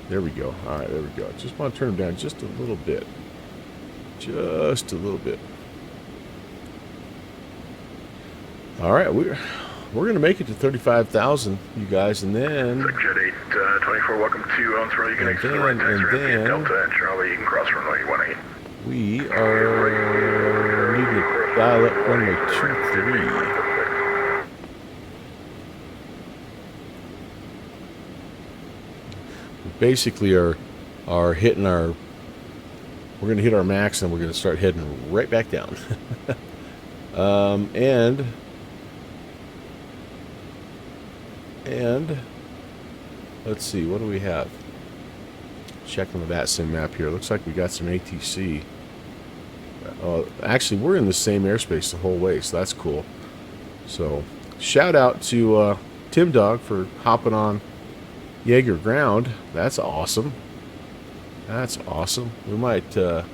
There we go. All right, there we go. Just want to turn them down just a little bit. Just a little bit. All right, we're going to make it to 35,000, you guys, and then Jet 824, welcome to Owensboro. You can exit the right taxi via Delta and Charlie. You can cross runway 18. we are needing to dial up runway 23. We basically are are hitting our... We're going to hit our max, and we're going to start heading right back down. And let's see, what do we have? Checking the VATSIM map here. Looks like we got some ATC. Actually, we're in the same airspace the whole way, so that's cool. So, shout out to Tim Dog for hopping on Yeager ground. That's awesome. That's awesome. We might have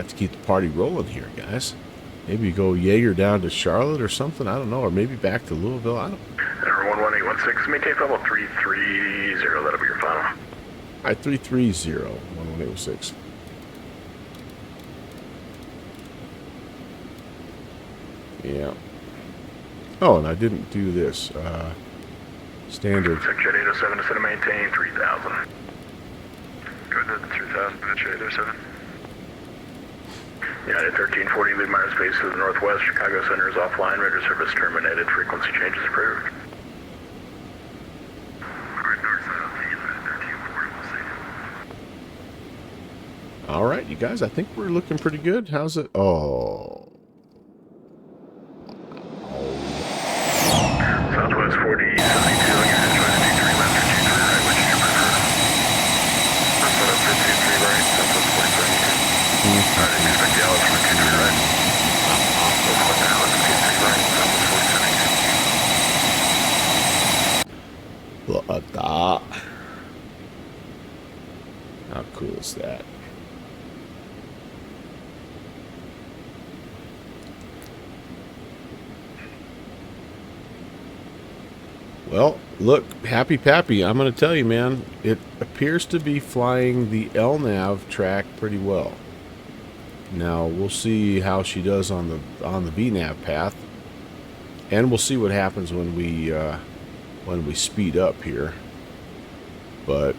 to keep the party rolling here, guys. Maybe go Yeager down to Charlotte or something. I don't know, or maybe back to Louisville. I don't. Number 11816, maintain level 330. That'll be your final. All right, 330 11806. Yeah. Oh, and I didn't do this. Standard. Section 807 to maintain 3000. Go ahead, 3000, Section 807. United 1340, leave minor space to the northwest. Chicago Center is offline. Radar service terminated. Frequency changes approved. Alright, north side, I'll take United 1340, we'll see you. All right, you guys, I think we're looking pretty good. How's it? Oh. Southwest 40, 72, unit trying to do 3 left or 2 3 right, which is your preferred? Let's set up for 2 3 right, Southwest 40, 72. I didn't expect the Alice from 2 3 right. Let's let the Alice 2 3 right, Southwest 40, 72. Look at that. How cool is that? Well, look, Happy Pappy, I'm going to tell you, man, it appears to be flying the LNAV track pretty well. Now, we'll see how she does on the VNAV path, and we'll see what happens when we speed up here. But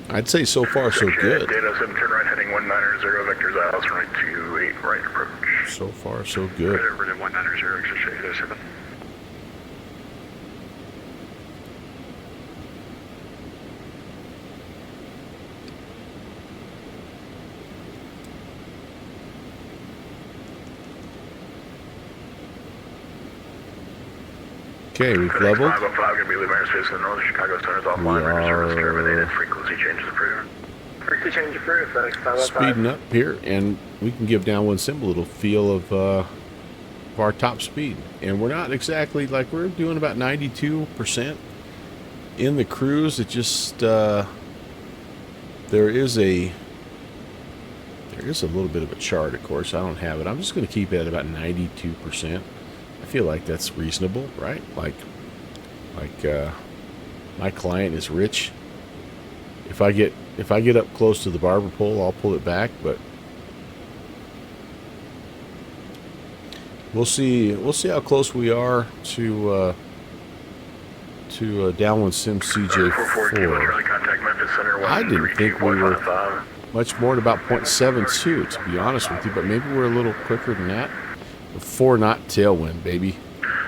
I'd say so far so good. Data 7, turn right heading 190, vectors Alice, right 28, right approach. So far so good. Riverton 190, exit 807. Okay, we've leveled. 505, going to be leaving airspace in the north. Chicago Center is offline. Radar service terminated. Frequency changes approved. Frequency change approved. FedEx 505. Speeding up here, and we can give downwind symbol a little feel of our top speed. And we're not exactly, like, we're doing about 92% in the cruise. It just, there is a little bit of a chart, of course. I don't have it. I'm just going to keep it at about 92%. I feel like that's reasonable, right? Like my client is rich. If I get up close to the barber pole, I'll pull it back, but we'll see how close we are to downwind sim CJ4. I didn't think we were much more than about 0.72, to be honest with you, but maybe we're a little quicker than that. 4-knot tailwind, baby.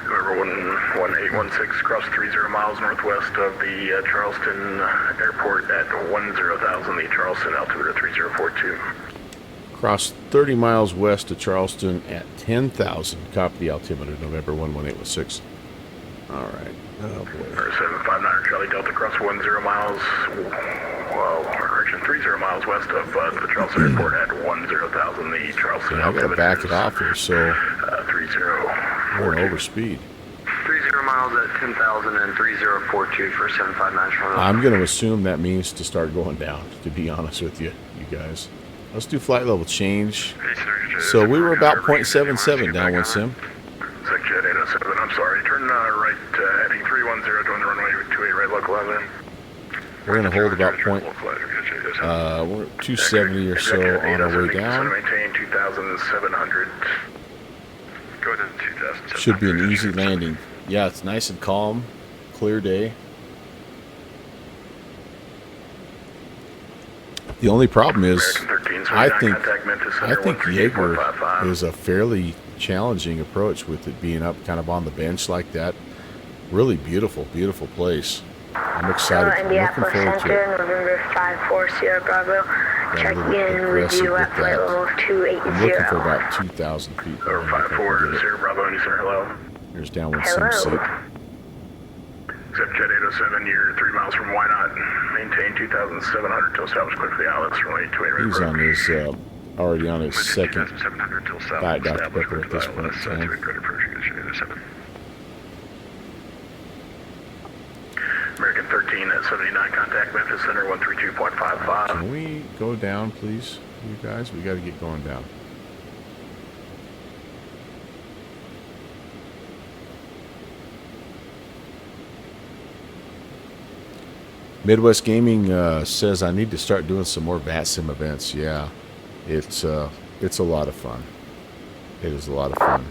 Remember 1816, cross 30 miles northwest of the Charleston airport at 10,000, the Charleston altimeter 3042. Cross 30 miles west of Charleston at 10,000. Copy the altimeter, November 11816. All right. Oh, boy. 759 Charlie Delta, cross 10 miles, correction, 30 miles west of the Charleston airport at 10,000, the Charleston altimeter. I gotta back it off here, so 30. we're over speed. 30 miles at 10,000 and 3042 for 759 Charlotte. I'm going to assume that means to start going down, to be honest with you guys. Let's do flight level change. So we were about 0.77 downwind sim. Section 807, I'm sorry. Turn right heading 310, doing the runway 28 right, local 11. We're going to hold about we're 270 or so on our way down. Maintain 2,700. Go ahead to 2,700. Should be an easy landing. Yeah, it's nice and calm, clear day. The only problem is, I think Yeager is a fairly challenging approach with it being up kind of on the bench like that. Really beautiful, beautiful place. I'm excited. I'm looking Indianapolis forward to Center, it. November 5-4 Sierra Bravo. Got a Checking little in with aggressive you at with flight that. level I'm looking for 280. about 2,000 feet. Or 5-4, Sierra Bravo, Indy Center, hello. Here's downwind Hello. sim seat. Except Jet 807, you're 3 miles from Why Not. Maintain 2,700 till established clear for the outlets. Runway 28 He's on his, already on his second 2,700 till south. Diet Dr. established Pepper clear at for this the point in outlets. time. To be credit for Jet 807. American 13 at 79, contact Memphis Center 132.55. Can we go down, please, you guys? We got to get going down. Midwest Gaming says I need to start doing some more VATSIM events. Yeah, it's a lot of fun. It is a lot of fun,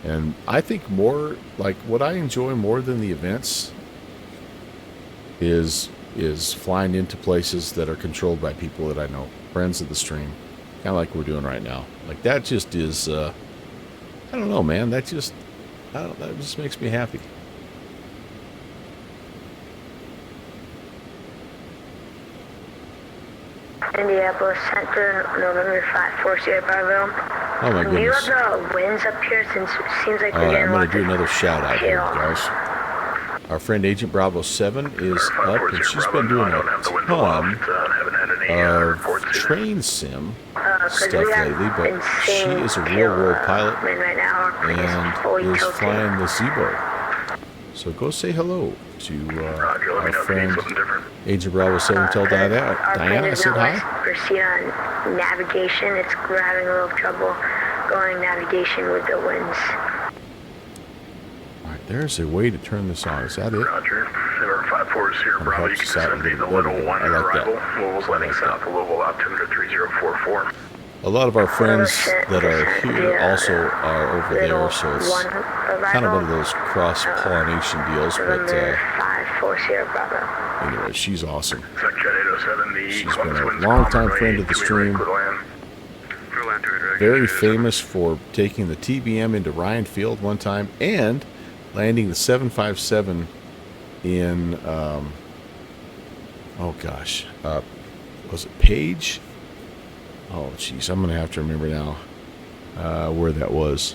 and I think more like what I enjoy more than the events is flying into places that are controlled by people that I know, friends of the stream, kind of like we're doing right now. Like that just is, I don't know, man. That just makes me happy. Indianapolis Center, November 5-4 Sierra Bravo. Oh my Do you goodness. have the winds up here since it seems like All we're right, getting I'm going lots to do of another shout out here, hail. guys. Our friend Agent Bravo 7 is up, and she's been doing I a don't have the window ton aloft. Haven't had any of reports either. train sim 'Cause stuff we have lately, but she insane is a hail, real-world pilot wind right now. Our plane is fully and is tilted. flying the Zebo. So go say hello to Roger, let our me know if you need friend something different. Agent Bravo 7. Tell Diana, Our plane Diana I is said now hi. proceed on navigation. We're having a little trouble going navigation with the winds. All right, there's a way to turn this on. Is that it? Roger. Number 5-4 Sierra Bravo, you helps can us out a descend the little bit. Little 1 I on like that. arrival. Louisville's landing south of Louisville, altimeter 3044. A lot of our friends that are here also are over there, so it's kind of one of those cross-pollination deals, but November 5-4 Sierra Bravo. anyway, she's awesome. Jet 807, the She's Columbus been a winds longtime calm, friend of the runway stream. 28 clear to land. Clear to land, direct. Very famous for taking the TBM into Ryan Field one time and landing the 757 in, oh gosh, was it Page? Oh, jeez, I'm going to have to remember now where that was.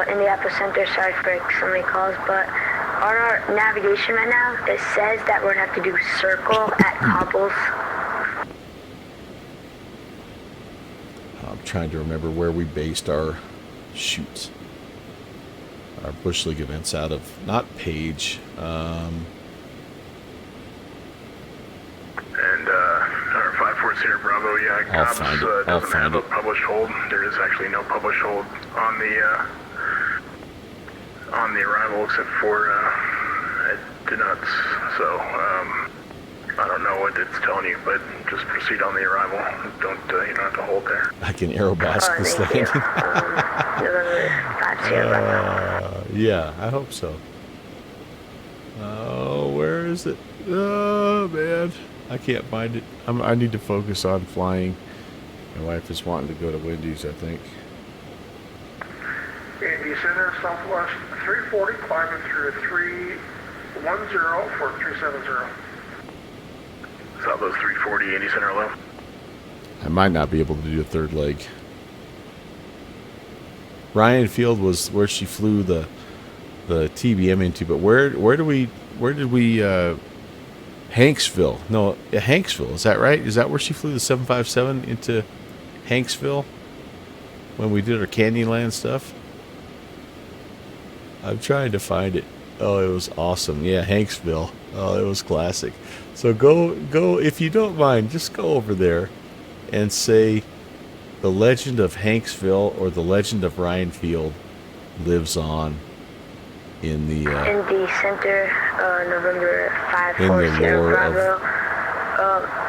Indianapolis Center, sorry for so many calls, but on our navigation right now, it says that we're going to have to do circle at cobbles. I'm trying to remember where we based our shoots, our Bush League events out of, not Page. And our 5-4 Sierra Bravo, yeah, I'll Cobbs find it. I'll doesn't find have a it. published hold. There is actually no published hold on the arrival except for it did not. So I don't know what it's telling you, but just proceed on the arrival. Don't you don't have to hold there. I can Aerobask this Thank you. landing. November 5 Sierra Bravo. Yeah, I hope so. Oh, where is it? Oh, man. I can't find it. I need to focus on flying. My wife is wanting to go to Wendy's, I think. Indy Center, Southwest 340, climbing through 310 for 370. Southwest 340, Indy Center low. I might not be able to do a third leg. Ryan Field was where she flew the TBM into, but where did we Hanksville. No, Hanksville. Is that right? Is that where she flew the 757 into Hanksville when we did our Canyonland stuff? I'm trying to find it. Oh, it was awesome. Yeah, Hanksville. Oh, it was classic. So go if you don't mind, just go over there and say the legend of Hanksville or the legend of Ryan Field lives on in the Indy Center, November 5 in 4 the Sierra lore Bravo.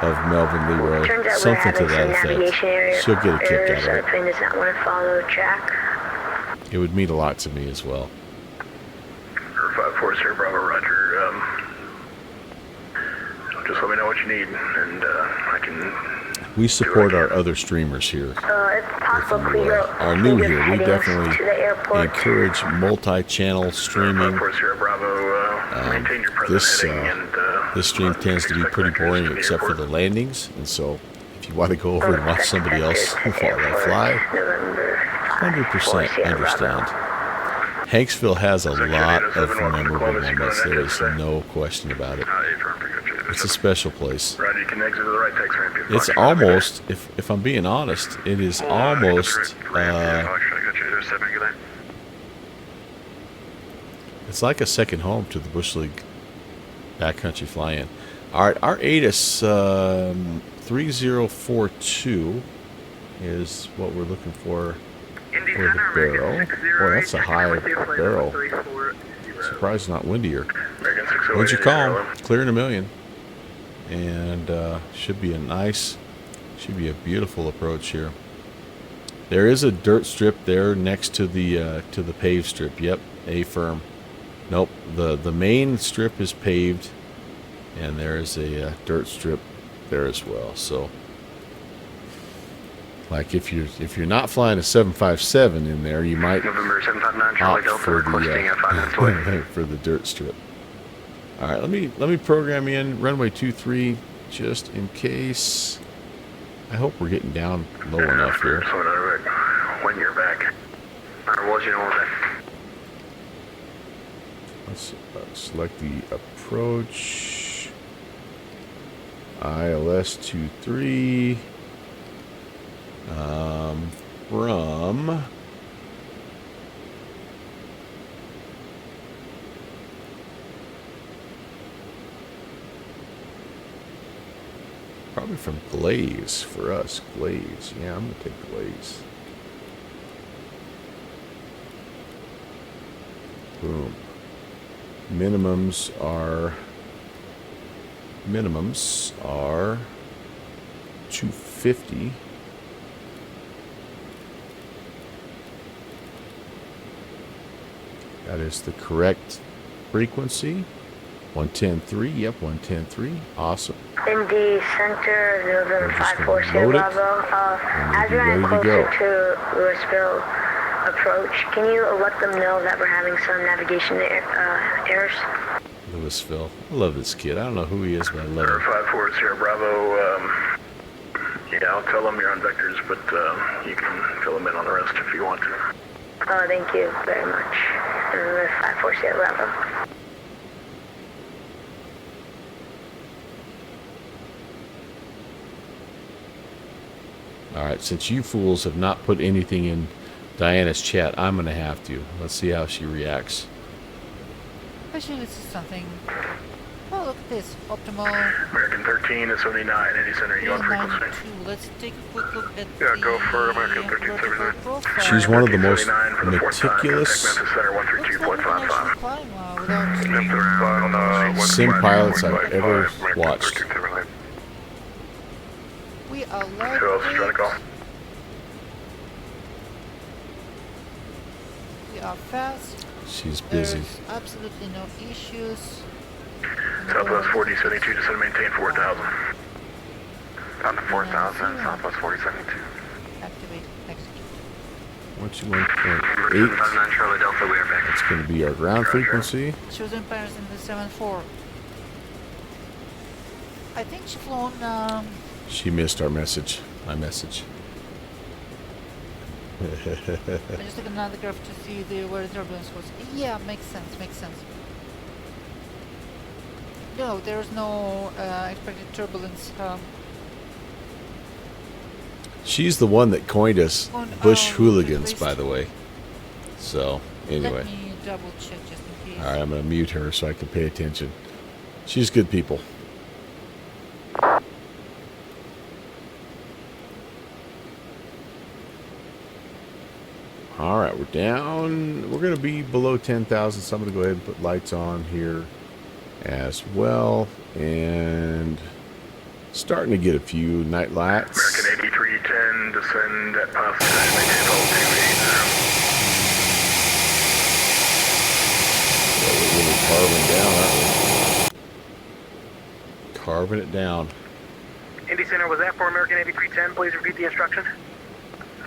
of Melvin Leroy. Turns out we're Something to having that some effect. navigation She'll get a kick errors, out so of the it. plane does not want to follow track. It would mean a lot to me as well. Or 5-4 Sierra Bravo, Roger. Just let me know what you need, and I can We support our other streamers here. It's possible if we Are new here, we definitely to the airport. encourage multi-channel streaming. Maintain your present This heading and, this stream tends to be pretty boring except for the landings, and so if you want to go over and watch somebody else while they fly, 100% understand. Hanksville has a lot of memorable moments. There is no question about it. It's a special place. Right, you can exit to the right, takes ramp. It's almost, if I'm being honest, it is almost, it's like a second home to the Bush League backcountry fly-in. All right, our ATIS 3042 is what we're looking for the barrel. Boy, that's a high barrel. Surprised not windier. What'd you call him? Clearing a million. And should be a beautiful approach here. There is a dirt strip there next to the paved strip. Yep, A-firm. Nope, the main strip is paved, and there is a dirt strip there as well. So, like if you're not flying a 757 in there, you might November 759 Charlie opt Delta for requesting a 5 minutes away. for the dirt strip. All right, let me program in runway 23 just in case. I hope we're getting down low enough here. When you're back. Alright, what was your normal back? Let's select the approach. ILS 23 from probably from Glaze for us. Glaze, yeah, I'm gonna take Glaze. Boom. Minimums are 250. That is the correct frequency. 110.3. Yep, 110.3. Awesome. In the center of November We're just 54 gonna load it, Bravo, and as we'll we're be getting ready to closer go. to Louisville approach, can you let them know that we're having some navigation errors? Louisville. I love this kid. I don't know who he is, but I love him. 540 Bravo. Yeah, I'll tell them you're on vectors, but you can fill them in on the rest if you want to. Oh, thank you very much. November 540 Bravo. Alright, since you fools have not put anything in Diana's chat, I'm going to have to. Let's see how she reacts. Actually, this is something. Oh, look at this. Optimal. American 13 to 79, 80 center, you on frequency? 92. Let's take a quick look at Yeah, the go for American 13, vertical 79. profile. She's one of the most 79 for the fourth time. meticulous Memphis Center, Looks like we can 132.55. actually climb without... sim pilots I've ever watched. We are Who else is trying to call? We are fast. She's busy. There's absolutely no issues. Southwest 4072, just to maintain 4,000. On the 4,000, Southwest 4072. Activate. Execute. 121.8. 759 Charlie Delta, we are back. That's going to be our ground frequency. Shows empires in the 7-4. I think she flown, She missed our message. My message. I just took another graph to see where the turbulence was. Yeah, makes sense, makes sense. No, there's no expected turbulence. She's the one that coined us Bush oh, hooligans, at by least- the way. So, anyway. Let me double check just in case. Alright, I'm going to mute her so I can pay attention. She's good people. Alright, we're down. We're going to be below 10,000, so I'm going to go ahead and put lights on here as well. And starting to get a few night lights. American 8310, descend at positive, maintain level 280. Well, we're really carving down, aren't we? Carving it down. Indy Center, was that for American 8310? Please repeat the instruction.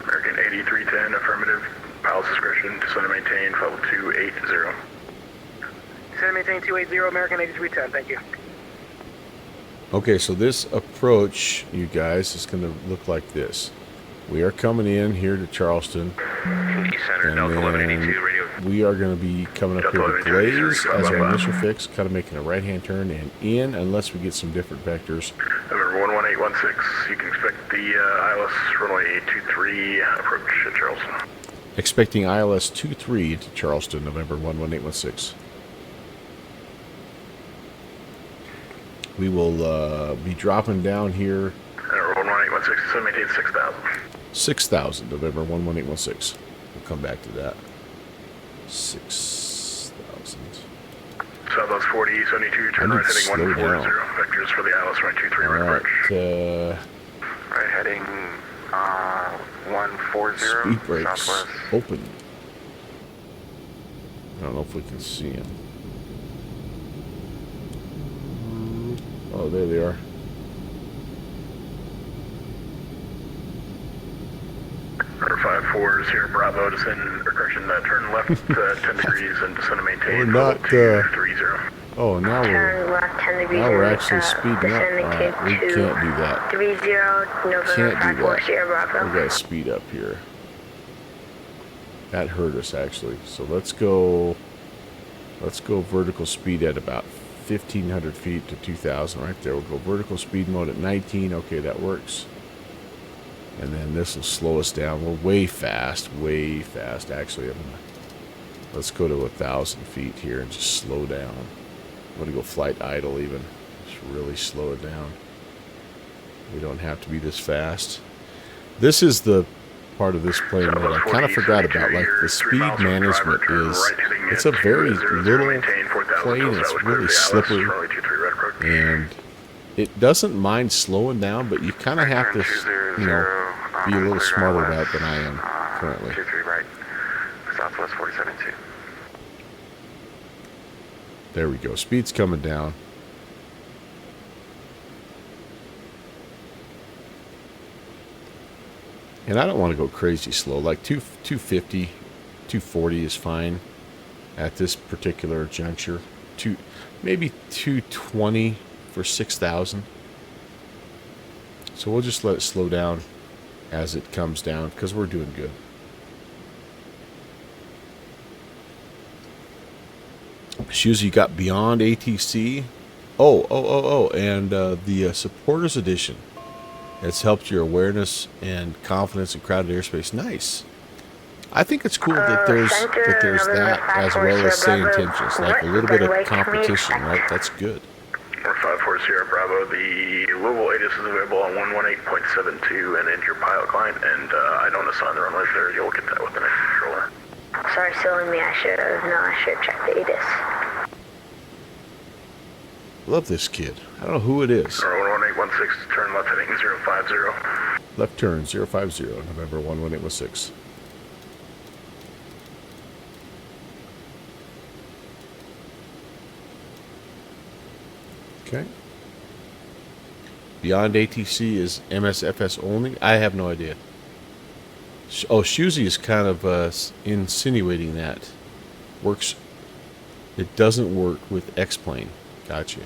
American 8310, affirmative. Pilot's discretion, descend and maintain, level 280. Descend and maintain 280, American 8310, thank you. Okay, so this approach, you guys, is going to look like this. We are coming in here to Charleston, Indy Center, Delta 1182, radio. we are going to be coming up here to Glaze as our initial fix, kind of making a right-hand turn and in, unless we get some different vectors. November 11816, you can expect the ILS runway 23 approach at Charleston. Expecting ILS 23 to Charleston, November 11816. We will be dropping down here. November 11816, so maintain 6,000. 6,000, November 11816. We'll come back to that. 6,000. Southwest 40, 72, turn right heading 140. Vectors for the ILS runway 23 right approach. Right heading 140. Speed brakes Southwest. open. I don't know if we can see them. Oh, there they are. Number 54 Sierra Bravo, descend, or correction, turn left 10 degrees and descend and maintain. We're not, 230. Oh, now Turn left 10 degrees. we're and, actually speeding up. descend and Alright, we maintain can't do that. 30, November Can't do 54 that. Sierra Bravo. We gotta speed up here. That hurt us actually. So let's go vertical speed at about 1,500 feet to 2,000 right there. We'll go vertical speed mode at 19. Okay, that works. And then this will slow us down. We're way fast actually. Let's go to 1,000 feet here and just slow down. I'm gonna go flight idle even. Just really slow it down. We don't have to be this fast. This is the part of this plane that I kind of forgot about. Like the speed management is, it's a very little plane. It's really slippery, and it doesn't mind slowing down, but you kind of have to, you know, be a little smarter about it than I am currently. 23 right. Southwest 472. There we go. Speed's coming down. And I don't want to go crazy slow. Like 250, 240 is fine at this particular juncture. Maybe 220 for 6,000. So we'll just let it slow down as it comes down because we're doing good. Shoes you got beyond ATC. And the supporters edition. It's helped your awareness and confidence in crowded airspace. Nice. I think it's cool that there's that as well as say intentions, like a little bit of competition, right? That's good. Number 54 Sierra Bravo, the Louisville ATIS is available on 118.72 and enter your pilot client, and I don't assign the runways there. You'll get that with the next controller. Sorry, silly me. I should have checked the ATIS. Love this kid. I don't know who it is. 11816, turn left heading 050. Left turn 050, November 11816. Okay. Beyond ATC is MSFS only? I have no idea. Oh, Shuzi is kind of insinuating that. Works. It doesn't work with X-Plane. Gotcha.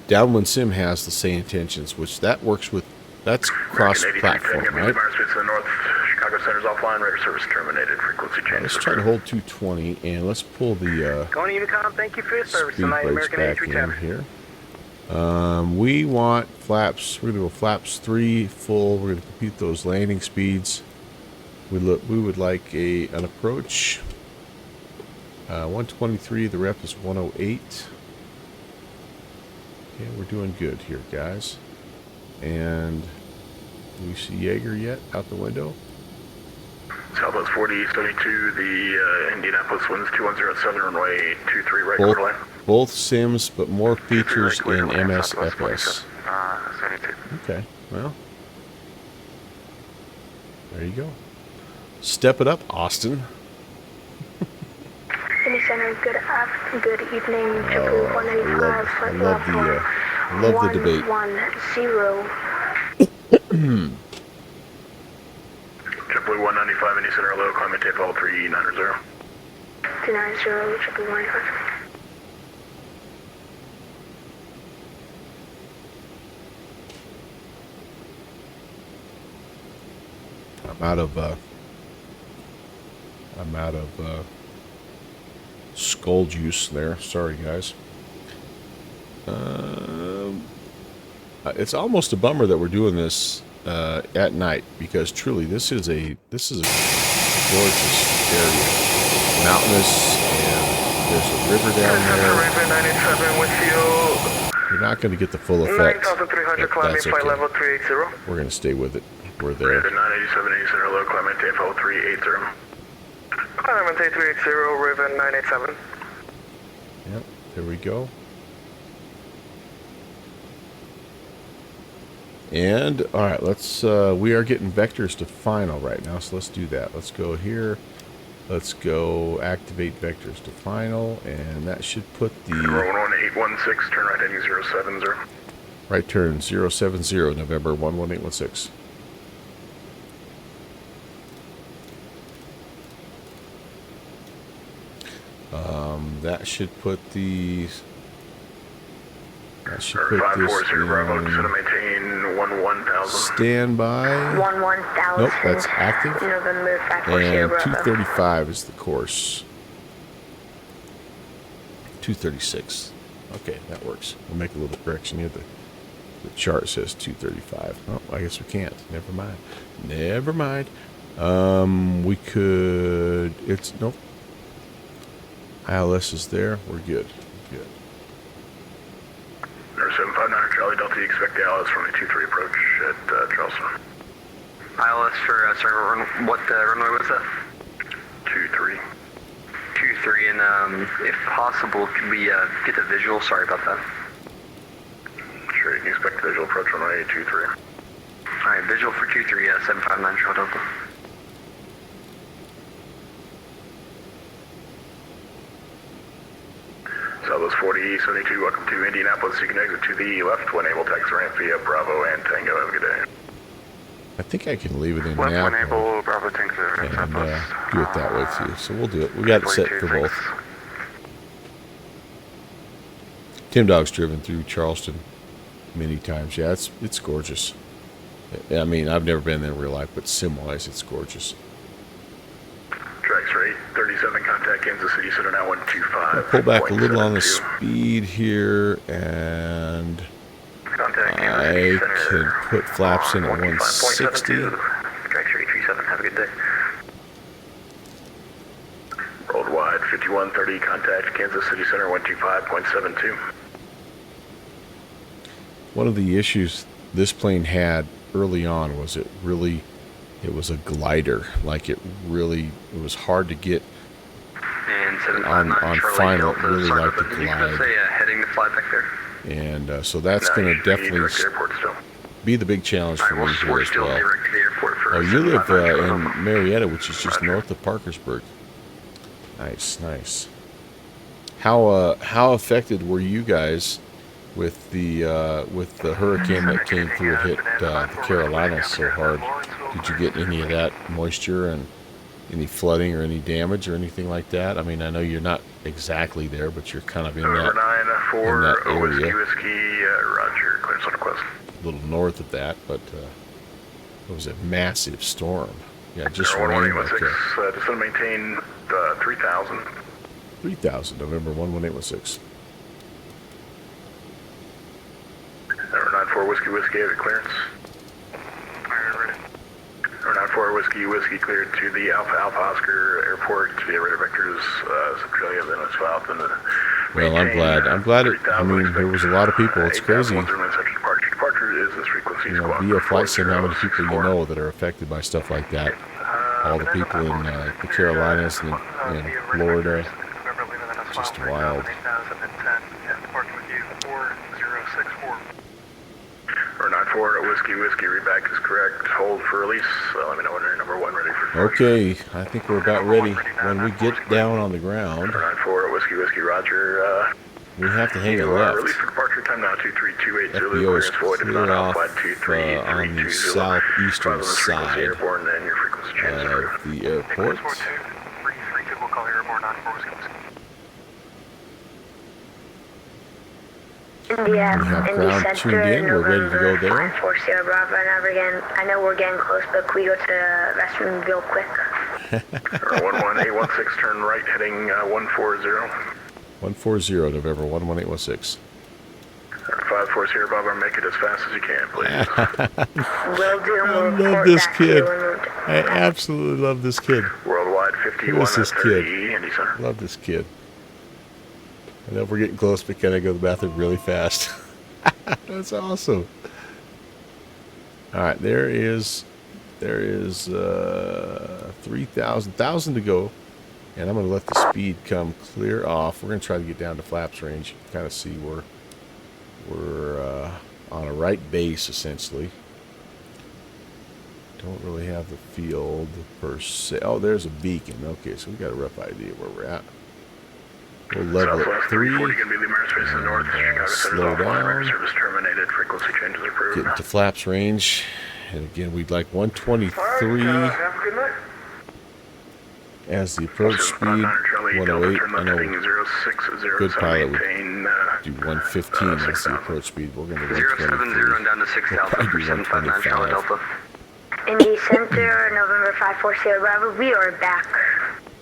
Downwind Sim has the same intentions, which that works with. That's cross-platform, right? Chicago Center's offline, radar service terminated, frequency change. Let's try to hold 220, and let's pull the Going to Unicom, thank you for your service speed tonight, brakes American back in 8310. here. We want flaps. We're going to go flaps 3 full. We're going to compute those landing speeds. We would like an approach. 123. The rep is 108. Okay, we're doing good here, guys. And do we see Yeager yet out the window? Southwest 40, 72, the Indianapolis winds 2107, runway 23 right quarter line. Both sims, but more features in MSFS. 72. Okay, well, there you go. Step it up, Austin. Indy Center, good evening, Triple I 185, flight love the debate. 110. JetBlue 195, Indy Center, low, climate takeoff 390. 290, Triple 185. I'm out of skull juice there. Sorry, guys. It's almost a bummer that we're doing this at night, because truly this is a gorgeous area, mountainous, and there's a river down there. You're not going to get the full effect. 9,300 climbing, That's flight okay. level 380. We're going to stay with it. We're there. Raven 987, Indy Center, low, climate takeoff 380. Climate 380, Raven 987. Yep, there we go. And all right, let's we are getting vectors to final right now, so let's do that. Let's go here. Let's go activate vectors to final, and that should put the 11816, turn right heading 070. right turn 070, November 11816. That should put the this 540 Bravo, going to maintain 11,000. standby. 11,000. Nope, that's active. November 540 And Bravo. 235 is the course. 236. Okay, that works. We'll make a little correction here. The chart says 235. Oh, I guess we can't. Never mind. Never mind. We could. It's nope. ILS is there. We're good. Good. 759 Charlie Delta, you expect the ILS from a 23 approach at Charleston. ILS for, sorry, what runway was that? 23. 23, and if possible, could we get the visual? Sorry about that. Sure, you can expect the visual approach runway 23. Alright, visual for 23, 759 Charlie Delta. Southwest 4072, welcome to Indianapolis. You can exit to the left when able, taxi ramp via Bravo and Tango. Have a good day. I think I can leave it in Left now when able, Bravo Tango, and Southwest. do it that way too. So we'll do it. We got it set for both. Tim Dog's driven through Charleston many times. Yeah, it's gorgeous. I mean, I've never been there in real life, but sim-wise, it's gorgeous. Tracks rate 37, contact Kansas City Center now 125. I'll pull back a little on the speed here, and Contact I can put flaps in at 160. Tracks rate 37, have a good day. Rolled wide 5130, contact Kansas City Center 125.72. One of the issues this plane had early on was it was a glider. Like it was hard to get And on 759 Charlie final. Delta, Really sorry like about to that. Did you just glide. say heading to fly back there? And so that's going to definitely Airport still. be the big challenge for me here We're as still well. direct to the airport for Oh, you live 759 in Marietta, which is just north of Parkersburg. Nice, nice. How affected were you guys with the hurricane that came through and hit the Carolinas so hard? Did you get any of that moisture and any flooding or any damage or anything like that? I mean, I know you're not exactly there, but you're kind of in Over that 9-4, area. whiskey, Roger, clearance on request. a little north of that, but it was a massive storm. Yeah, just Air rain 11816, just going to maintain 3,000. 3,000, November 11816. Air 94, whiskey, have your clearance. Air 94, whiskey, cleared to the Alpha Oscar Airport via radar vectors, Centralia, then it's south, and Well, I'm glad it, I mean, there was a lot of people. It's crazy. Departure is this frequency. You know, via flight sim, how many people you know that are affected by stuff like that. All the people in the Carolinas and in Florida. Just wild. Air 94, 4 Whiskey Whiskey, read back is correct. Hold for release. Let me know when you're number 1 ready for first. Okay, I think we're about ready. When we get down on the ground, 4 Whiskey Whiskey, roger. we have to hang a You left. release for departure time now, 23280. FBO is Void, if clear not off flight 2332. on the southeastern side Airborne, and your frequency change is approved. of the airport. 332, we'll call airborne on 4 Whiskey Whiskey. We have ground tuned in. We're ready to go there. 4 Sierra Bravo, and again, I know we're getting close, but can we go to the restroom real quick? 11816, turn right, heading 140. 140, November 11816. 54 Sierra Bravo, make it as fast as you can, please. Will do. I love this kid. I absolutely love this kid. Worldwide Who 51 is this kid? 30, Indy Center. Love this kid. I know we're getting close, but can I go to the bathroom really fast? That's awesome. All right, there is 1,000 to go, and I'm going to let the speed come clear off. We're going to try to get down to flaps range, kind of see where we're on a right base essentially. Don't really have the field per se. Oh, there's a beacon. Okay, so we got a rough idea where we're at. We'll level at 3, going to be Lima airspace in the north. Chicago slow Center's offline. down. Radar service terminated. Frequency changes approved. Get to flaps range, and again we'd like 123 Have a good night. as the approach speed. 108. I know good pilot would do 115 as the approach speed. We're going to do 070 123. and down to 6 Alpha Probably for do 759 Charlie 125. Delta. Indy Center, November 54 Sierra Bravo, we are back.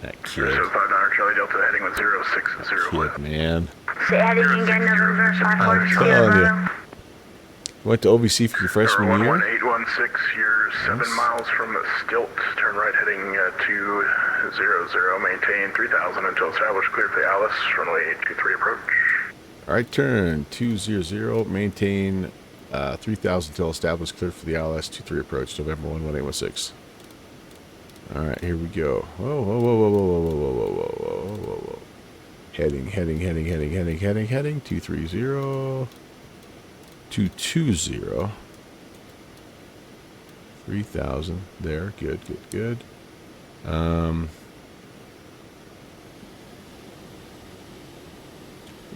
That kid, 759 Charlie Delta, heading with 0601. kid, man. Say that again, November 54 I'm Sierra telling you. Bravo. Went to OVC for your freshman year. 11816, you're 7 miles from the Stilt. Turn right, heading 200. Maintain 3000 until established. Clear for the Alice. Runway 23 approach. All right, turn 200. Maintain 3000 until established. Clear for the LS 23 approach. November 11816. All right, here we go. Whoa, whoa, whoa, whoa, whoa, whoa, whoa, whoa, whoa, whoa, whoa, whoa. Heading. 230. 220. 3000 there. Good.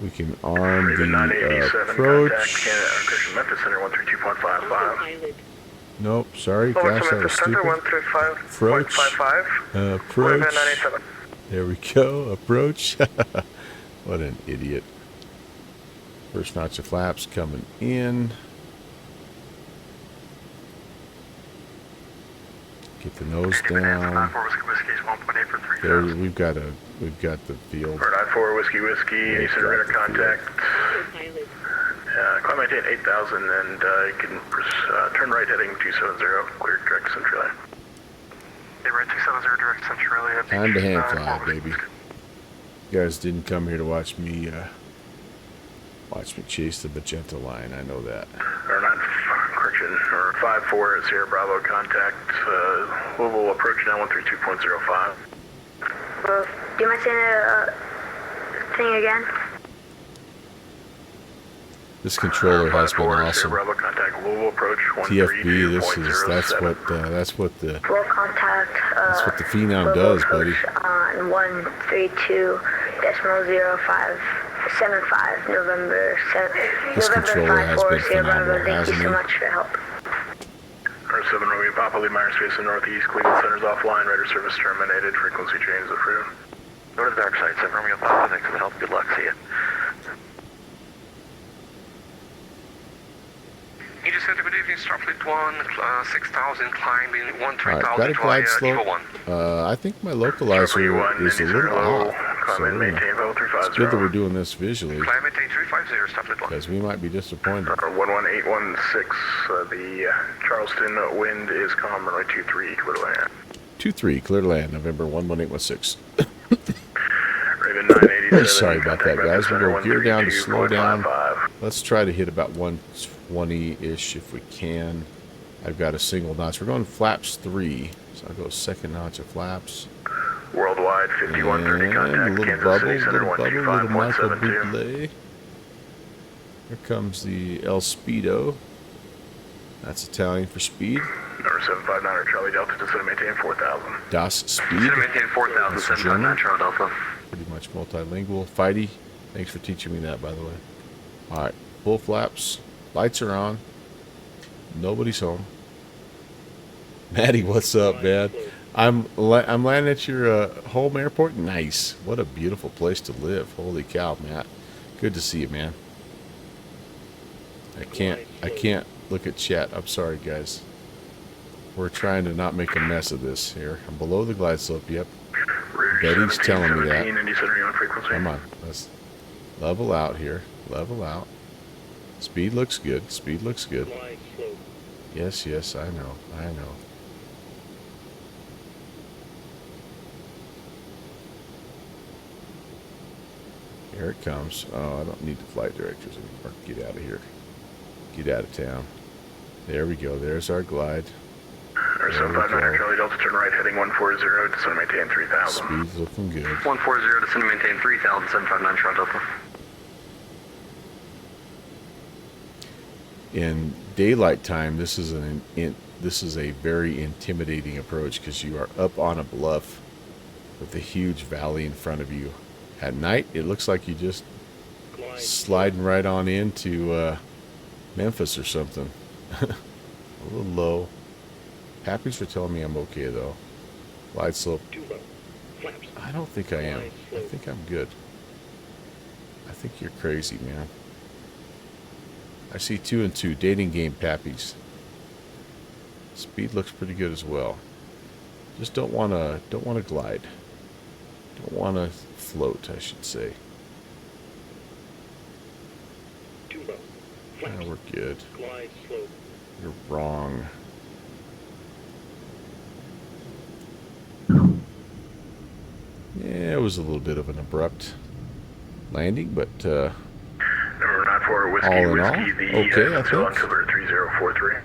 We can arm the 987 approach. contact Canada, Christian Memphis Center 132.55. Nope, sorry, gosh, that was stupid. Approach. Approach. There we go. Approach. What an idiot. First notch of flaps coming in. Get the nose down. There, we've got the field. Bird 4 Whiskey Whiskey, Indy Center radar contact. Climb maintain 8000 and you can turn right heading 270, clear direct Centralia. Hey, right 270 direct Centralia. Time to hand fly, baby. You guys didn't come here to watch me chase the magenta line. I know that. Or 9, correction, or 54 Sierra Bravo contact. Louisville approach now 132.05. Well, do you mind saying the thing again? This controller has been 54 awesome. Sierra Bravo contact. Louisville approach TFB, that's what Full contact. that's what the Phenom Louisville does, buddy. approach on 132.075 November 7. This November controller has 54 been Sierra Bravo. phenomenal, Thank hasn't you so he? much for your help. R7 Romeo Papa, Lima airspace in northeast. Cleveland Center's offline. Radar service terminated. Frequency change approved. Go to the dark side, 7 Romeo Papa, thanks for the help. Good luck, see ya. Indy Center, good evening, Starfleet 1, 6000, climbing 13,000 Alright, got a glide via slope. Evo 1. I think my localizer is a little off. So maintain level it's good that we're doing this visually, Climb maintain 350, Starfleet 1. because we might be disappointed. 11816, the Charleston wind is calm, runway 23, clear to land. 23, clear to land, November 11816. Raven 987. Sorry about that, guys. We're going to gear down to slow down. 132.55. Let's try to hit about 120-ish if we can. I've got a single notch. We're going flaps 3, so I'll go second notch of flaps. Worldwide 5130 And a contact. little Kansas bubble, City Center little Michael 125.72. Bublé. Here comes the El Speedo. That's Italian for speed. Number 759 Charlie Delta, descend and maintain 4,000. Das Speed. Descend and maintain 4,000, That's 759 German. Charlie Delta. Pretty much multilingual. Fighty, thanks for teaching me that, by the way. All right, full flaps. Lights are on. Nobody's home. Maddie, what's up, man? I'm landing at your home airport. Nice. What a beautiful place to live. Holy cow, Matt. Good to see you, man. I can't look at chat. I'm sorry, guys. We're trying to not make a mess of this here. I'm below the glide slope. Yep. Betty's telling me that. Come on. Let's level out here. Level out. Speed looks good. Speed looks good. Yes, yes, I know. I know. Here it comes. Oh, I don't need the flight directors anymore. Get out of here. Get out of town. There we go. There's our glide. Number 759 Charlie Delta, turn right, heading 140, descend and maintain 3,000. Speed's looking good. 140, descend and maintain 3,000, 759 Charlie Delta. In daylight time, this is a very intimidating approach because you are up on a bluff with a huge valley in front of you. At night, it looks like you just sliding right on into Memphis or something. A little low. Happy's for telling me I'm okay though. Glide slope. I don't think I am. I think I'm good. I think you're crazy, man. I see 2 and 2. Dating game Pappies. Speed looks pretty good as well. Just don't wanna glide. Don't wanna float, I should say. Yeah, we're good. You're wrong. Yeah, it was a little bit of an abrupt landing, but Number 94 Whiskey, all in Whiskey, all, the okay, I think. October 3043.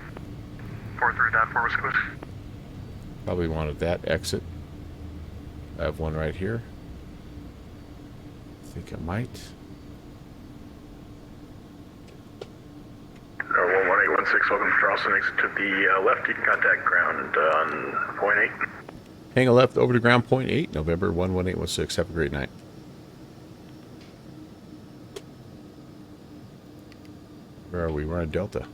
43.4 Whiskey, Whiskey. Probably wanted that exit. I have one right here. I think I might. Number 11816, welcome to Charleston, exit to the left, you can contact ground on point 8. Hang a left over to ground point 8, November 11816. Have a great night. Where are we? We're on Delta.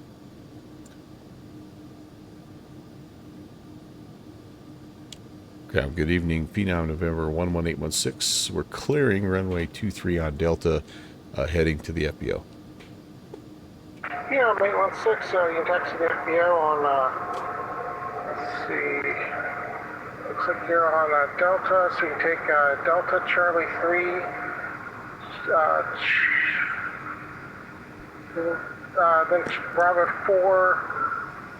Okay, good evening. Phenom November 11816. We're clearing runway 23 on Delta, heading to the FBO. Yeah, 816, you can taxi the FBO on, let's see, looks like you're on Delta, so you can take Delta Charlie 3, then Bravo 4,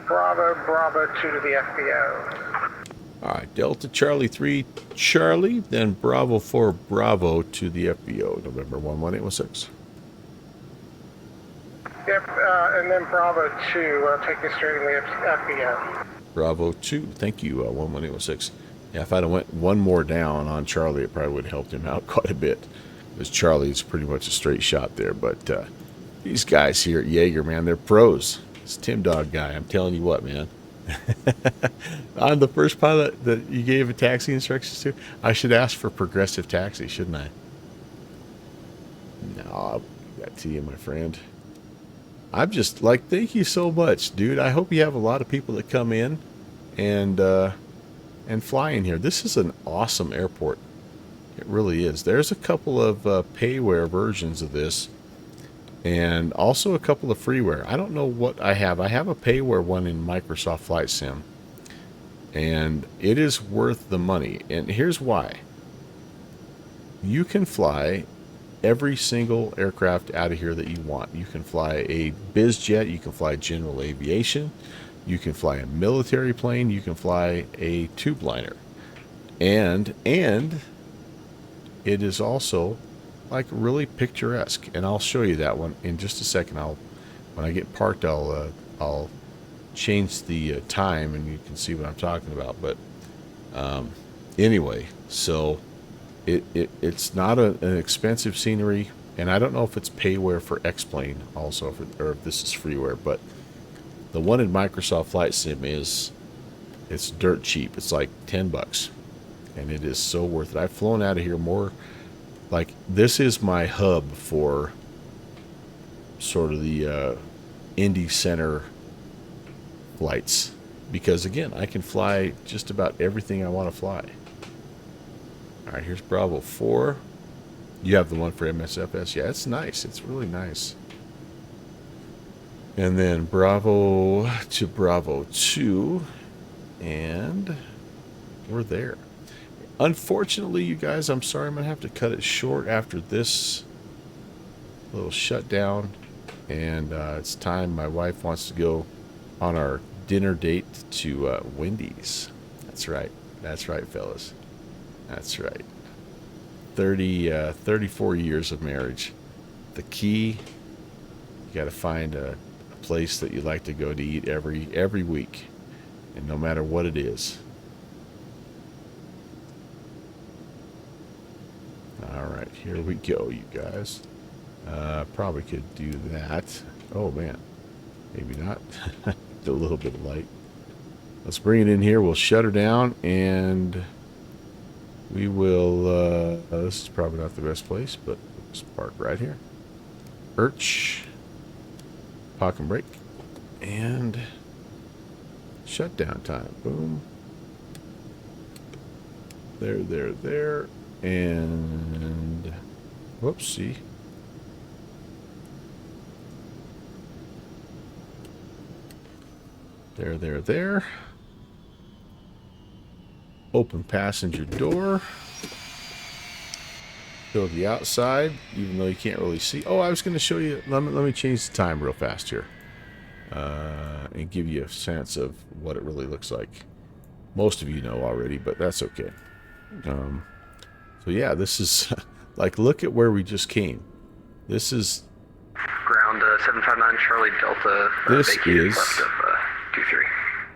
Bravo 2 to the FBO. All right, Delta Charlie 3, Charlie, then Bravo 4, Bravo to the FBO, November 11816. Yep, and then Bravo 2, I'll take you straight in the FBO. Bravo 2, thank you, 11816. Yeah, if I'd have went one more down on Charlie, it probably would have helped him out quite a bit. Because Charlie is pretty much a straight shot there. But these guys here at Yeager, man, they're pros. This Tim Dog guy, I'm telling you what, man. I'm the first pilot that you gave a taxi instructions to. I should ask for progressive taxi, shouldn't I? No, I'll give that to you, my friend. I'm just like, thank you so much, dude. I hope you have a lot of people that come in and fly in here. This is an awesome airport. It really is. There's a couple of payware versions of this, and also a couple of freeware. I don't know what I have. I have a payware one in Microsoft Flight Sim, and it is worth the money. And here's why. You can fly every single aircraft out of here that you want. You can fly a biz jet, you can fly general aviation, you can fly a military plane, you can fly a tube liner. And it is also like really picturesque, and I'll show you that one in just a second. When I get parked, I'll change the time and you can see what I'm talking about. But anyway, so it's not an expensive scenery, and I don't know if it's payware for X-Plane also, or if this is freeware, but The one in Microsoft Flight Sim it's dirt cheap. It's like $10, and it is so worth it. I've flown out of here more. Like, this is my hub for sort of the Indy Center flights, because again, I can fly just about everything I want to fly. All right, here's Bravo 4. You have the one for MSFS. Yeah, it's nice. It's really nice. And then Bravo to Bravo 2, and we're there. Unfortunately, you guys, I'm sorry, I'm going to have to cut it short after this little shutdown. And it's time. My wife wants to go on our dinner date to Wendy's. That's right. That's right, fellas. That's right. 34 years of marriage. The key, you got to find a place that you like to go to eat every week, and no matter what it is. All right, here we go, you guys. Probably could do that. Oh man, maybe not. A little bit of light. Let's bring it in here. We'll shut her down, and we will. This is probably not the best place, but let's park right here. Perch, park and brake, and shutdown time. Boom. There, and whoopsie. There. Open passenger door. Show the outside, even though you can't really see. Oh, I was going to show you. Let me change the time real fast here, and give you a sense of what it really looks like. Most of you know already, but that's okay. So yeah, this is like, look at where we just came. This is ground 759 Charlie Delta. This vacated is left of 23.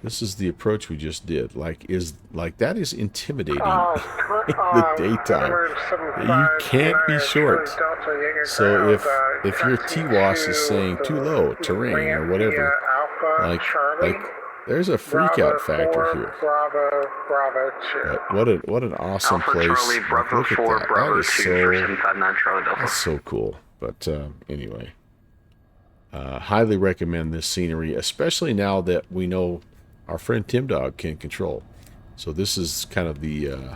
This is the approach we just did. Like that is intimidating in the daytime. You can't be short. So if your TWAS is saying too low terrain or whatever, like there's a freak out factor here. But what an awesome Alpha place. Charlie, Like, Bravo look at 4, that. Bravo That is 2 so, for 759 Charlie Delta. that's so cool. But anyway, highly recommend this scenery, especially now that we know our friend Tim Dog can control. So this is kind of the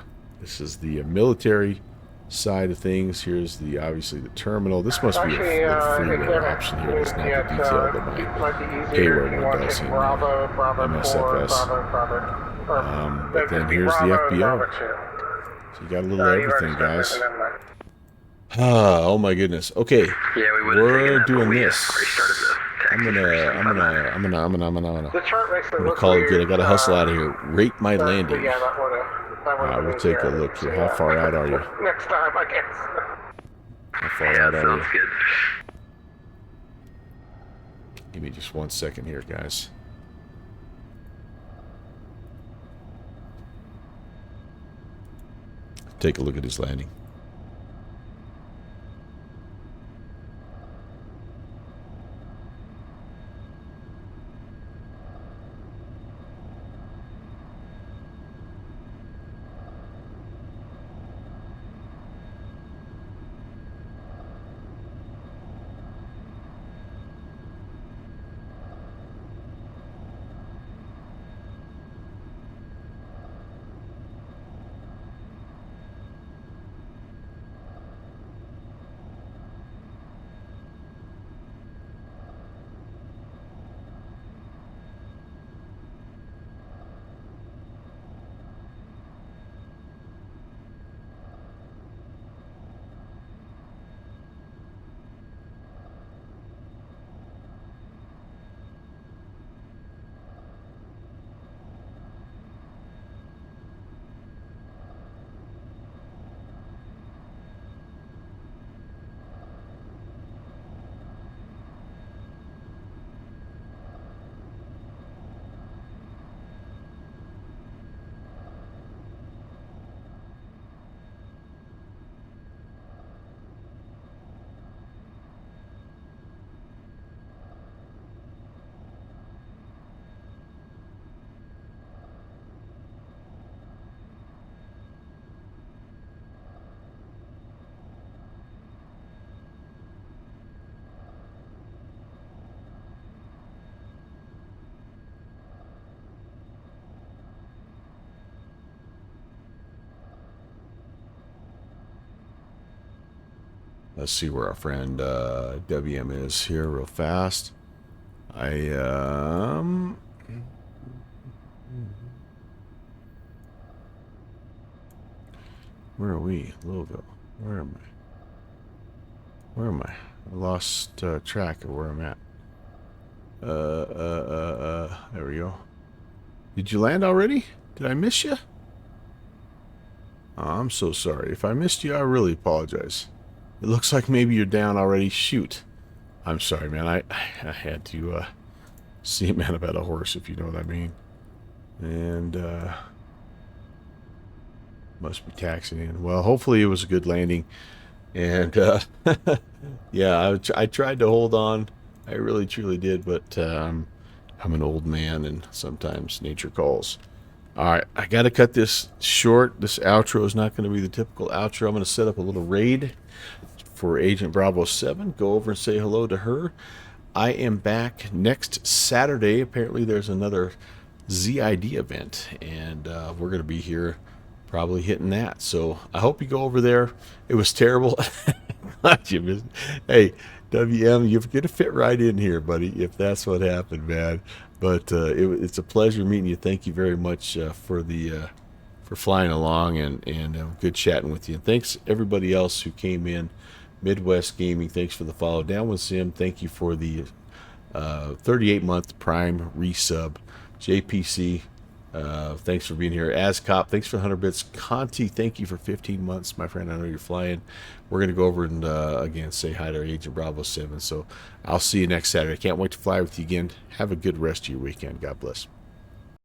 military side of things. Here's obviously the terminal. This must be a freeware option here. It's not the detail that my payroll one does in MSFS. But then here's the FBO. So you got a little of everything, guys. Oh my goodness. Okay, Yeah, we would we're doing this. already started the I'm gonna The chart makes it look call it good. I weird, gotta hustle out of here. Rate my but landing. yeah, that would've We'll been take a good. look here. So, How far out are you? Next time, I guess. How far Yeah, out are sounds you? good. Give me just 1 second here, guys. Take a look at his landing. Let's see where our friend WM is here real fast. Where are we? Louisville. Where am I? Where am I? I lost track of where I'm at. There we go. Did you land already? Did I miss you? Oh, I'm so sorry. If I missed you, I really apologize. It looks like maybe you're down already. Shoot. I'm sorry, man. I had to see a man about a horse, if you know what I mean. And must be taxiing in. Well, hopefully it was a good landing. And yeah, I tried to hold on. I really truly did, but I'm an old man, and sometimes nature calls. All right, I got to cut this short. This outro is not going to be the typical outro. I'm going to set up a little raid for Agent Bravo 7. Go over and say hello to her. I am back next Saturday. Apparently there's another ZID event, and we're going to be here probably hitting that. So I hope you go over there. It was terrible. Glad you missed. Hey, WM, you're going to fit right in here, buddy, if that's what happened, man. But it's a pleasure meeting you. Thank you very much for flying along, and good chatting with you. And thanks everybody else who came in. Midwest Gaming, thanks for the follow. Downwind Sim, thank you for the 38-month Prime resub. JPC, thanks for being here. Ascop, thanks for 100 bits. Conti, thank you for 15 months, my friend. I know you're flying. We're going to go over and again say hi to Agent Bravo 7. So I'll see you next Saturday. Can't wait to fly with you again. Have a good rest of your weekend. God bless.